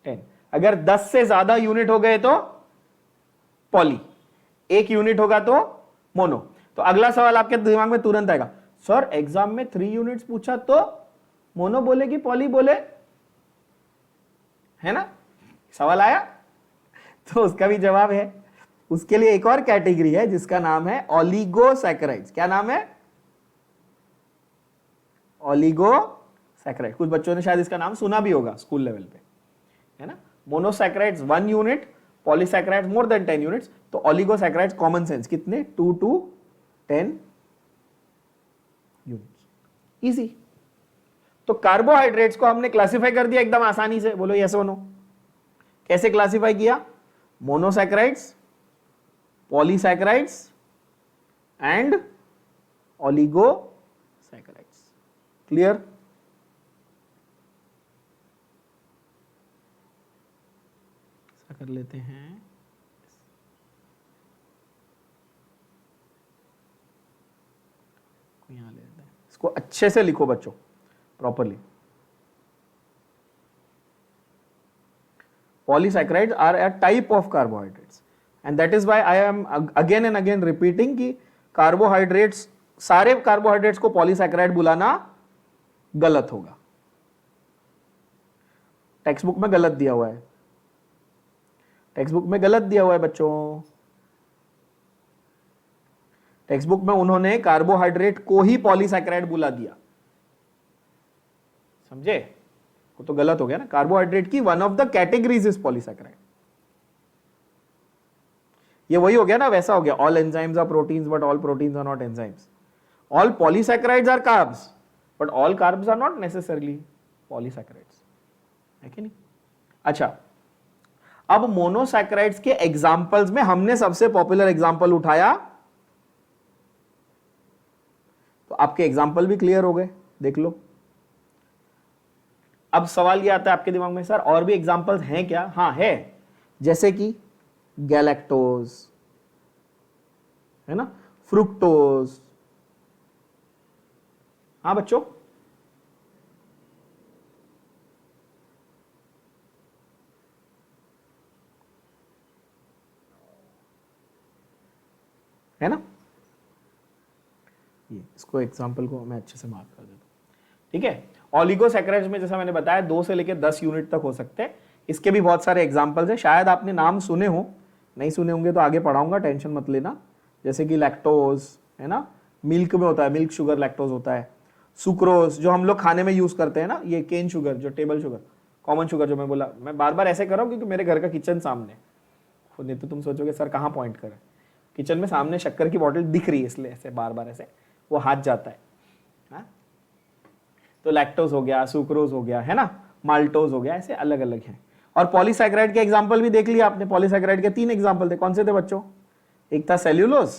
10। अगर 10 से ज्यादा यूनिट हो गए तो पॉली, 1 यूनिट होगा तो मोनो। तो अगला सवाल आपके दिमाग में तुरंत आएगा, सर एग्जाम में 3 यूनिट्स पूछा तो मोनो बोले कि पॉली बोले, है ना? सवाल आया? तो उसका भी जवाब है। उसके लिए एक और कैटेगरी है जिसका नाम है ओलिगोसैकेराइड्स। क्या नाम है? ओलिगोसैकेराइड। कुछ बच्चों ने शायद इसका नाम सुना भी होगा स्कूल लेवल पे, है ना? Monosaccharides 1 unit, polysaccharides more than 10 units. तो ओलिगोसैकेराइड्स कॉमन सेंस कितने? 2 to 10 यूनिट्स। इजी। तो कार्बोहाइड्रेट्स को हमने क्लासिफाई कर दिया एकदम आसानी से, बोलो यस और नो। कैसे क्लासिफाई किया? Monosaccharides, polysaccharides and oligosaccharides. Clear? ऐसा कर लेते हैं, यहां लेते हैं, इसको अच्छे से लिखो बच्चों, properly. Polysaccharides are a type of carbohydrates and that is why I am again and again repeating कि carbohydrates, सारे carbohydrates को polysaccharide बुलाना गलत होगा, टेक्स्ट बुक में गलत दिया हुआ है। टेक्स्ट बुक में गलत दिया हुआ है बच्चों। टेक्स्ट बुक में उन्होंने कार्बोहाइड्रेट को ही पॉलीसैकेराइड बुला दिया, समझे? वो तो गलत हो गया ना। कार्बोहाइड्रेट की one of the categories is polysaccharide. ये वही हो गया ना, वैसा हो गया all enzymes are proteins but all proteins are not enzymes, all polysaccharides are carbs but all carbs are not necessarily polysaccharides, है कि नहीं? अच्छा, अब मोनोसैकेराइड्स के एग्जांपल्स में हमने सबसे पॉपुलर एग्जांपल उठाया, तो आपके एग्जांपल भी क्लियर हो गए, देख लो। अब सवाल ये आता है आपके दिमाग में, सर और भी एग्जांपल्स हैं क्या? हाँ है, जैसे कि गैलेक्टोज, है ना, फ्रुक्टोज। हाँ बच्चों, है ना? ये इसको एग्जांपल को मैं अच्छे से मार्क कर देता हूं, ठीक है। ऑलिगोसैकेराइड्स में जैसा मैंने बताया 2 से लेकर 10 यूनिट तक हो सकते हैं। इसके भी बहुत सारे एग्जांपल्स हैं, शायद आपने नाम सुने हो, नहीं सुने होंगे तो आगे पढ़ाऊंगा, टेंशन मत लेना। जैसे कि लैक्टोज, है ना, मिल्क में होता है, मिल्क शुगर लैक्टोज होता है। सुक्रोज जो हम लोग खाने में यूज करते हैं ना, ये केन शुगर, जो टेबल शुगर, कॉमन शुगर जो मैं बोला, मैं बार बार ऐसे कर रहा हूं क्योंकि मेरे घर का किचन सामने, नहीं तो तुम सोचोगे सर कहाँ पॉइंट करें, किचन में सामने शक्कर की बोतल दिख रही है, इसलिए ऐसे बार बार ऐसे वो हाथ जाता है। हाँ? तो लैक्टोज हो गया, सुक्रोज हो गया, है ना, माल्टोज हो गया, ऐसे अलग अलग हैं। और पॉलीसैकेराइड के एग्जांपल भी देख लिया आपने। पॉलीसैकेराइड के 3 एग्जांपल थे, कौन से थे बच्चों? एक था सेल्यूलोज,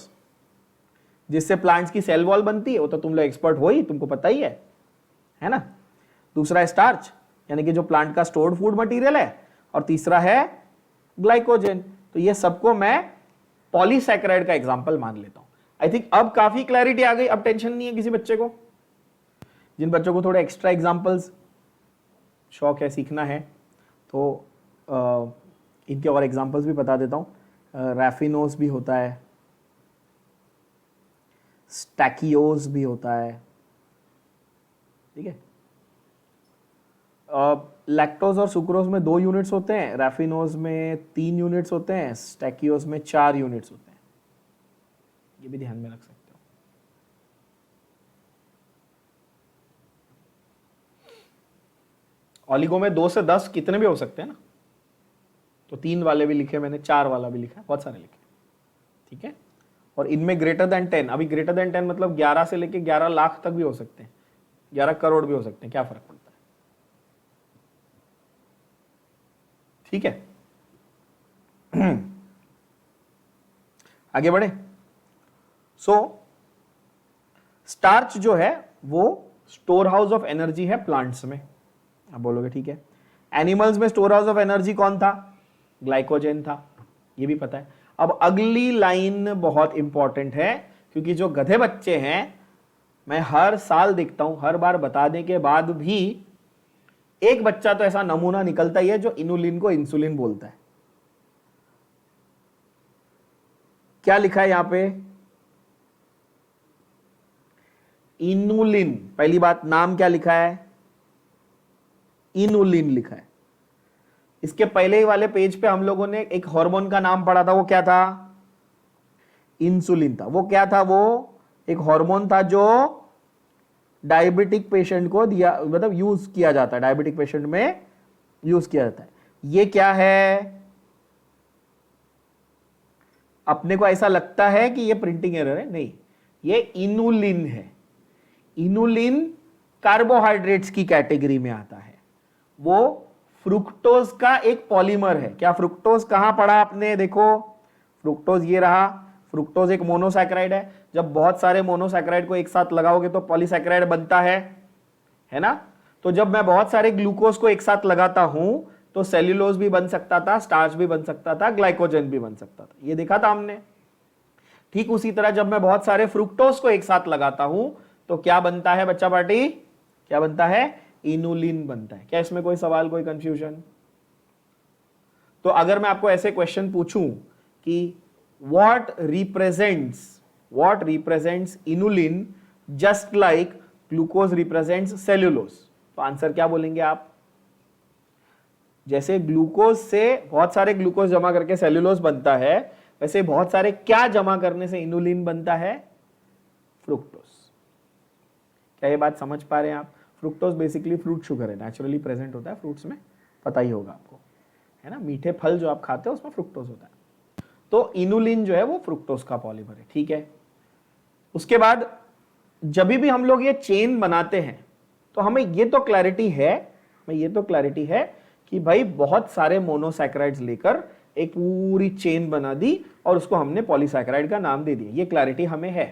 जिससे प्लांट्स की सेल वॉल बनती है, वो तो तुम लोग एक्सपर्ट हो ही, तुमको पता ही है ना। दूसरा है स्टार्च, यानी कि जो प्लांट का स्टोर्ड फूड मटेरियल है, और तीसरा है ग्लाइकोजन। तो ये सबको मैं पॉलीसैकेराइड का एग्जांपल मान लेता हूं। आई थिंक अब काफी क्लैरिटी आ गई, अब टेंशन नहीं है किसी बच्चे को। जिन बच्चों को थोड़े एक्स्ट्रा एग्जांपल्स शौक है, सीखना है, तो इनके और एग्जांपल्स भी बता देता हूं। रैफिनोस भी होता है, स्टैकियोस भी होता है, ठीक है। लैक्टोज और सुक्रोज में 2 यूनिट्स होते हैं, रैफिनोज में 3 यूनिट्स होते हैं, स्टैकियोस में 4 यूनिट्स होते हैं, ये भी ध्यान में रख सकते हो। ऑलिगो में 2 से 10 कितने भी हो सकते हैं ना, तो 3 वाले भी लिखे मैंने, 4 वाला भी लिखा, बहुत सारे लिखे, ठीक है। और इनमें ग्रेटर देन 10, अभी ग्रेटर देन 10 मतलब 11 से लेके 11 लाख तक भी हो सकते हैं, 11 करोड़ भी हो सकते हैं, क्या फर्क पड़ता है, ठीक है। आगे बढ़े। स्टार्च जो है वो स्टोर हाउस ऑफ एनर्जी है प्लांट्स में, आप बोलोगे ठीक है। एनिमल्स में स्टोर हाउस ऑफ एनर्जी कौन था? ग्लाइकोजन था, ये भी पता है। अब अगली लाइन बहुत इंपॉर्टेंट है, क्योंकि जो गधे बच्चे हैं, मैं हर साल देखता हूं, हर बार बताने के बाद भी एक बच्चा तो ऐसा नमूना निकलता ही है जो इनुलिन को इंसुलिन बोलता है। क्या लिखा है यहां पे? इनुलिन। पहली बात, नाम क्या लिखा है? इनुलिन लिखा है। इसके पहले ही वाले पेज पे हम लोगों ने एक हार्मोन का नाम पढ़ा था, वो क्या था? इंसुलिन था। वो क्या था? वो एक हार्मोन था जो डायबिटिक पेशेंट को दिया, मतलब यूज किया जाता है, डायबिटिक पेशेंट में यूज किया जाता है। ये क्या है? अपने को ऐसा लगता है कि ये प्रिंटिंग एरर है, नहीं, ये इनुलिन है। इनुलिन कार्बोहाइड्रेट्स की कैटेगरी में आता है। वो फ्रुक्टोज का एक पॉलीमर है। क्या फ्रुक्टोज कहां पढ़ा आपने? देखो, फ्रुक्टोज ये रहा। फ्रुक्टोज एक मोनोसैकेराइड है। जब बहुत सारे मोनोसैकेराइड को एक साथ लगाओगे तो पॉलीसैकेराइड बनता है ना। तो जब मैं बहुत सारे ग्लूकोज को एक साथ लगाता हूं तो सेल्यूलोज भी बन सकता था, स्टार्च भी बन सकता था, ग्लाइकोजन भी बन सकता था, ये देखा था हमने। ठीक उसी तरह जब मैं बहुत सारे फ्रुक्टोज को एक साथ लगाता हूं तो क्या बनता है बच्चा पार्टी? क्या बनता है? इनुलिन बनता है। क्या इसमें कोई सवाल, कोई कंफ्यूजन? तो अगर मैं आपको ऐसे क्वेश्चन पूछूं कि what represents inulin just like glucose represents cellulose, तो आंसर क्या बोलेंगे आप? जैसे ग्लूकोज से बहुत सारे ग्लूकोज जमा करके सेल्यूलोज बनता है, वैसे बहुत सारे क्या जमा करने से इनुलिन बनता है? फ्रुक्टोज। क्या ये बात समझ पा रहे हैं आप? फ्रुक्टोज बेसिकली फ्रूट शुगर है, नेचुरली प्रेजेंट होता है फ्रूट्स में, पता ही होगा आपको, है ना? मीठे फल जो आप खाते हो उसमें फ्रुक्टोज होता है। तो इनुलिन जो है वो फ्रुक्टोज का पॉलीमर है, ठीक है। उसके बाद जब भी हम लोग ये चेन बनाते हैं तो हमें ये तो क्लैरिटी है कि भाई बहुत सारे मोनोसैकेराइड्स लेकर एक पूरी चेन बना दी और उसको हमने पॉलीसैकेराइड का नाम दे दिया, ये क्लैरिटी हमें है।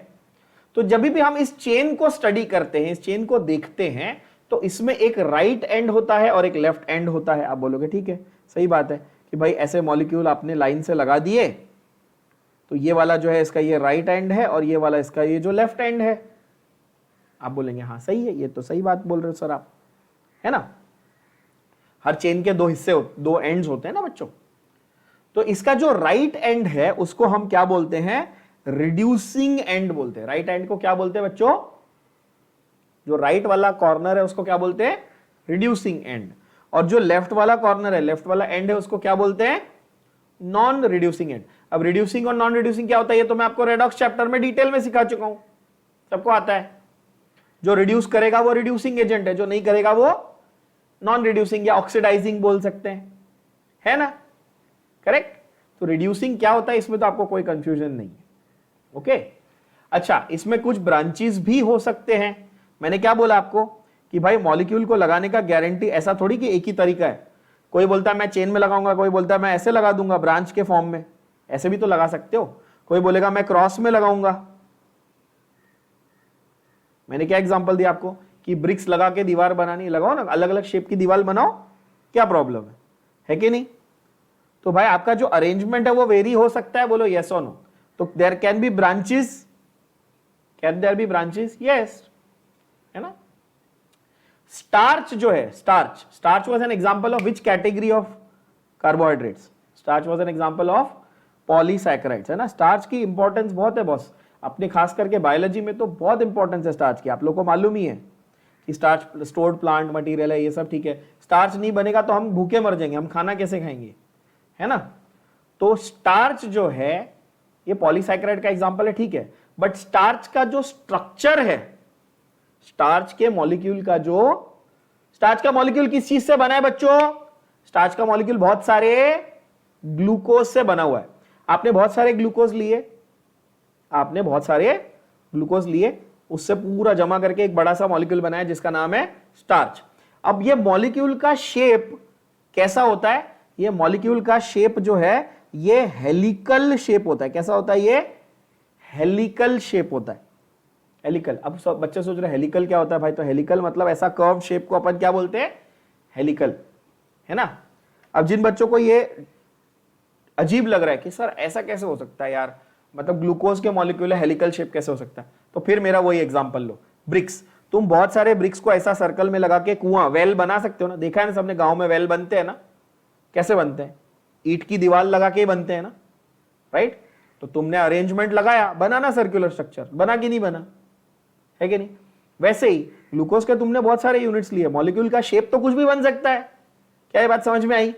तो जब भी हम इस चेन को स्टडी करते हैं, इस चेन को देखते हैं, तो इसमें एक राइट एंड होता है और एक लेफ्ट एंड होता है। आप बोलोगे ठीक है, सही बात है कि भाई ऐसे मॉलिक्यूल आपने लाइन से लगा दिए, तो ये वाला जो है इसका ये राइट एंड है और ये वाला इसका ये जो लेफ्ट एंड है। आप बोलेंगे हाँ सही है, ये तो सही बात बोल रहे हो सर आप, है ना? हर चेन के दो हिस्से दो एंड्स होते हैं ना बच्चों। तो इसका जो राइट एंड है उसको हम क्या बोलते हैं? रिड्यूसिंग एंड बोलते हैं। राइट एंड को क्या बोलते हैं बच्चों? जो राइट वाला कॉर्नर है उसको क्या बोलते हैं? Reducing and. और जो लेफ्ट वाला कॉर्नर है, लेफ्ट वाला एंड है, उसको क्या बोलते हैं? Non reducing and. अब रिड्यूसिंग और नॉन रिड्यूसिंग क्या होता है ये तो मैं आपको रेडॉक्स चैप्टर में डिटेल में सिखा चुका हूं, सबको आता है। जो रिड्यूस करेगा वो रिड्यूसिंग एजेंट है, जो नहीं करेगा वो नॉन रिड्यूसिंग या ऑक्सीडाइजिंग बोल सकते हैं, है ना? करेक्ट। तो रिड्यूसिंग क्या होता है इसमें तो आपको कोई कंफ्यूजन नहीं है। ओके अच्छा, इसमें कुछ ब्रांचेस भी हो सकते हैं। मैंने क्या बोला आपको कि भाई मॉलिक्यूल को लगाने का गारंटी ऐसा थोड़ी कि एक ही तरीका है। कोई बोलता है मैं चेन में लगाऊंगा, कोई बोलता है मैं ऐसे लगा दूंगा ब्रांच के फॉर्म में, ऐसे भी तो लगा सकते हो। कोई बोलेगा मैं क्रॉस में लगाऊंगा। मैंने क्या एग्जांपल दिया आपको कि ब्रिक्स लगा के दीवार बनानी, लगाओ ना, अलग अलग शेप की दीवार बनाओ, क्या प्रॉब्लम है कि नहीं? तो भाई आपका जो अरेंजमेंट है वो वेरी हो सकता है, बोलो यस और नो। तो there can be branches, can there be branches? Yes, है ना? स्टार्च जो है, starch was an example of which category of carbohydrates? Starch was an example of polysaccharides, है ना? स्टार्च की इंपॉर्टेंस बहुत है बॉस, अपने खास करके बायोलॉजी में तो बहुत इंपॉर्टेंस है स्टार्च की। आप लोग को मालूम ही है कि स्टार्च स्टोर्ड प्लांट मटेरियल है, ये सब ठीक है। स्टार्च नहीं बनेगा तो हम भूखे मर जाएंगे, हम खाना कैसे खाएंगे, है ना? तो स्टार्च जो है ये पॉलीसैकेराइड का एग्जांपल है, ठीक है। बट स्टार्च का जो स्ट्रक्चर है, स्टार्च के मॉलिक्यूल का जो, स्टार्च का मॉलिक्यूल किस चीज से बना है बच्चों? स्टार्च का मॉलिक्यूल बहुत सारे ग्लूकोज से बना हुआ है। आपने बहुत सारे ग्लूकोज लिए, आपने बहुत सारे ग्लूकोज लिए, उससे पूरा जमा करके एक बड़ा सा मॉलिक्यूल बनाया जिसका नाम है स्टार्च। अब ये मॉलिक्यूल का शेप कैसा होता है? ये मॉलिक्यूल का शेप जो है ये हेलिकल शेप होता है। कैसा होता है? ये हेलिकल शेप होता है, हेलिकल। अब सब बच्चे सोच रहे हैं हेलिकल क्या होता है भाई? तो हेलिकल मतलब ऐसा कर्व शेप को अपन क्या बोलते हैं? हेलिकल, है ना? अब जिन बच्चों को ये अजीब लग रहा है कि सर ऐसा कैसे हो सकता है यार, मतलब ग्लूकोज के मॉलिक्यूल है, हेलिकल शेप कैसे हो सकता है? तो फिर मेरा वही एग्जांपल लो, ब्रिक्स। तुम बहुत सारे ब्रिक्स को ऐसा सर्कल में लगा के कुआं, वेल बना सकते हो ना। देखा है ना सबने, गांव में वेल बनते हैं ना, कैसे बनते हैं? ईंट की दीवार लगा के ही बनते हैं ना, राइट? तो तुमने अरेंजमेंट लगाया, बना ना सर्कुलर स्ट्रक्चर, बना कि नहीं बना, है कि नहीं? वैसे ही ग्लूकोज के तुमने बहुत सारे यूनिट्स लिए, मॉलिक्यूल का शेप तो कुछ भी बन सकता है। क्या ये बात समझ में आई?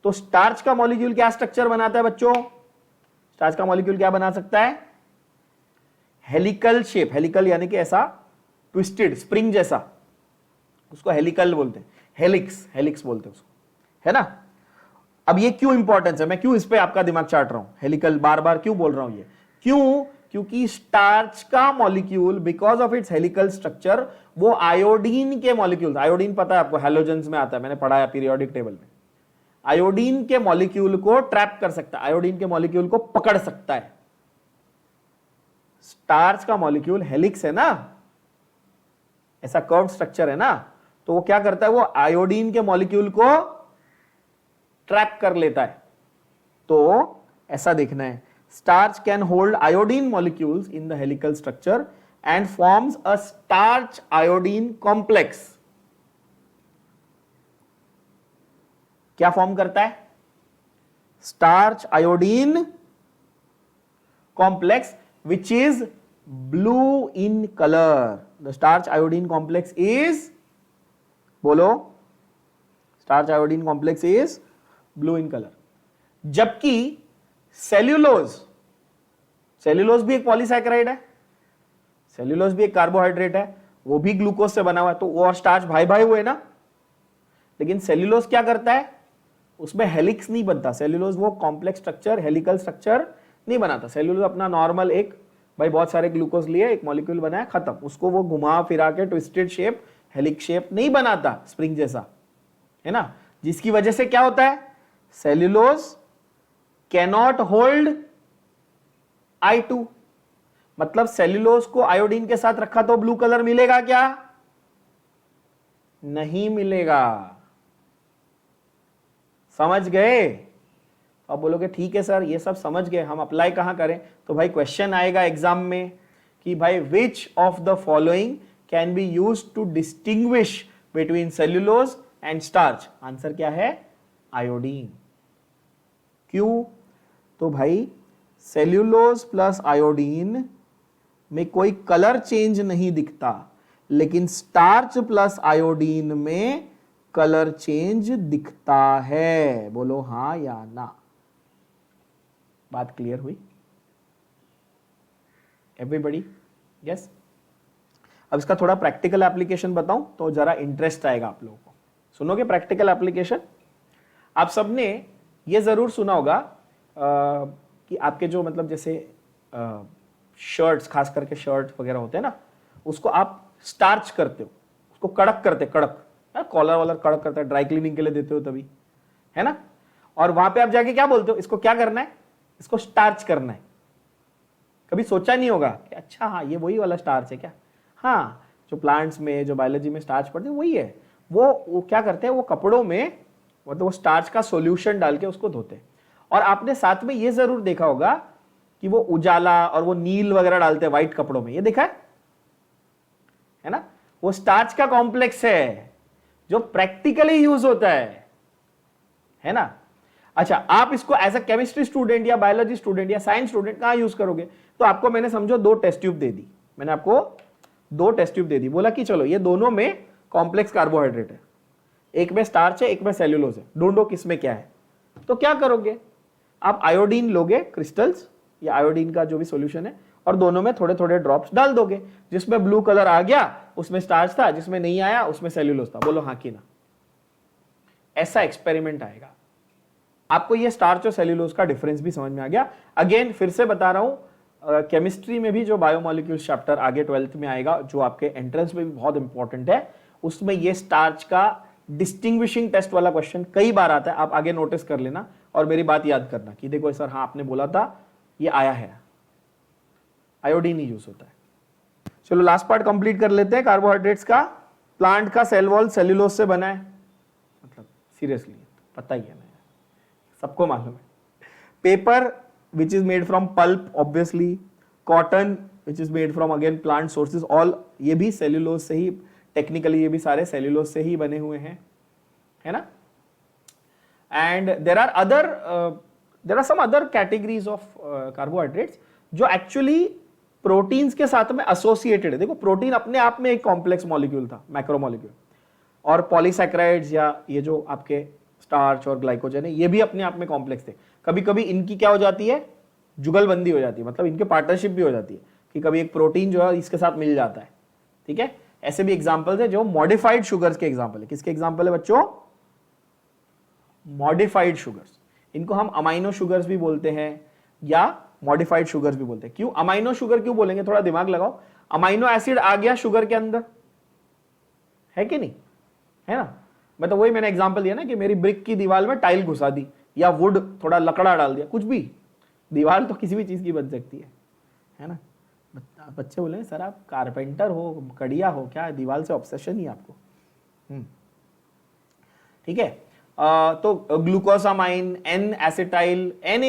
तो स्टार्च का मॉलिक्यूल क्या स्ट्रक्चर बनाता है बच्चों? स्टार्च का मॉलिक्यूल क्या बना सकता है? Helical shape. हेलिकल यानी कि ऐसा ट्विस्टेड स्प्रिंग जैसा, उसको हेलिकल बोलते हैं। हेलिक्स, हेलिक्स बोलते हैं उसको, है ना? अब ये क्यों इंपॉर्टेंस है, मैं क्यों इस पे आपका दिमाग चाट रहा हूं? हेलिकल बार बार क्यों बोल रहा हूं ये? क्यों? क्योंकि स्टार्च का molecule because of its helical structure वो आयोडीन के मॉलिक्यूल, आयोडीन पता है आपको, हैलोजेंस में आता है, मैंने पढ़ाया पीरियोडिक टेबल में। आयोडीन के मॉलिक्यूल को ट्रैप कर सकता है, आयोडीन के मॉलिक्यूल को पकड़ सकता है। स्टार्च का मॉलिक्यूल हेलिक्स है ना, ऐसा कर्व स्ट्रक्चर है ना, तो वो क्या करता है? वो आयोडीन के मॉलिक्यूल को ट्रैप कर लेता है। तो ऐसा देखना है, starch can hold iodine molecules in the helical structure and forms a starch iodine complex. क्या फॉर्म करता है? starch iodine complex which is blue in color. The starch iodine complex is, बोलो, starch iodine complex is blue in colour. जबकि cellulose, cellulose भी एक polysaccharide है, cellulose भी एक कार्बोहाइड्रेट है, वो भी ग्लूकोज से बना हुआ है, तो वो और स्टार्च भाई भाई हुए ना। लेकिन सेल्यूलोज क्या करता है, उसमें हेलिक्स नहीं बनता, सेल्यूलोज वो कॉम्प्लेक्स स्ट्रक्चर, हेलिकल स्ट्रक्चर नहीं बनाता। सेल्यूलोज अपना नॉर्मल एक, भाई बहुत सारे ग्लूकोज लिए एक मॉलिक्यूल बनाया, खत्म। उसको वो घुमा फिरा के ट्विस्टेड शेप, हेलिक्स शेप नहीं बनाता स्प्रिंग जैसा, है ना। जिसकी वजह से क्या होता है, सेल्यूलोज कैनॉट होल्ड I2, मतलब सेल्यूलोज को आयोडीन के साथ रखा तो ब्लू कलर मिलेगा क्या, नहीं मिलेगा। समझ गए। अब बोलोगे ठीक है सर ये सब समझ गए, हम अप्लाई कहां करें, तो भाई क्वेश्चन आएगा एग्जाम में कि भाई which of the following can be used to distinguish between cellulose and starch. Answer क्या है, आयोडीन। क्यों, तो भाई सेल्यूलोज प्लस आयोडीन में कोई कलर चेंज नहीं दिखता, लेकिन स्टार्च प्लस आयोडीन में कलर चेंज दिखता है। बोलो हां या ना। बात क्लियर हुई एवरीबॉडी? यस। अब इसका थोड़ा प्रैक्टिकल एप्लीकेशन बताऊं तो जरा इंटरेस्ट आएगा आप लोगों को। सुनोगे प्रैक्टिकल एप्लीकेशन? आप सबने ये जरूर सुना होगा कि आपके जो मतलब जैसे शर्ट्स, खास करके शर्ट वगैरह होते हैं ना, उसको आप स्टार्च करते हो, उसको कड़क करते, कड़क, कॉलर वालर कड़क करते हैं, ड्राई क्लीनिंग के लिए देते हो तभी, है ना। और वहां पे आप जाके क्या बोलते हो, इसको क्या करना है, इसको स्टार्च करना है। कभी सोचा नहीं होगा कि अच्छा हाँ ये वही वाला स्टार्च है क्या। हाँ, जो प्लांट्स में, जो बायोलॉजी में स्टार्च पढ़ते हैं वही है। वो क्या करते हैं, वो कपड़ों में मतलब वो स्टार्च का सॉल्यूशन डाल के उसको धोते हैं। और आपने साथ में ये जरूर देखा होगा कि वो उजाला और वो नील वगैरह डालते हैं व्हाइट कपड़ों में, ये देखा है ना। वो स्टार्च का कॉम्प्लेक्स है जो प्रैक्टिकली यूज होता है ना। अच्छा, आप इसको एज अ केमिस्ट्री स्टूडेंट या बायोलॉजी स्टूडेंट या साइंस स्टूडेंट कहां यूज करोगे, तो आपको मैंने समझो 2 टेस्ट ट्यूब दे दी, मैंने आपको 2 टेस्ट ट्यूब दे दी, बोला कि चलो ये दोनों में कॉम्प्लेक्स कार्बोहाइड्रेट है, एक में स्टार्च है एक में सेल्यूलोज है, ढूंढो किसमें क्या है। तो क्या करोगे, आप आयोडीन लोगे क्रिस्टल्स या आयोडीन का जो भी सॉल्यूशन है, और दोनों में थोड़े थोड़े ड्रॉप्स डाल दोगे। जिसमें ब्लू कलर आ गया उसमें स्टार्च था, जिसमें नहीं आया उसमें सेल्यूलोज था। बोलो हाँ कि ना। ऐसा एक्सपेरिमेंट आएगा। आपको ये स्टार्च और सेल्यूलोज का डिफरेंस भी समझ में आ गया। अगेन फिर से बता रहा हूं, केमिस्ट्री में भी जो बायोमोलिक्यूल्स चैप्टर आगे 12th में आएगा, जो आपके एंट्रेंस में भी बहुत इंपॉर्टेंट है, उसमें ये स्टार्च का डिस्टिंग्विशिंग टेस्ट वाला क्वेश्चन कई बार आता है। आप आगे नोटिस कर लेना और मेरी बात याद करना कि देखो सर हाँ आपने बोला था, ये आया है, आयोडीन ही यूज होता है। चलो लास्ट पार्ट कंप्लीट कर लेते हैं। कार्बोहाइड्रेट्स का, प्लांट का सेल वॉल सेल्यूलोज से बना है, मतलब सीरियसली पता ही है ना, सबको मालूम है। Paper which is made from pulp obviously, cotton which is made from again plant sources, all ये भी सेल्यूलोज से ही, टेक्निकली ये भी सारे सेल्यूलोज से ही बने हुए हैं, है ना। And there are some other categories of carbohydrates जो एक्चुअली प्रोटीन्स के साथ में एसोसिएटेड है। देखो प्रोटीन अपने आप में एक कॉम्प्लेक्स मॉलिक्यूल था, मैक्रोमॉलिक्यूल, और पॉलीसैकेराइड्स या ये जो आपके स्टार्च और ग्लाइकोजन है, ये भी अपने आप में कॉम्प्लेक्स थे। कभी कभी इनकी क्या हो जाती है, जुगलबंदी हो जाती है, मतलब इनके पार्टनरशिप भी हो जाती है कि कभी एक प्रोटीन जो है इसके साथ मिल जाता है, ठीक है। ऐसे भी एग्जांपल्स है जो मॉडिफाइड शुगर्स के एग्जांपल है। किसके एग्जांपल है बच्चों, मॉडिफाइड शुगर्स। इनको हम अमाइनो शुगर्स भी बोलते हैं या मॉडिफाइड शुगर्स भी बोलते हैं। क्यों अमाइनो शुगर क्यों बोलेंगे, थोड़ा दिमाग लगाओ। अमाइनो एसिड आ गया शुगर के अंदर, है कि नहीं, है ना। मैं तो वही मैंने एग्जांपल दिया ना कि मेरी ब्रिक की दीवार में टाइल घुसा दी या वुड थोड़ा लकड़ा डाल दिया, कुछ भी, दीवार तो किसी भी चीज की बन सकती है ना। बच्चे बोले सर आप कारपेंटर हो, कड़िया हो, क्या दीवार से ऑब्सेशन ही आपको। ठीक है। तो glucosamine, N acetyl, N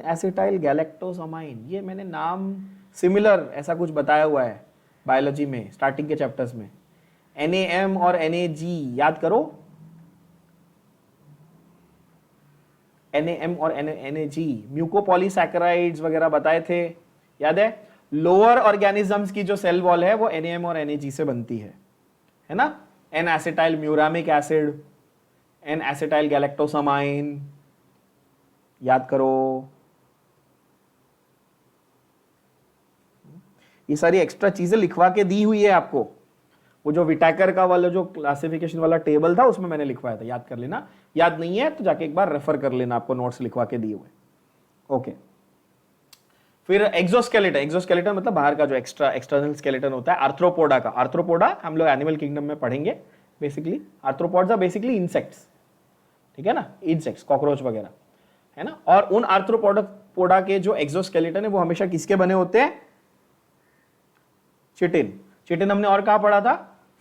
acetyl galactosamine, ये मैंने नाम सिमिलर ऐसा कुछ बताया हुआ है बायोलॉजी में स्टार्टिंग के चैप्टर्स में। NAM और NAG याद करो, NAM और NAG म्यूकोपॉलीसैकेराइड्स वगैरह बताए थे, याद है। लोअर ऑर्गेनिजम्स की जो सेल वॉल है वो NAM और NAG से बनती है ना। N acetyl muramic acid, N acetyl galactosamine, याद करो। ये सारी एक्स्ट्रा चीजें लिखवा के दी हुई है आपको, वो जो विटाकर का वाला जो क्लासिफिकेशन वाला टेबल था उसमें मैंने लिखवाया था, याद कर लेना। याद नहीं है तो जाके एक बार रेफर कर लेना, आपको नोट्स लिखवा के दिए हुए। ओके, फिर एक्सोस्केलेटन। एक्सोस्केलेटन मतलब बाहर का जो एक्सटर्नल स्केलेटन होता है आर्थ्रोपोडा का। आर्थ्रोपोडा हम लोग एनिमल किंगडम में पढ़ेंगे। Basically arthropods are basically insects, ठीक है ना, इंसेक्ट्स, कॉकरोच वगैरह, है ना। और उन आर्थ्रोपोडा के जो एक्सोस्केलेटन है वो हमेशा किसके बने होते हैं? चिटिन। चिटिन हमने और कहां पढ़ा था?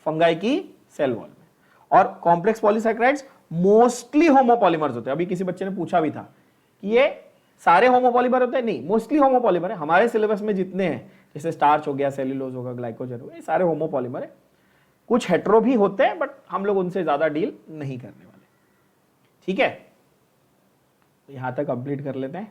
फंगाई की सेल वॉल में। और कॉम्प्लेक्स पॉलीसैकेराइड्स मोस्टली होमोपॉलीमर्स होते हैं। अभी किसी बच्चे ने पूछा भी था कि ये सारे होमोपॉलीमर होते हैं? नहीं, मोस्टली होमोपॉलीमर है। हमारे सिलेबस में जितने हैं, जैसे स्टार्च हो गया, सेल्यूलोज होगा, ग्लाइकोजन होगा, ये सारे होमोपॉलीमर है। कुछ हेट्रो भी होते हैं, बट हम लोग उनसे ज्यादा डील नहीं करने वाले, ठीक है। यहां तक कंप्लीट कर लेते हैं।